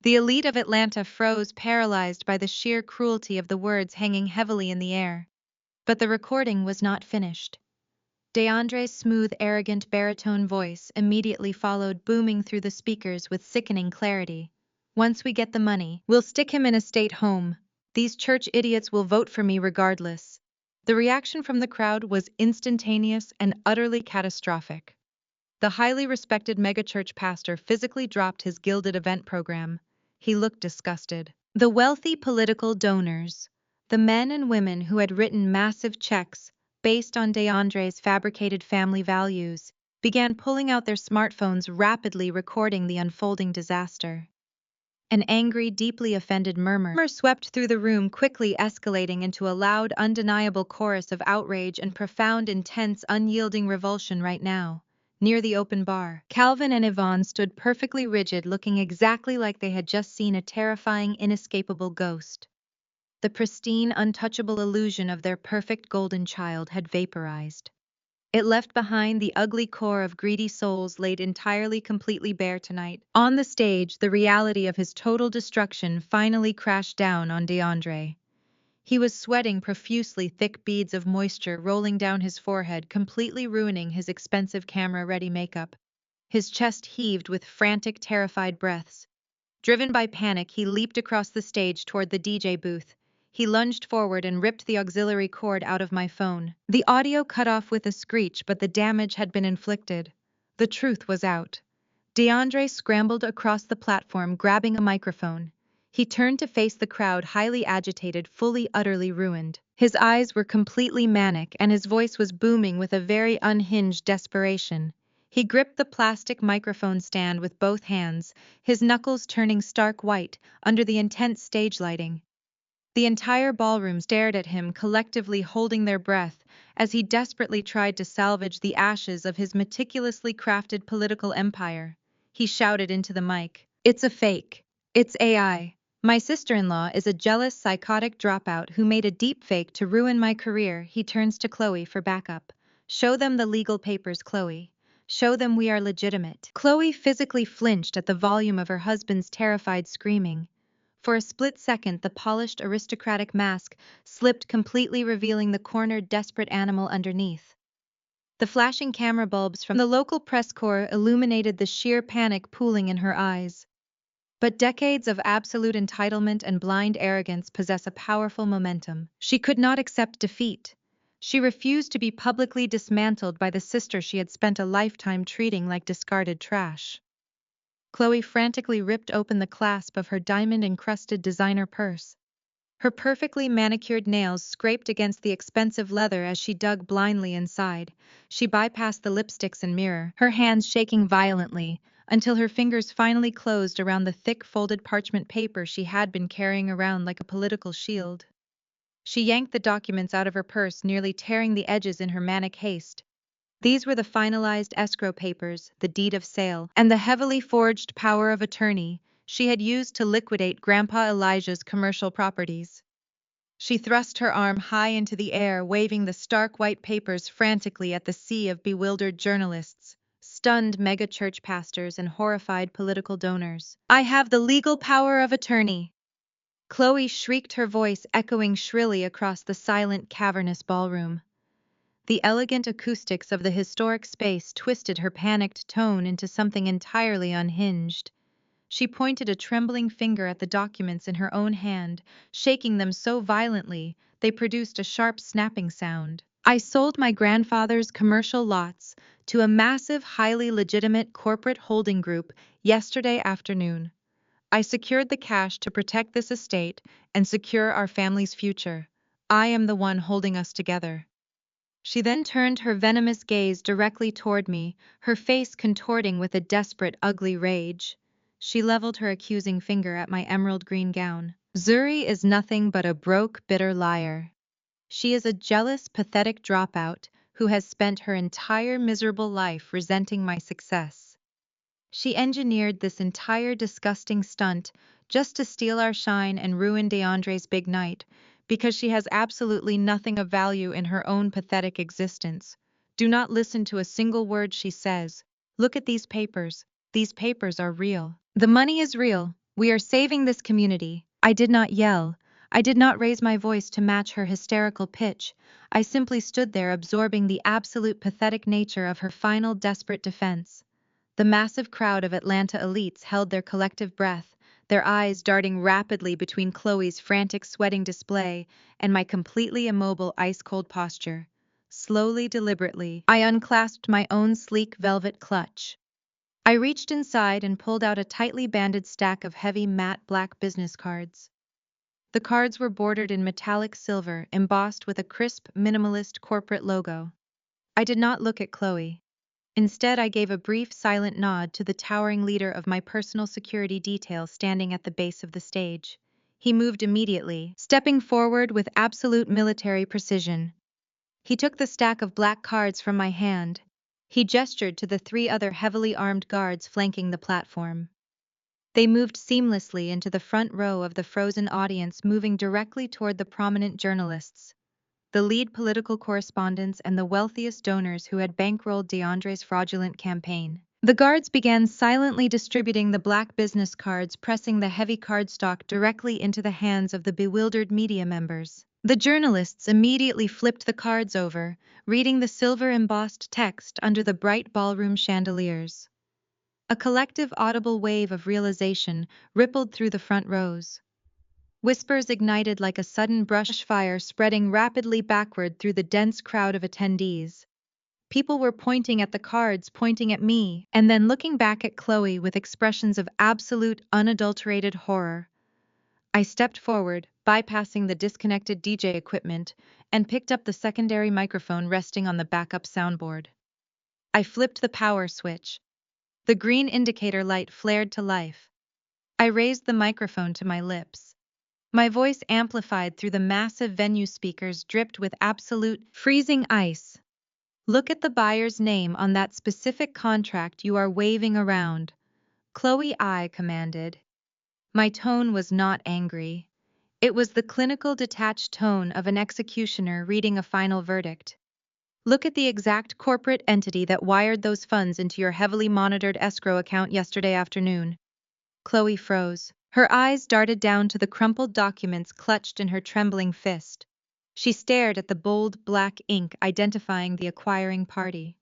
[SPEAKER 1] The elite of Atlanta froze, paralyzed by the sheer cruelty of the words hanging heavily in the air. But the recording was not finished. DeAndre's smooth, arrogant baritone voice immediately followed, booming through the speakers with sickening clarity. "Once we get the money, we'll stick him in a state home. These church idiots will vote for me regardless." The reaction from the crowd was instantaneous and utterly catastrophic. The highly respected megachurch pastor physically dropped his gilded event program. He looked disgusted. The wealthy political donors, the men and women who had written massive checks based on DeAndre's fabricated family values, began pulling out their smartphones, rapidly recording the unfolding disaster. An angry, deeply offended murmur swept through the room, quickly escalating into a loud, undeniable chorus of outrage and profound, intense, unyielding revulsion. Right now, near the open bar, Calvin and Yvonne stood perfectly rigid, looking exactly like they had just seen a terrifying, inescapable ghost. The pristine, untouchable illusion of their perfect golden child had vaporized. It left behind the ugly core of greedy souls laid entirely, completely bare tonight. On the stage, the reality of his total destruction finally crashed down on DeAndre. He was sweating profusely, thick beads of moisture rolling down his forehead, completely ruining his expensive camera-ready makeup. His chest heaved with frantic, terrified breaths. Driven by panic, he leaped across the stage toward the DJ booth. He lunged forward and ripped the auxiliary cord out of my phone. The audio cut off with a screech, but the damage had been inflicted. The truth was out. DeAndre scrambled across the platform, grabbing a microphone. He turned to face the crowd, highly agitated, fully, utterly ruined. His eyes were completely manic, and his voice was booming with a very unhinged desperation. He gripped the plastic microphone stand with both hands, his knuckles turning stark white under the intense stage lighting. The entire ballroom stared at him, collectively holding their breath, as he desperately tried to salvage the ashes of his meticulously crafted political empire. He shouted into the mic, "It's a fake. It's AI. My sister-in-law is a jealous, psychotic dropout who made a deep fake to ruin my career." He turns to Chloe for backup. "Show them the legal papers, Chloe. Show them we are legitimate." Chloe physically flinched at the volume of her husband's terrified screaming. For a split second, the polished, aristocratic mask slipped completely, revealing the cornered, desperate animal underneath. The flashing camera bulbs from the local press corps illuminated the sheer panic pooling in her eyes. But decades of absolute entitlement and blind arrogance possess a powerful momentum. She could not accept defeat. She refused to be publicly dismantled by the sister she had spent a lifetime treating like discarded trash. Chloe frantically ripped open the clasp of her diamond-encrusted designer purse. Her perfectly manicured nails scraped against the expensive leather as she dug blindly inside. She bypassed the lipsticks and mirror, her hands shaking violently, until her fingers finally closed around the thick folded parchment paper she had been carrying around like a political shield. She yanked the documents out of her purse, nearly tearing the edges in her manic haste. These were the finalized escrow papers, the deed of sale, and the heavily forged power of attorney she had used to liquidate Grandpa Elijah's commercial properties. She thrust her arm high into the air, waving the stark white papers frantically at the sea of bewildered journalists, stunned mega-church pastors, and horrified political donors. "I have the legal power of attorney!" Chloe shrieked, her voice echoing shrilly across the silent, cavernous ballroom. The elegant acoustics of the historic space twisted her panicked tone into something entirely unhinged. She pointed a trembling finger at the documents in her own hand, shaking them so violently they produced a sharp snapping sound. "I sold my grandfather's commercial lots to a massive, highly legitimate corporate holding group yesterday afternoon. I secured the cash to protect this estate and secure our family's future. I am the one holding us together." She then turned her venomous gaze directly toward me, her face contorting with a desperate, ugly rage. She leveled her accusing finger at my emerald green gown. "Zuri is nothing but a broke, bitter liar. She is a jealous, pathetic dropout who has spent her entire miserable life resenting my success. She engineered this entire disgusting stunt just to steal our shine and ruin DeAndre's big night, because she has absolutely nothing of value in her own pathetic existence. Do not listen to a single word she says. Look at these papers. These papers are real. The money is real. We are saving this community." I did not yell. I did not raise my voice to match her hysterical pitch. I simply stood there, absorbing the absolute pathetic nature of her final desperate defense. The massive crowd of Atlanta elites held their collective breath, their eyes darting rapidly between Chloe's frantic sweating display and my completely immobile ice-cold posture. Slowly, deliberately, I unclasped my own sleek velvet clutch. I reached inside and pulled out a tightly banded stack of heavy matte black business cards. The cards were bordered in metallic silver, embossed with a crisp, minimalist corporate logo. I did not look at Chloe. Instead, I gave a brief, silent nod to the towering leader of my personal security detail standing at the base of the stage. He moved immediately, stepping forward with absolute military precision. He took the stack of black cards from my hand. He gestured to the 3 other heavily armed guards flanking the platform. They moved seamlessly into the front row of the frozen audience, moving directly toward the prominent journalists, the lead political correspondents, and the wealthiest donors who had bankrolled DeAndre's fraudulent campaign. The guards began silently distributing the black business cards, pressing the heavy cardstock directly into the hands of the bewildered media members. The journalists immediately flipped the cards over, reading the silver-embossed text under the bright ballroom chandeliers. A collective audible wave of realization rippled through the front rows. Whispers ignited like a sudden brush fire, spreading rapidly backward through the dense crowd of attendees. People were pointing at the cards, pointing at me, and then looking back at Chloe with expressions of absolute, unadulterated horror. I stepped forward, bypassing the disconnected DJ equipment, and picked up the secondary microphone resting on the backup soundboard. I flipped the power switch. The green indicator light flared to life. I raised the microphone to my lips. My voice, amplified through the massive venue speakers, dripped with absolute, freezing ice. "Look at the buyer's name on that specific contract you are waving around." Chloe, I commanded. My tone was not angry. It was the clinical, detached tone of an executioner reading a final verdict. "Look at the exact corporate entity that wired those funds into your heavily monitored escrow account yesterday afternoon." Chloe froze. Her eyes darted down to the crumpled documents clutched in her trembling fist. She stared at the bold black ink identifying the acquiring party.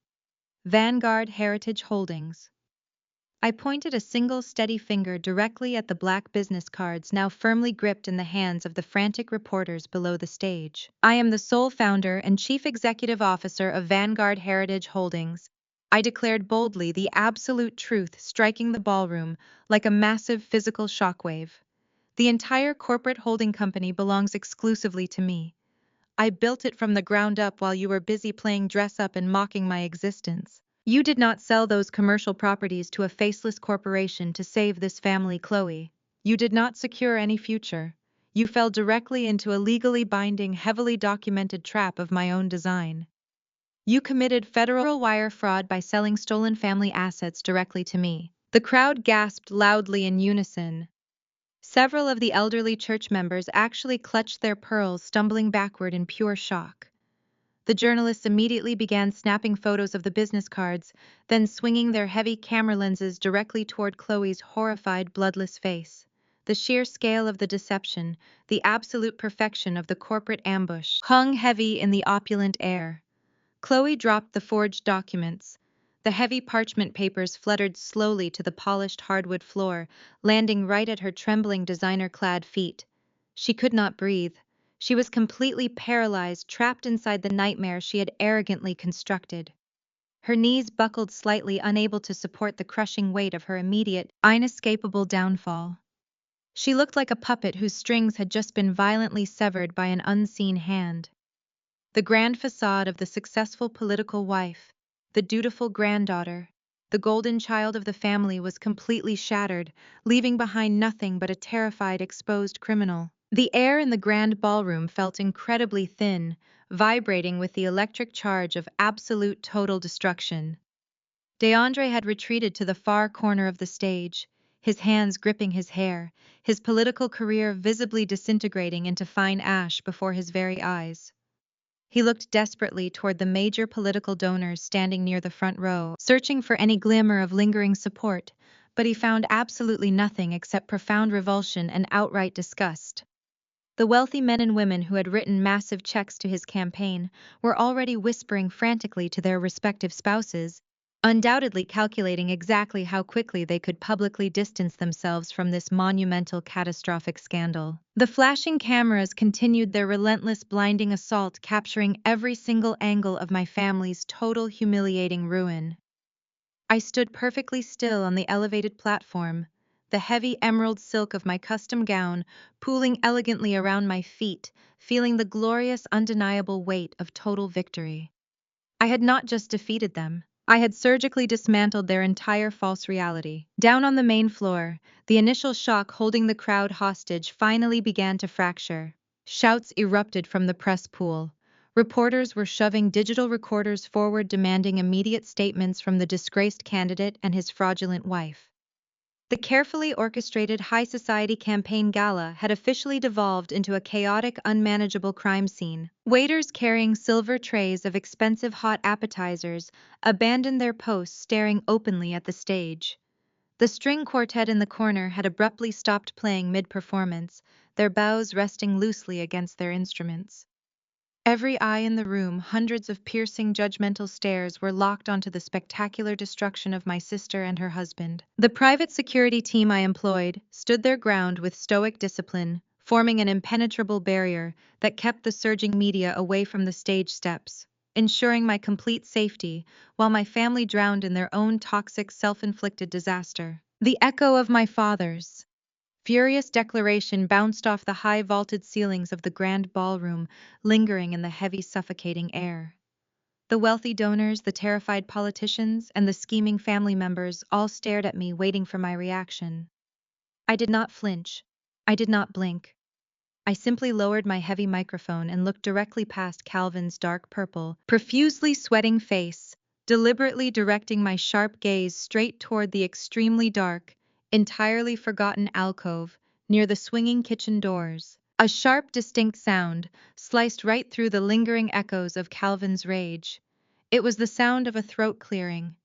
[SPEAKER 1] Vanguard Heritage Holdings. I pointed a single steady finger directly at the black business cards now firmly gripped in the hands of the frantic reporters below the stage. I am the sole founder and chief executive officer of Vanguard Heritage Holdings. I declared boldly, the absolute truth striking the ballroom like a massive physical shockwave. The entire corporate holding company belongs exclusively to me. I built it from the ground up while you were busy playing dress up and mocking my existence. You did not sell those commercial properties to a faceless corporation to save this family, Chloe. You did not secure any future. You fell directly into a legally binding, heavily documented trap of my own design. You committed federal wire fraud by selling stolen family assets directly to me. The crowd gasped loudly in unison. Several of the elderly church members actually clutched their pearls, stumbling backward in pure shock. The journalists immediately began snapping photos of the business cards, then swinging their heavy camera lenses directly toward Chloe's horrified, bloodless face. The sheer scale of the deception, the absolute perfection of the corporate ambush, hung heavy in the opulent air. Chloe dropped the forged documents. The heavy parchment papers fluttered slowly to the polished hardwood floor, landing right at her trembling designer-clad feet. She could not breathe. She was completely paralyzed, trapped inside the nightmare she had arrogantly constructed. Her knees buckled slightly, unable to support the crushing weight of her immediate, inescapable downfall. She looked like a puppet whose strings had just been violently severed by an unseen hand. The grand facade of the successful political wife, the dutiful granddaughter, the golden child of the family was completely shattered, leaving behind nothing but a terrified, exposed criminal. The air in the grand ballroom felt incredibly thin, vibrating with the electric charge of absolute total destruction. DeAndre had retreated to the far corner of the stage, his hands gripping his hair, his political career visibly disintegrating into fine ash before his very eyes. He looked desperately toward the major political donors standing near the front row, searching for any glimmer of lingering support, but he found absolutely nothing except profound revulsion and outright disgust. The wealthy men and women who had written massive checks to his campaign were already whispering frantically to their respective spouses, undoubtedly calculating exactly how quickly they could publicly distance themselves from this monumental, catastrophic scandal. The flashing cameras continued their relentless, blinding assault, capturing every single angle of my family's total, humiliating ruin. I stood perfectly still on the elevated platform, the heavy emerald silk of my custom gown pooling elegantly around my feet, feeling the glorious, undeniable weight of total victory. I had not just defeated them, I had surgically dismantled their entire false reality. Down on the main floor, the initial shock holding the crowd hostage finally began to fracture. Shouts erupted from the press pool. Reporters were shoving digital recorders forward, demanding immediate statements from the disgraced candidate and his fraudulent wife. The carefully orchestrated high society campaign gala had officially devolved into a chaotic, unmanageable crime scene. Waiters carrying silver trays of expensive hot appetizers abandoned their posts, staring openly at the stage. The string quartet in the corner had abruptly stopped playing mid-performance, their bows resting loosely against their instruments. Every eye in the room, hundreds of piercing, judgmental stares were locked onto the spectacular destruction of my sister and her husband. The private security team I employed stood their ground with stoic discipline, forming an impenetrable barrier that kept the surging media away from the stage steps, ensuring my complete safety while my family drowned in their own toxic, self-inflicted disaster. The echo of my father's furious declaration bounced off the high vaulted ceilings of the grand ballroom, lingering in the heavy, suffocating air. The wealthy donors, the terrified politicians, and the scheming family members all stared at me, waiting for my reaction. I did not flinch. I did not blink. I simply lowered my heavy microphone and looked directly past Calvin's dark purple, profusely sweating face, deliberately directing my sharp gaze straight toward the extremely dark, entirely forgotten alcove near the swinging kitchen doors. A sharp, distinct sound sliced right through the lingering echoes of Calvin's rage. It was the sound of a throat clearing.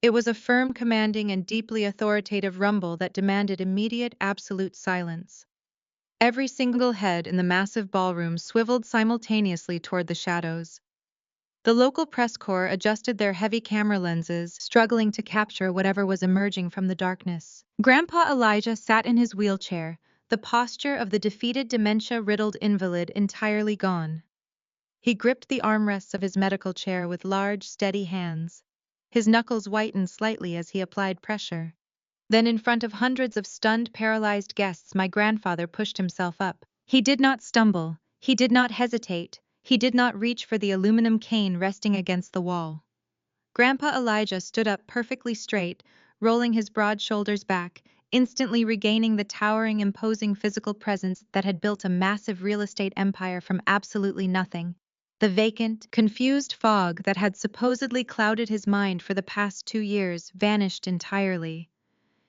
[SPEAKER 1] It was a firm, commanding, and deeply authoritative rumble that demanded immediate, absolute silence. Every single head in the massive ballroom swiveled simultaneously toward the shadows. The local press corps adjusted their heavy camera lenses, struggling to capture whatever was emerging from the darkness. Grandpa Elijah sat in his wheelchair, the posture of the defeated dementia-riddled invalid entirely gone. He gripped the armrests of his medical chair with large, steady hands. His knuckles whitened slightly as he applied pressure. Then in front of hundreds of stunned, paralyzed guests, my grandfather pushed himself up. He did not stumble. He did not hesitate. He did not reach for the aluminum cane resting against the wall. Grandpa Elijah stood up perfectly straight, rolling his broad shoulders back, instantly regaining the towering, imposing physical presence that had built a massive real estate empire from absolutely nothing. The vacant, confused fog that had supposedly clouded his mind for the past 2 years vanished entirely.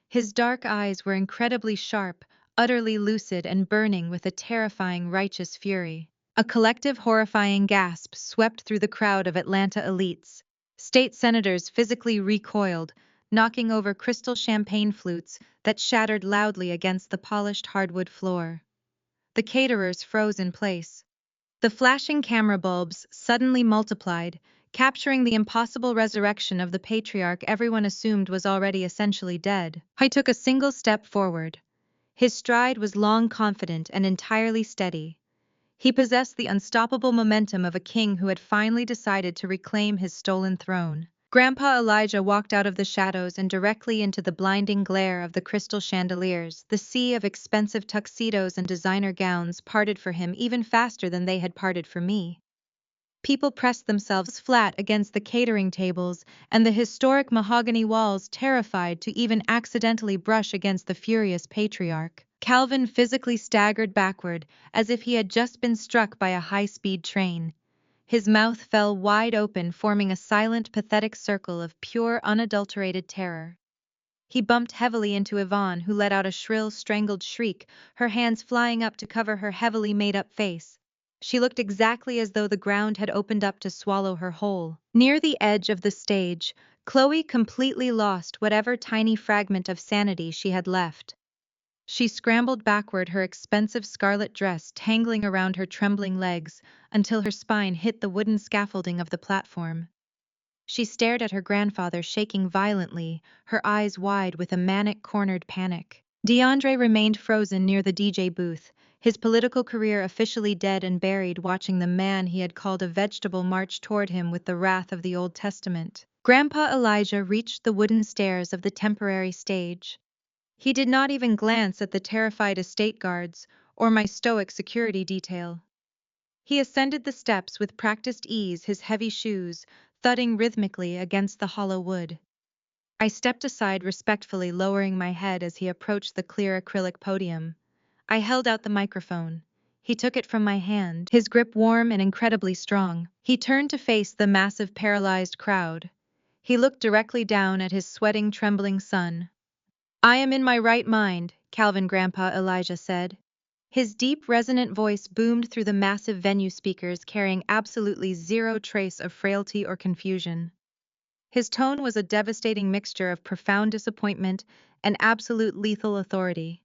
[SPEAKER 1] His dark eyes were incredibly sharp, utterly lucid and burning with a terrifying righteous fury. A collective horrifying gasp swept through the crowd of Atlanta elites. State senators physically recoiled, knocking over crystal champagne flutes that shattered loudly against the polished hardwood floor. The caterers froze in place. The flashing camera bulbs suddenly multiplied, capturing the impossible resurrection of the patriarch everyone assumed was already essentially dead. He took a single step forward. His stride was long, confident, and entirely steady. He possessed the unstoppable momentum of a king who had finally decided to reclaim his stolen throne. Grandpa Elijah walked out of the shadows and directly into the blinding glare of the crystal chandeliers. The sea of expensive tuxedos and designer gowns parted for him even faster than they had parted for me. People pressed themselves flat against the catering tables and the historic mahogany walls, terrified to even accidentally brush against the furious patriarch. Calvin physically staggered backward as if he had just been struck by a high-speed train. His mouth fell wide open, forming a silent, pathetic circle of pure, unadulterated terror. He bumped heavily into Yvonne, who let out a shrill, strangled shriek, her hands flying up to cover her heavily made-up face. She looked exactly as though the ground had opened up to swallow her whole. Near the edge of the stage, Chloe completely lost whatever tiny fragment of sanity she had left. She scrambled backward, her expensive scarlet dress tangling around her trembling legs until her spine hit the wooden scaffolding of the platform. She stared at her grandfather, shaking violently, her eyes wide with a manic-cornered panic. DeAndre remained frozen near the DJ booth, his political career officially dead and buried, watching the man he had called a vegetable march toward him with the wrath of the Old Testament. Grandpa Elijah reached the wooden stairs of the temporary stage. He did not even glance at the terrified estate guards or my stoic security detail. He ascended the steps with practiced ease, his heavy shoes thudding rhythmically against the hollow wood. I stepped aside respectfully, lowering my head as he approached the clear acrylic podium. I held out the microphone. He took it from my hand, his grip warm and incredibly strong. He turned to face the massive, paralyzed crowd. He looked directly down at his sweating, trembling son. "I am in my right mind," Calvin Grandpa Elijah said. His deep, resonant voice boomed through the massive venue speakers, carrying absolutely zero trace of frailty or confusion. His tone was a devastating mixture of profound disappointment and absolute lethal authority.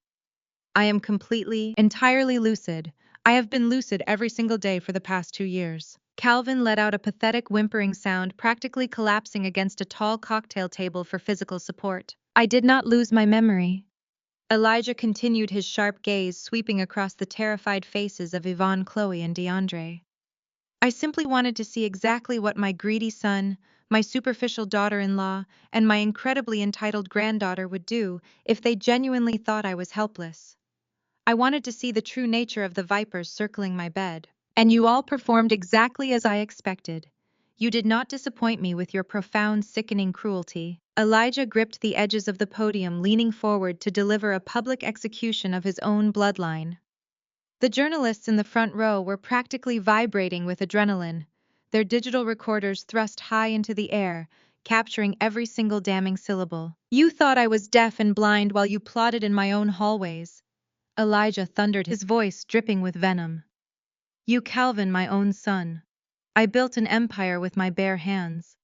[SPEAKER 1] "I am completely, entirely lucid. I have been lucid every single day for the past 2 years." Calvin let out a pathetic whimpering sound, practically collapsing against a tall cocktail table for physical support. "I did not lose my memory." Elijah continued, his sharp gaze sweeping across the terrified faces of Yvonne, Chloe, and DeAndre. "I simply wanted to see exactly what my greedy son, my superficial daughter-in-law, and my incredibly entitled granddaughter would do if they genuinely thought I was helpless. I wanted to see the true nature of the vipers circling my bed. And you all performed exactly as I expected. You did not disappoint me with your profound, sickening cruelty." Elijah gripped the edges of the podium, leaning forward to deliver a public execution of his own bloodline. The journalists in the front row were practically vibrating with adrenaline, their digital recorders thrust high into the air, capturing every single damning syllable. "You thought I was deaf and blind while you plotted in my own hallways," Elijah thundered, his voice dripping with venom. "You, Calvin, my own son. I built an empire with my bare hands.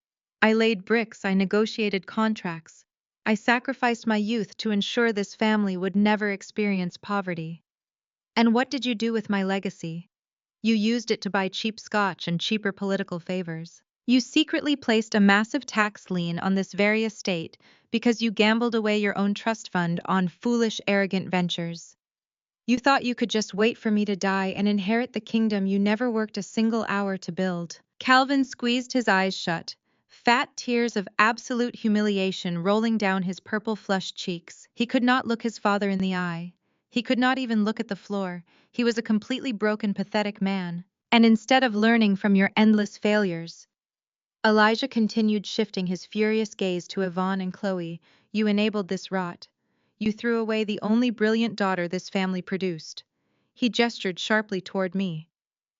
[SPEAKER 1] I laid bricks, I negotiated contracts. I sacrificed my youth to ensure this family would never experience poverty. And what did you do with my legacy? You used it to buy cheap scotch and cheaper political favors. You secretly placed a massive tax lien on this very estate because you gambled away your own trust fund on foolish, arrogant ventures. You thought you could just wait for me to die and inherit the kingdom you never worked a single hour to build. Calvin squeezed his eyes shut, fat tears of absolute humiliation rolling down his purple-flushed cheeks. He could not look his father in the eye. He could not even look at the floor. He was a completely broken, pathetic man. And instead of learning from your endless failures, Elijah continued, shifting his furious gaze to Yvonne and Chloe. You enabled this rot. You threw away the only brilliant daughter this family produced. He gestured sharply toward me.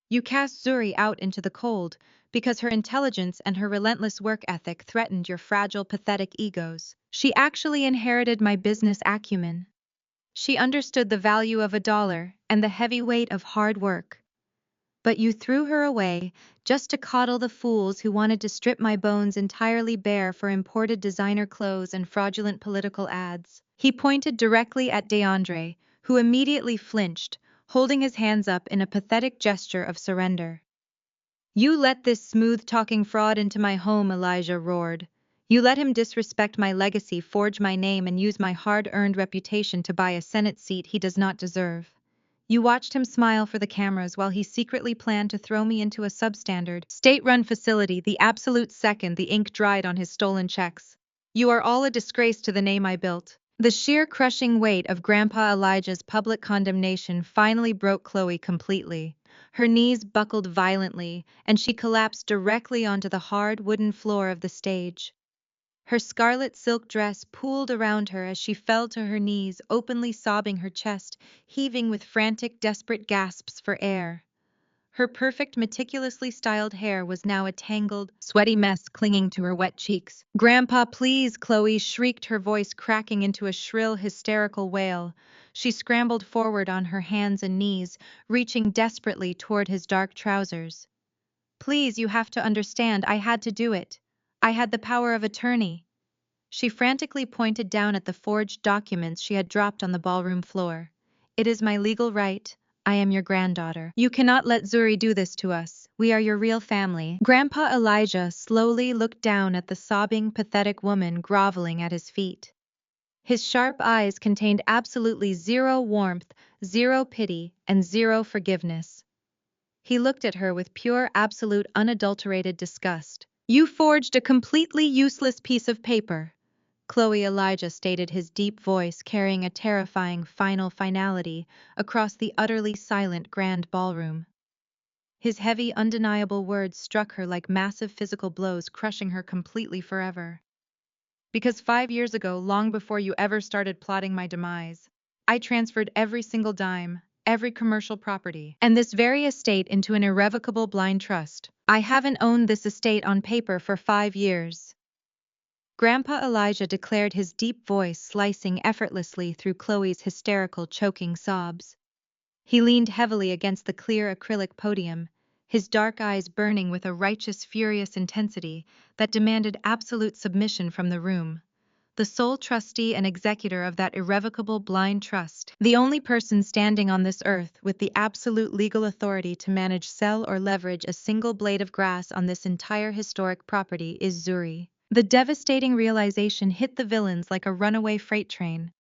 [SPEAKER 1] You cast Zuri out into the cold because her intelligence and her relentless work ethic threatened your fragile, pathetic egos. She actually inherited my business acumen. She understood the value of $1 and the heavy weight of hard work. But you threw her away just to coddle the fools who wanted to strip my bones entirely bare for imported designer clothes and fraudulent political ads. He pointed directly at DeAndre, who immediately flinched, holding his hands up in a pathetic gesture of surrender. You let this smooth-talking fraud into my home, Elijah roared. You let him disrespect my legacy, forge my name, and use my hard-earned reputation to buy a Senate seat he does not deserve. You watched him smile for the cameras while he secretly planned to throw me into a substandard, state-run facility the absolute second the ink dried on his stolen checks. You are all a disgrace to the name I built. The sheer crushing weight of Grandpa Elijah's public condemnation finally broke Chloe completely. Her knees buckled violently, and she collapsed directly onto the hard wooden floor of the stage. Her scarlet silk dress pooled around her as she fell to her knees, openly sobbing, her chest heaving with frantic, desperate gasps for air. Her perfect, meticulously styled hair was now a tangled, sweaty mess clinging to her wet cheeks. "Grandpa, please!" Chloe shrieked, her voice cracking into a shrill, hysterical wail. She scrambled forward on her hands and knees, reaching desperately toward his dark trousers. "Please, you have to understand, I had to do it. I had the power of attorney." She frantically pointed down at the forged documents she had dropped on the ballroom floor. "It is my legal right. I am your granddaughter. You cannot let Zuri do this to us. We are your real family." Grandpa Elijah slowly looked down at the sobbing, pathetic woman groveling at his feet. His sharp eyes contained absolutely zero warmth, zero pity, and zero forgiveness. He looked at her with pure, absolute, unadulterated disgust. "You forged a completely useless piece of paper," Chloe Elijah stated, his deep voice carrying a terrifying finality across the utterly silent grand ballroom. His heavy, undeniable words struck her like massive physical blows, crushing her completely forever. "Because 5 years ago, long before you ever started plotting my demise, I transferred every single dime, every commercial property, and this very estate into an irrevocable blind trust. I haven't owned this estate on paper for 5 years." Grandpa Elijah declared, his deep voice slicing effortlessly through Chloe's hysterical, choking sobs. He leaned heavily against the clear acrylic podium, his dark eyes burning with a righteous, furious intensity that demanded absolute submission from the room. The sole trustee and executor of that irrevocable blind trust, the only person standing on this earth with the absolute legal authority to manage, sell, or leverage a single blade of grass on this entire historic property, is Zuri. The devastating realization hit the villains like a runaway freight train.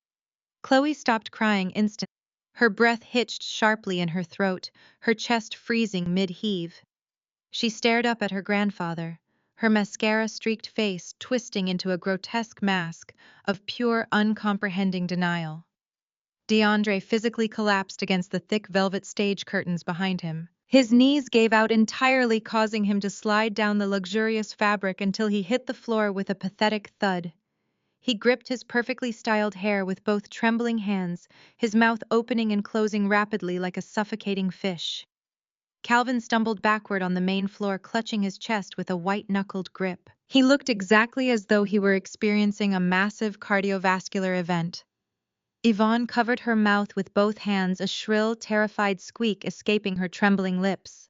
[SPEAKER 1] Chloe stopped crying instantly. Her breath hitched sharply in her throat, her chest freezing mid-heave. She stared up at her grandfather, her mascara-streaked face twisting into a grotesque mask of pure, uncomprehending denial. DeAndre physically collapsed against the thick velvet stage curtains behind him. His knees gave out entirely, causing him to slide down the luxurious fabric until he hit the floor with a pathetic thud. He gripped his perfectly styled hair with both trembling hands, his mouth opening and closing rapidly like a suffocating fish. Calvin stumbled backward on the main floor, clutching his chest with a white-knuckled grip. He looked exactly as though he were experiencing a massive cardiovascular event. Yvonne covered her mouth with both hands, a shrill, terrified squeak escaping her trembling lips.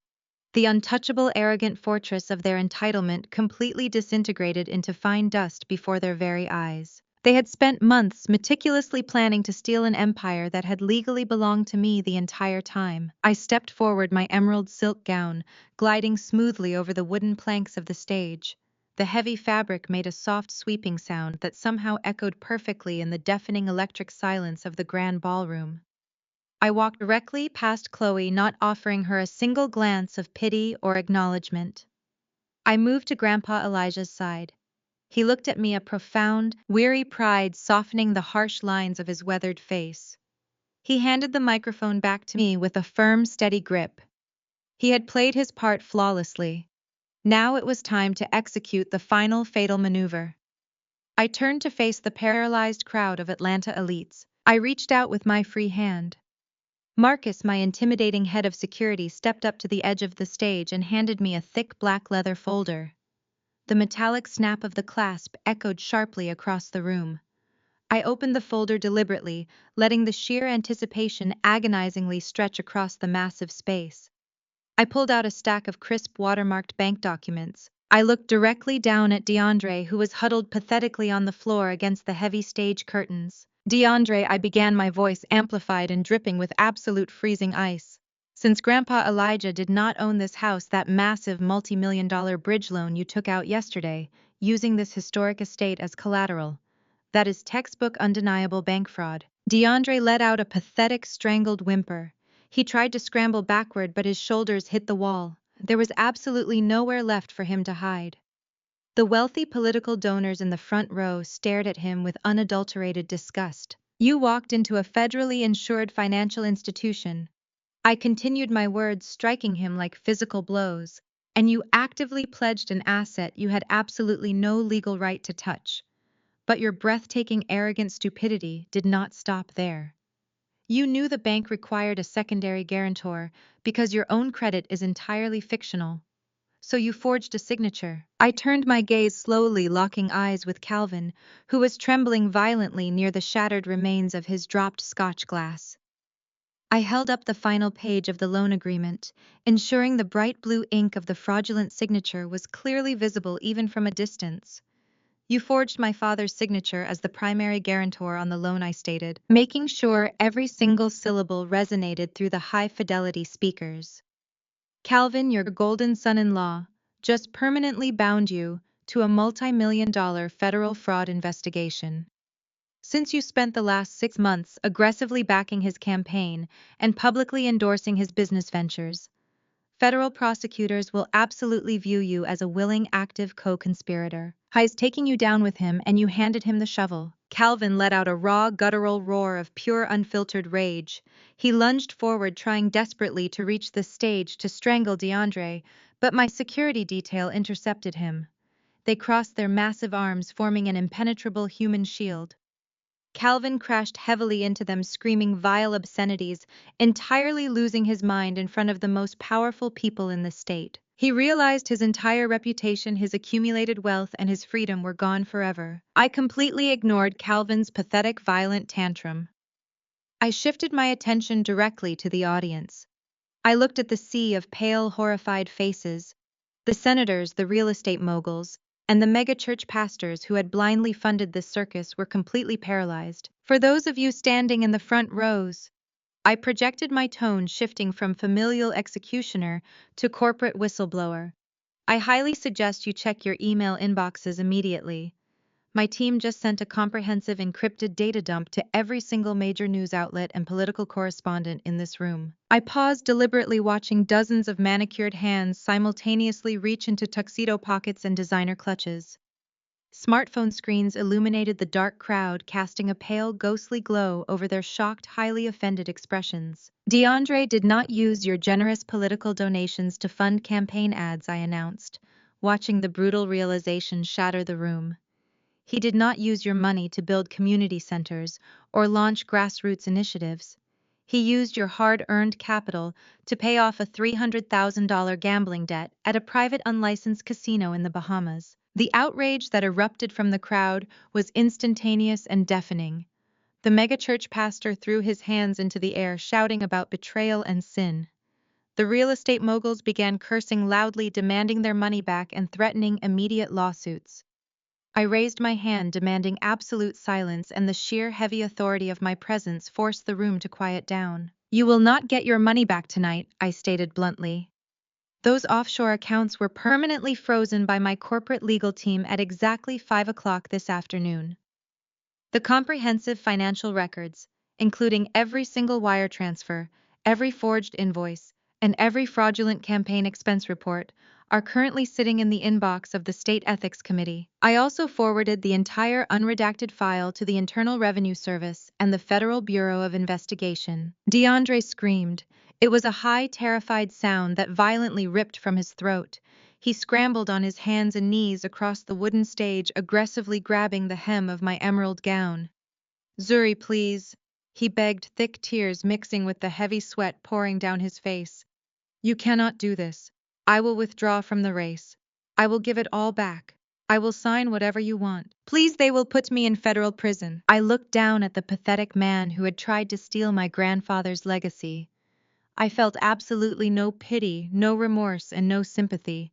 [SPEAKER 1] The untouchable, arrogant fortress of their entitlement completely disintegrated into fine dust before their very eyes. They had spent months meticulously planning to steal an empire that had legally belonged to me the entire time. I stepped forward, my emerald silk gown gliding smoothly over the wooden planks of the stage. The heavy fabric made a soft sweeping sound that somehow echoed perfectly in the deafening electric silence of the grand ballroom. I walked directly past Chloe, not offering her a single glance of pity or acknowledgement. I moved to Grandpa Elijah's side. He looked at me, a profound, weary pride softening the harsh lines of his weathered face. He handed the microphone back to me with a firm, steady grip. He had played his part flawlessly. Now it was time to execute the final fatal maneuver. I turned to face the paralyzed crowd of Atlanta elites. I reached out with my free hand. Marcus, my intimidating head of security, stepped up to the edge of the stage and handed me a thick black leather folder. The metallic snap of the clasp echoed sharply across the room. I opened the folder deliberately, letting the sheer anticipation agonizingly stretch across the massive space. I pulled out a stack of crisp watermarked bank documents. I looked directly down at DeAndre, who was huddled pathetically on the floor against the heavy stage curtains. DeAndre, I began, my voice amplified and dripping with absolute freezing ice. Since Grandpa Elijah did not own this house, that massive multi-million-dollar bridge loan you took out yesterday, using this historic estate as collateral, that is textbook undeniable bank fraud. DeAndre let out a pathetic, strangled whimper. He tried to scramble backward, but his shoulders hit the wall. There was absolutely nowhere left for him to hide. The wealthy political donors in the front row stared at him with unadulterated disgust. You walked into a federally insured financial institution. I continued my words, striking him like physical blows. And you actively pledged an asset you had absolutely no legal right to touch. But your breathtaking, arrogant stupidity did not stop there. You knew the bank required a secondary guarantor because your own credit is entirely fictional. So you forged a signature. I turned my gaze slowly, locking eyes with Calvin, who was trembling violently near the shattered remains of his dropped Scotch glass. I held up the final page of the loan agreement, ensuring the bright blue ink of the fraudulent signature was clearly visible even from a distance. You forged my father's signature as the primary guarantor on the loan, I stated, making sure every single syllable resonated through the high-fidelity speakers. Calvin, your golden son-in-law, just permanently bound you to a multi-million-dollar federal fraud investigation. Since you spent the last 6 months aggressively backing his campaign and publicly endorsing his business ventures, federal prosecutors will absolutely view you as a willing, active co-conspirator. He's taking you down with him, and you handed him the shovel. Calvin let out a raw, guttural roar of pure, unfiltered rage. He lunged forward, trying desperately to reach the stage to strangle DeAndre, but my security detail intercepted him. They crossed their massive arms, forming an impenetrable human shield. Calvin crashed heavily into them, screaming vile obscenities, entirely losing his mind in front of the most powerful people in the state. He realized his entire reputation, his accumulated wealth, and his freedom were gone forever. I completely ignored Calvin's pathetic, violent tantrum. I shifted my attention directly to the audience. I looked at the sea of pale, horrified faces, the senators, the real estate moguls, and the megachurch pastors who had blindly funded this circus were completely paralyzed. For those of you standing in the front rows, I projected my tone, shifting from familial executioner to corporate whistleblower. I highly suggest you check your email inboxes immediately. My team just sent a comprehensive encrypted data dump to every single major news outlet and political correspondent in this room. I paused, deliberately watching dozens of manicured hands simultaneously reach into tuxedo pockets and designer clutches. Smartphone screens illuminated the dark crowd, casting a pale, ghostly glow over their shocked, highly offended expressions. DeAndre did not use your generous political donations to fund campaign ads, I announced, watching the brutal realization shatter the room. He did not use your money to build community centers or launch grassroots initiatives. He used your hard-earned capital to pay off a $300,000 gambling debt at a private unlicensed casino in the Bahamas. The outrage that erupted from the crowd was instantaneous and deafening. The megachurch pastor threw his hands into the air, shouting about betrayal and sin. The real estate moguls began cursing loudly, demanding their money back and threatening immediate lawsuits. I raised my hand, demanding absolute silence, and the sheer heavy authority of my presence forced the room to quiet down. "You will not get your money back tonight," I stated bluntly. Those offshore accounts were permanently frozen by my corporate legal team at exactly 5 o'clock this afternoon. The comprehensive financial records, including every single wire transfer, every forged invoice, and every fraudulent campaign expense report, are currently sitting in the inbox of the State Ethics Committee. I also forwarded the entire unredacted file to the Internal Revenue Service and the Federal Bureau of Investigation. DeAndre screamed. It was a high, terrified sound that violently ripped from his throat. He scrambled on his hands and knees across the wooden stage, aggressively grabbing the hem of my emerald gown. "Zuri, please," he begged, thick tears mixing with the heavy sweat pouring down his face. "You cannot do this. I will withdraw from the race. I will give it all back. I will sign whatever you want. Please, they will put me in federal prison." I looked down at the pathetic man who had tried to steal my grandfather's legacy. I felt absolutely no pity, no remorse, and no sympathy.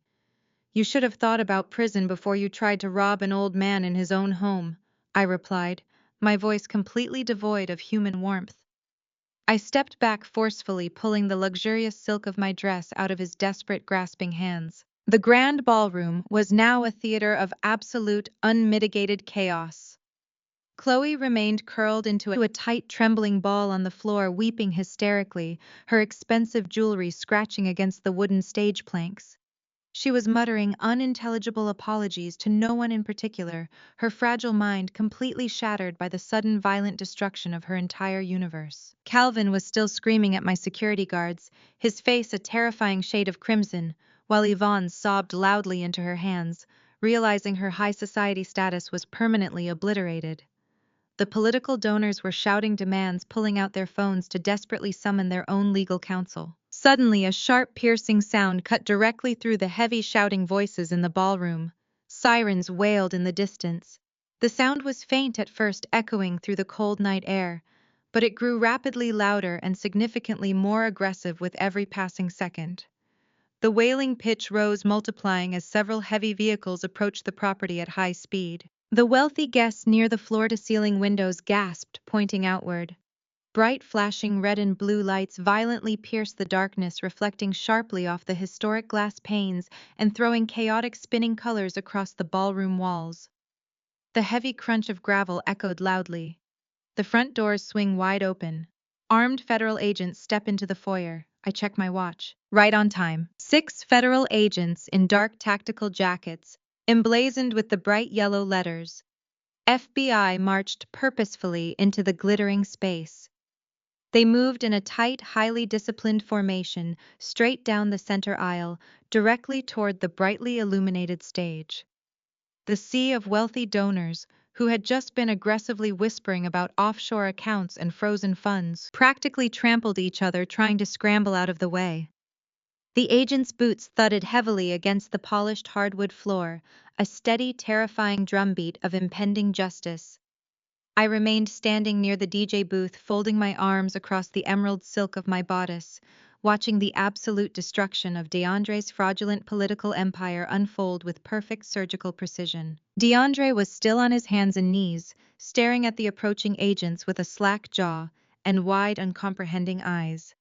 [SPEAKER 1] "You should have thought about prison before you tried to rob an old man in his own home," I replied, my voice completely devoid of human warmth. I stepped back forcefully, pulling the luxurious silk of my dress out of his desperate, grasping hands. The grand ballroom was now a theater of absolute, unmitigated chaos. Chloe remained curled into a tight, trembling ball on the floor, weeping hysterically, her expensive jewelry scratching against the wooden stage planks. She was muttering unintelligible apologies to no one in particular, her fragile mind completely shattered by the sudden violent destruction of her entire universe. Calvin was still screaming at my security guards, his face a terrifying shade of crimson, while Yvonne sobbed loudly into her hands, realizing her high society status was permanently obliterated. The political donors were shouting demands, pulling out their phones to desperately summon their own legal counsel. Suddenly, a sharp, piercing sound cut directly through the heavy shouting voices in the ballroom. Sirens wailed in the distance. The sound was faint at first, echoing through the cold night air, but it grew rapidly louder and significantly more aggressive with every passing second. The wailing pitch rose, multiplying as several heavy vehicles approached the property at high speed. The wealthy guests near the floor-to-ceiling windows gasped, pointing outward. Bright flashing red and blue lights violently pierced the darkness, reflecting sharply off the historic glass panes and throwing chaotic spinning colors across the ballroom walls. The heavy crunch of gravel echoed loudly. The front doors swing wide open. Armed federal agents step into the foyer. I check my watch. Right on time. 6 federal agents in dark tactical jackets, emblazoned with the bright yellow letters FBI, marched purposefully into the glittering space. They moved in a tight, highly disciplined formation straight down the center aisle, directly toward the brightly illuminated stage. The sea of wealthy donors, who had just been aggressively whispering about offshore accounts and frozen funds, practically trampled each other trying to scramble out of the way. The agent's boots thudded heavily against the polished hardwood floor, a steady, terrifying drumbeat of impending justice. I remained standing near the DJ booth, folding my arms across the emerald silk of my bodice, watching the absolute destruction of DeAndre's fraudulent political empire unfold with perfect surgical precision. DeAndre was still on his hands and knees, staring at the approaching agents with a slack jaw and wide, uncomprehending eyes.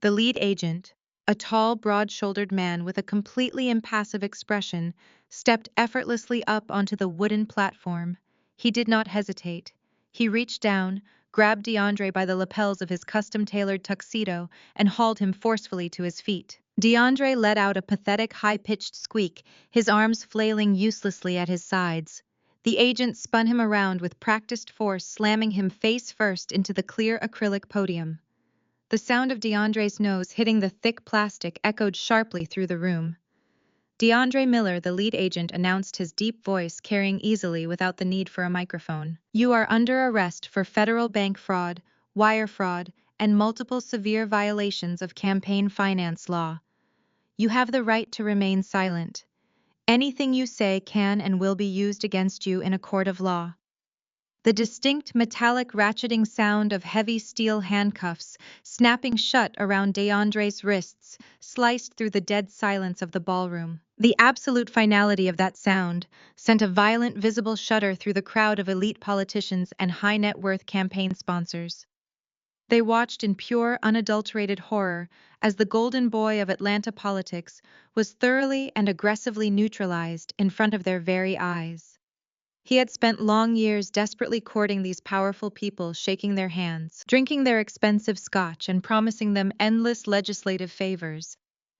[SPEAKER 1] The lead agent, a tall, broad-shouldered man with a completely impassive expression, stepped effortlessly up onto the wooden platform. He did not hesitate. He reached down, grabbed DeAndre by the lapels of his custom-tailored tuxedo, and hauled him forcefully to his feet. DeAndre let out a pathetic, high-pitched squeak, his arms flailing uselessly at his sides. The agent spun him around with practiced force, slamming him face first into the clear acrylic podium. The sound of DeAndre's nose hitting the thick plastic echoed sharply through the room. DeAndre Miller, the lead agent, announced, his deep voice carrying easily without the need for a microphone. "You are under arrest for federal bank fraud, wire fraud, and multiple severe violations of campaign finance law. You have the right to remain silent. Anything you say can and will be used against you in a court of law." The distinct metallic ratcheting sound of heavy steel handcuffs snapping shut around DeAndre's wrists sliced through the dead silence of the ballroom. The absolute finality of that sound sent a violent visible shudder through the crowd of elite politicians and high-net-worth campaign sponsors. They watched in pure, unadulterated horror as the golden boy of Atlanta politics was thoroughly and aggressively neutralized in front of their very eyes. He had spent long years desperately courting these powerful people, shaking their hands, drinking their expensive scotch, and promising them endless legislative favors.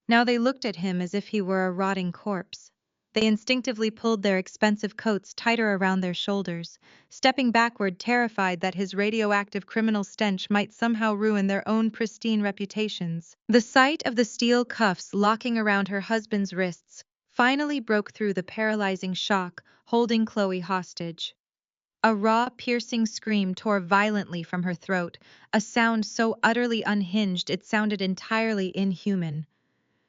[SPEAKER 1] Now they looked at him as if he were a rotting corpse. They instinctively pulled their expensive coats tighter around their shoulders, stepping backward, terrified that his radioactive criminal stench might somehow ruin their own pristine reputations. The sight of the steel cuffs locking around her husband's wrists finally broke through the paralyzing shock, holding Chloe hostage. A raw, piercing scream tore violently from her throat, a sound so utterly unhinged it sounded entirely inhuman.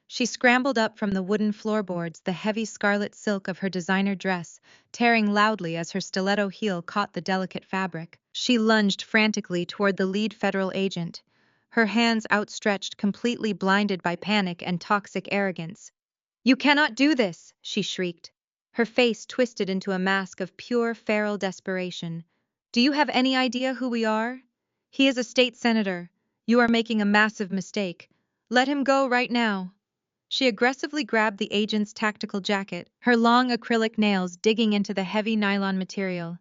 [SPEAKER 1] She scrambled up from the wooden floorboards, the heavy scarlet silk of her designer dress tearing loudly as her stiletto heel caught the delicate fabric. She lunged frantically toward the lead federal agent, her hands outstretched, completely blinded by panic and toxic arrogance. "You cannot do this!" she shrieked, her face twisted into a mask of pure feral desperation. "Do you have any idea who we are? He is a state senator. You are making a massive mistake. Let him go right now." She aggressively grabbed the agent's tactical jacket, her long acrylic nails digging into the heavy nylon material.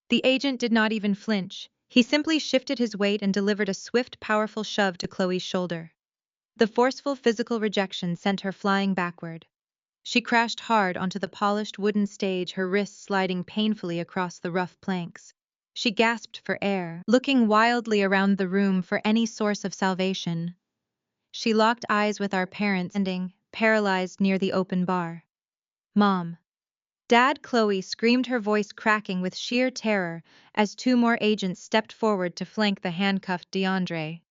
[SPEAKER 1] The agent did not even flinch. He simply shifted his weight and delivered a swift, powerful shove to Chloe's shoulder. The forceful physical rejection sent her flying backward. She crashed hard onto the polished wooden stage, her wrists sliding painfully across the rough planks. She gasped for air, looking wildly around the room for any source of salvation. She locked eyes with our parents, standing, paralyzed near the open bar. "Mom." "Dad!" Chloe screamed, her voice cracking with sheer terror as two more agents stepped forward to flank the handcuffed DeAndre.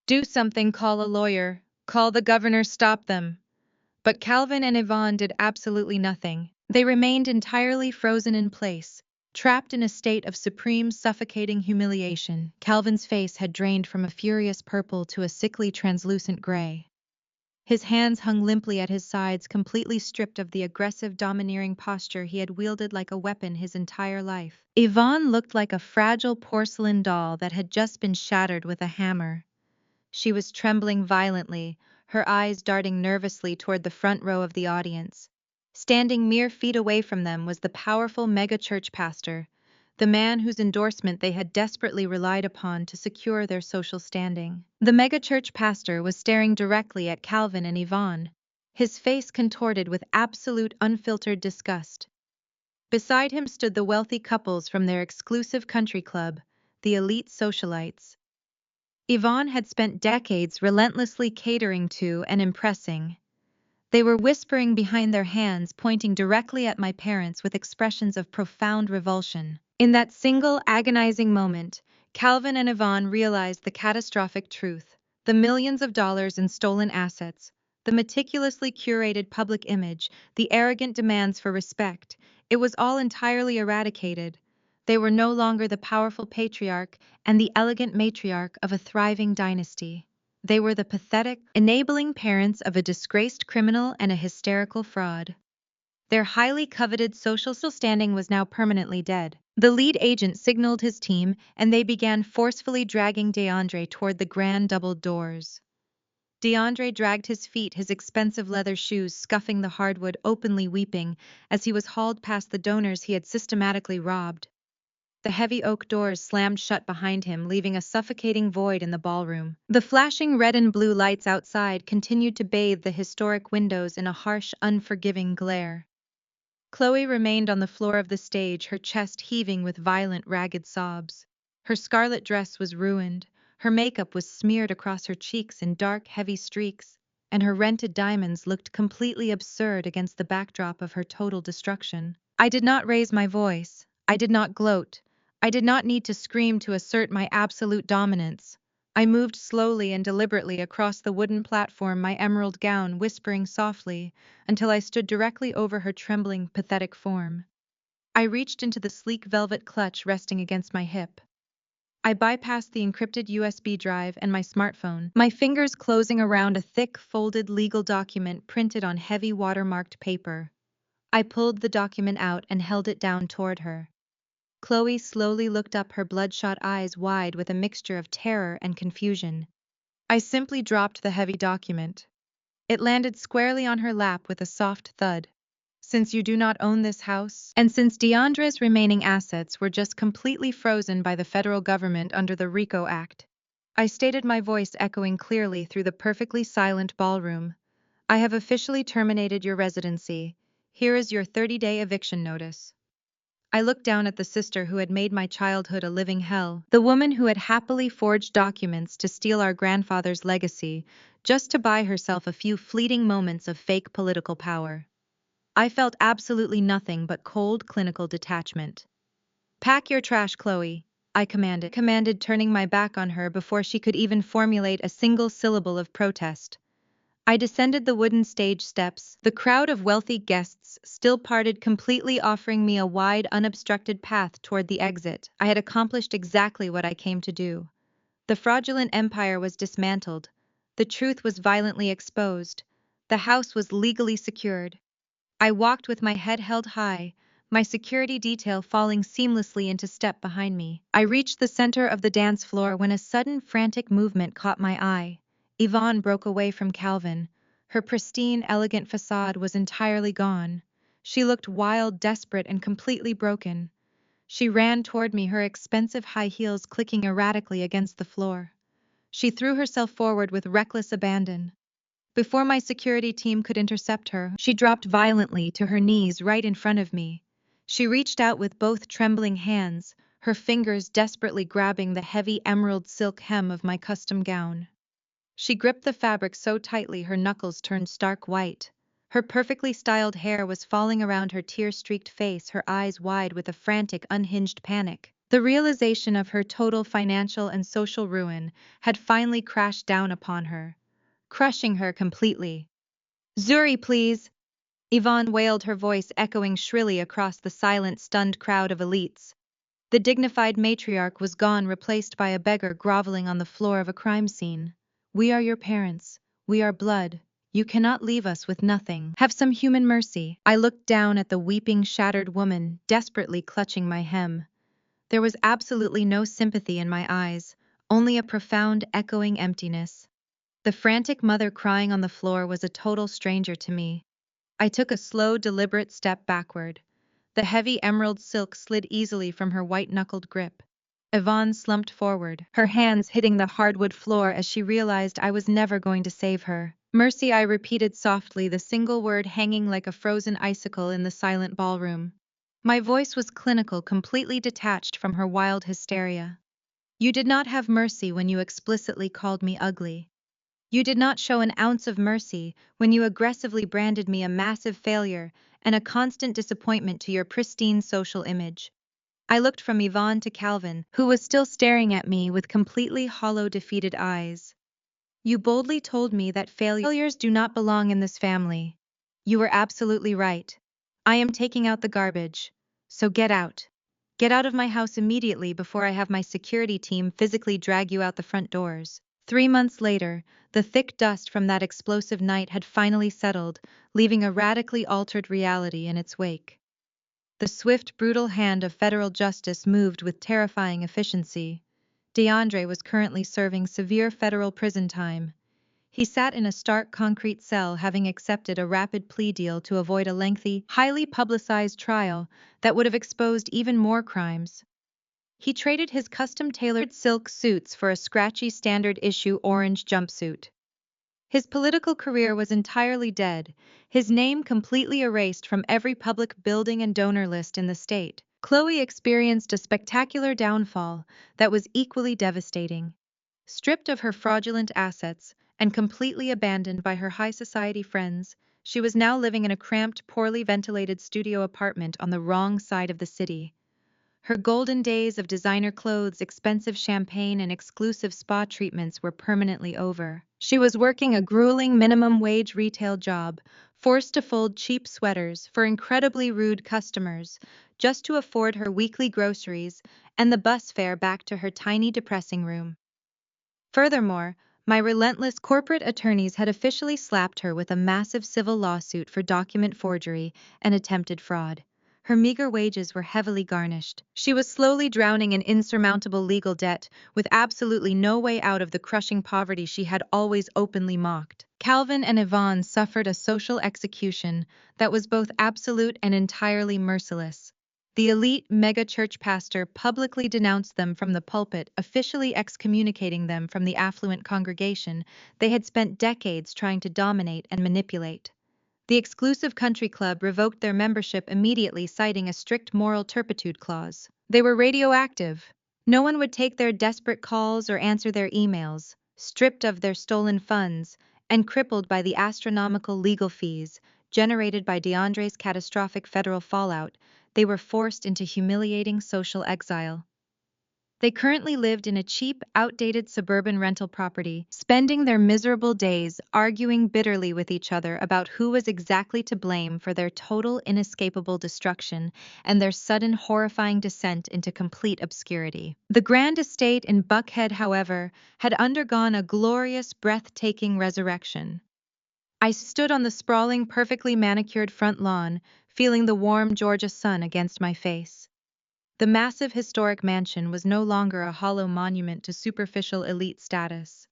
[SPEAKER 1] "Do something, call a lawyer, call the governor, stop them." But Calvin and Yvonne did absolutely nothing. They remained entirely frozen in place, trapped in a state of supreme, suffocating humiliation. Calvin's face had drained from a furious purple to a sickly, translucent gray. His hands hung limply at his sides, completely stripped of the aggressive, domineering posture he had wielded like a weapon his entire life. Yvonne looked like a fragile porcelain doll that had just been shattered with a hammer. She was trembling violently, her eyes darting nervously toward the front row of the audience. Standing mere feet away from them was the powerful mega-church pastor, the man whose endorsement they had desperately relied upon to secure their social standing. The mega-church pastor was staring directly at Calvin and Yvonne, his face contorted with absolute unfiltered disgust. Beside him stood the wealthy couples from their exclusive country club, the elite socialites. Yvonne had spent decades relentlessly catering to and impressing. They were whispering behind their hands, pointing directly at my parents with expressions of profound revulsion. In that single agonizing moment, Calvin and Yvonne realized the catastrophic truth. The millions of dollars in stolen assets, the meticulously curated public image, the arrogant demands for respect, it was all entirely eradicated. They were no longer the powerful patriarch and the elegant matriarch of a thriving dynasty. They were the pathetic, enabling parents of a disgraced criminal and a hysterical fraud. Their highly coveted social standing was now permanently dead. The lead agent signaled his team, and they began forcefully dragging DeAndre toward the grand double doors. DeAndre dragged his feet, his expensive leather shoes scuffing the hardwood, openly weeping as he was hauled past the donors he had systematically robbed. The heavy oak doors slammed shut behind him, leaving a suffocating void in the ballroom. The flashing red and blue lights outside continued to bathe the historic windows in a harsh, unforgiving glare. Chloe remained on the floor of the stage, her chest heaving with violent, ragged sobs. Her scarlet dress was ruined, her makeup was smeared across her cheeks in dark, heavy streaks, and her rented diamonds looked completely absurd against the backdrop of her total destruction. I did not raise my voice. I did not gloat. I did not need to scream to assert my absolute dominance. I moved slowly and deliberately across the wooden platform, my emerald gown whispering softly, until I stood directly over her trembling, pathetic form. I reached into the sleek velvet clutch resting against my hip. I bypassed the encrypted USB drive and my smartphone, my fingers closing around a thick, folded legal document printed on heavy watermarked paper. I pulled the document out and held it down toward her. Chloe slowly looked up, her bloodshot eyes wide with a mixture of terror and confusion. I simply dropped the heavy document. It landed squarely on her lap with a soft thud. Since you do not own this house, and since Deandre's remaining assets were just completely frozen by the federal government under the RICO Act, I stated, my voice echoing clearly through the perfectly silent ballroom. I have officially terminated your residency. Here is your 30-day eviction notice. I looked down at the sister who had made my childhood a living hell, the woman who had happily forged documents to steal our grandfather's legacy, just to buy herself a few fleeting moments of fake political power. I felt absolutely nothing but cold, clinical detachment. Pack your trash, Chloe, I commanded, turning my back on her before she could even formulate a single syllable of protest. I descended the wooden stage steps, the crowd of wealthy guests still parted completely, offering me a wide, unobstructed path toward the exit. I had accomplished exactly what I came to do. The fraudulent empire was dismantled. The truth was violently exposed. The house was legally secured. I walked with my head held high, my security detail falling seamlessly into step behind me. I reached the center of the dance floor when a sudden frantic movement caught my eye. Yvonne broke away from Calvin. Her pristine, elegant facade was entirely gone. She looked wild, desperate, and completely broken. She ran toward me, her expensive high heels clicking erratically against the floor. She threw herself forward with reckless abandon. Before my security team could intercept her, she dropped violently to her knees right in front of me. She reached out with both trembling hands, her fingers desperately grabbing the heavy emerald silk hem of my custom gown. She gripped the fabric so tightly her knuckles turned stark white. Her perfectly styled hair was falling around her tear-streaked face, her eyes wide with a frantic, unhinged panic. The realization of her total financial and social ruin had finally crashed down upon her, crushing her completely. "Zuri, please!" Yvonne wailed, her voice echoing shrilly across the silent, stunned crowd of elites. The dignified matriarch was gone, replaced by a beggar groveling on the floor of a crime scene. "We are your parents. We are blood. You cannot leave us with nothing. Have some human mercy." I looked down at the weeping, shattered woman, desperately clutching my hem. There was absolutely no sympathy in my eyes, only a profound, echoing emptiness. The frantic mother crying on the floor was a total stranger to me. I took a slow, deliberate step backward. The heavy emerald silk slid easily from her white-knuckled grip. Yvonne slumped forward, her hands hitting the hardwood floor as she realized I was never going to save her. "Mercy," I repeated softly, the single word hanging like a frozen icicle in the silent ballroom. My voice was clinical, completely detached from her wild hysteria. "You did not have mercy when you explicitly called me ugly. You did not show an ounce of mercy when you aggressively branded me a massive failure and a constant disappointment to your pristine social image." I looked from Yvonne to Calvin, who was still staring at me with completely hollow, defeated eyes. "You boldly told me that failures do not belong in this family. You were absolutely right. I am taking out the garbage. So get out. Get out of my house immediately before I have my security team physically drag you out the front doors." 3 months later, the thick dust from that explosive night had finally settled, leaving a radically altered reality in its wake. The swift, brutal hand of federal justice moved with terrifying efficiency. DeAndre was currently serving severe federal prison time. He sat in a stark concrete cell, having accepted a rapid plea deal to avoid a lengthy, highly publicized trial that would have exposed even more crimes. He traded his custom-tailored silk suits for a scratchy standard-issue orange jumpsuit. His political career was entirely dead, his name completely erased from every public building and donor list in the state. Chloe experienced a spectacular downfall that was equally devastating. Stripped of her fraudulent assets and completely abandoned by her high society friends, she was now living in a cramped, poorly ventilated studio apartment on the wrong side of the city. Her golden days of designer clothes, expensive champagne, and exclusive spa treatments were permanently over. She was working a grueling minimum wage retail job, forced to fold cheap sweaters for incredibly rude customers, just to afford her weekly groceries and the bus fare back to her tiny depressing room. Furthermore, my relentless corporate attorneys had officially slapped her with a massive civil lawsuit for document forgery and attempted fraud. Her meager wages were heavily garnished. She was slowly drowning in insurmountable legal debt, with absolutely no way out of the crushing poverty she had always openly mocked. Calvin and Yvonne suffered a social execution that was both absolute and entirely merciless. The elite mega-church pastor publicly denounced them from the pulpit, officially excommunicating them from the affluent congregation they had spent decades trying to dominate and manipulate. The exclusive country club revoked their membership immediately, citing a strict moral turpitude clause. They were radioactive. No one would take their desperate calls or answer their emails. Stripped of their stolen funds and crippled by the astronomical legal fees generated by DeAndre's catastrophic federal fallout, they were forced into humiliating social exile. They currently lived in a cheap, outdated suburban rental property, spending their miserable days arguing bitterly with each other about who was exactly to blame for their total inescapable destruction and their sudden horrifying descent into complete obscurity. The grand estate in Buckhead, however, had undergone a glorious, breathtaking resurrection. I stood on the sprawling, perfectly manicured front lawn, feeling the warm Georgia sun against my face. The massive historic mansion was no longer a hollow monument to superficial elite status.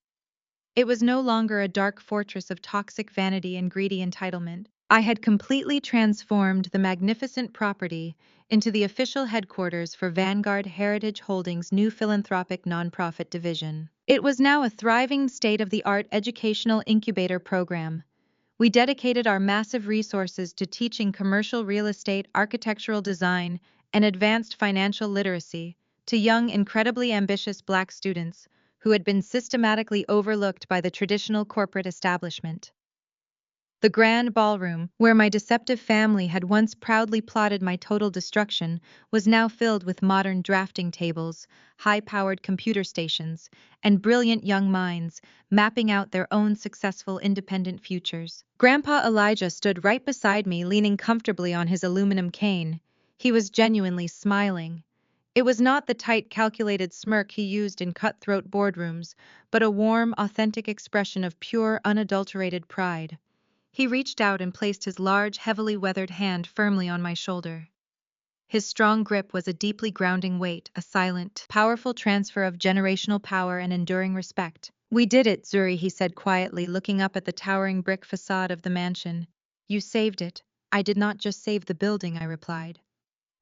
[SPEAKER 1] It was no longer a dark fortress of toxic vanity and greedy entitlement. I had completely transformed the magnificent property into the official headquarters for Vanguard Heritage Holdings' new philanthropic nonprofit division. It was now a thriving state-of-the-art educational incubator program. We dedicated our massive resources to teaching commercial real estate, architectural design, and advanced financial literacy to young, incredibly ambitious Black students who had been systematically overlooked by the traditional corporate establishment. The grand ballroom, where my deceptive family had once proudly plotted my total destruction, was now filled with modern drafting tables, high-powered computer stations, and brilliant young minds mapping out their own successful independent futures. Grandpa Elijah stood right beside me, leaning comfortably on his aluminum cane. He was genuinely smiling. It was not the tight, calculated smirk he used in cutthroat boardrooms, but a warm, authentic expression of pure, unadulterated pride. He reached out and placed his large, heavily weathered hand firmly on my shoulder. His strong grip was a deeply grounding weight, a silent, powerful transfer of generational power and enduring respect. "We did it, Zuri," he said quietly, looking up at the towering brick facade of the mansion. "You saved it." "I did not just save the building," I replied,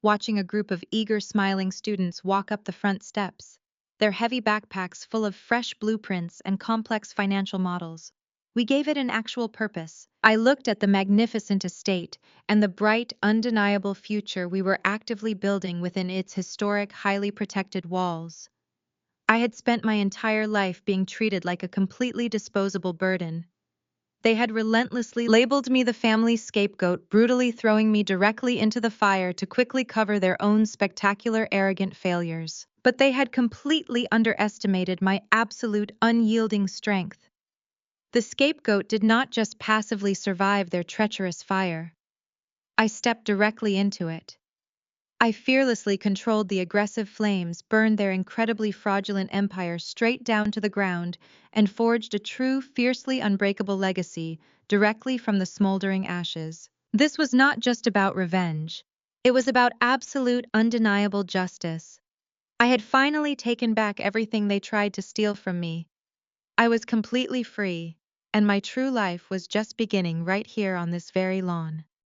[SPEAKER 1] watching a group of eager, smiling students walk up the front steps, their heavy backpacks full of fresh blueprints and complex financial models. We gave it an actual purpose. I looked at the magnificent estate and the bright, undeniable future we were actively building within its historic, highly protected walls. I had spent my entire life being treated like a completely disposable burden. They had relentlessly labeled me the family scapegoat, brutally throwing me directly into the fire to quickly cover their own spectacular, arrogant failures. But they had completely underestimated my absolute, unyielding strength. The scapegoat did not just passively survive their treacherous fire. I stepped directly into it. I fearlessly controlled the aggressive flames, burned their incredibly fraudulent empire straight down to the ground, and forged a true, fiercely unbreakable legacy directly from the smoldering ashes. This was not just about revenge. It was about absolute, undeniable justice. I had finally taken back everything they tried to steal from me. I was completely free, and my true life was just beginning right here on this very lawn.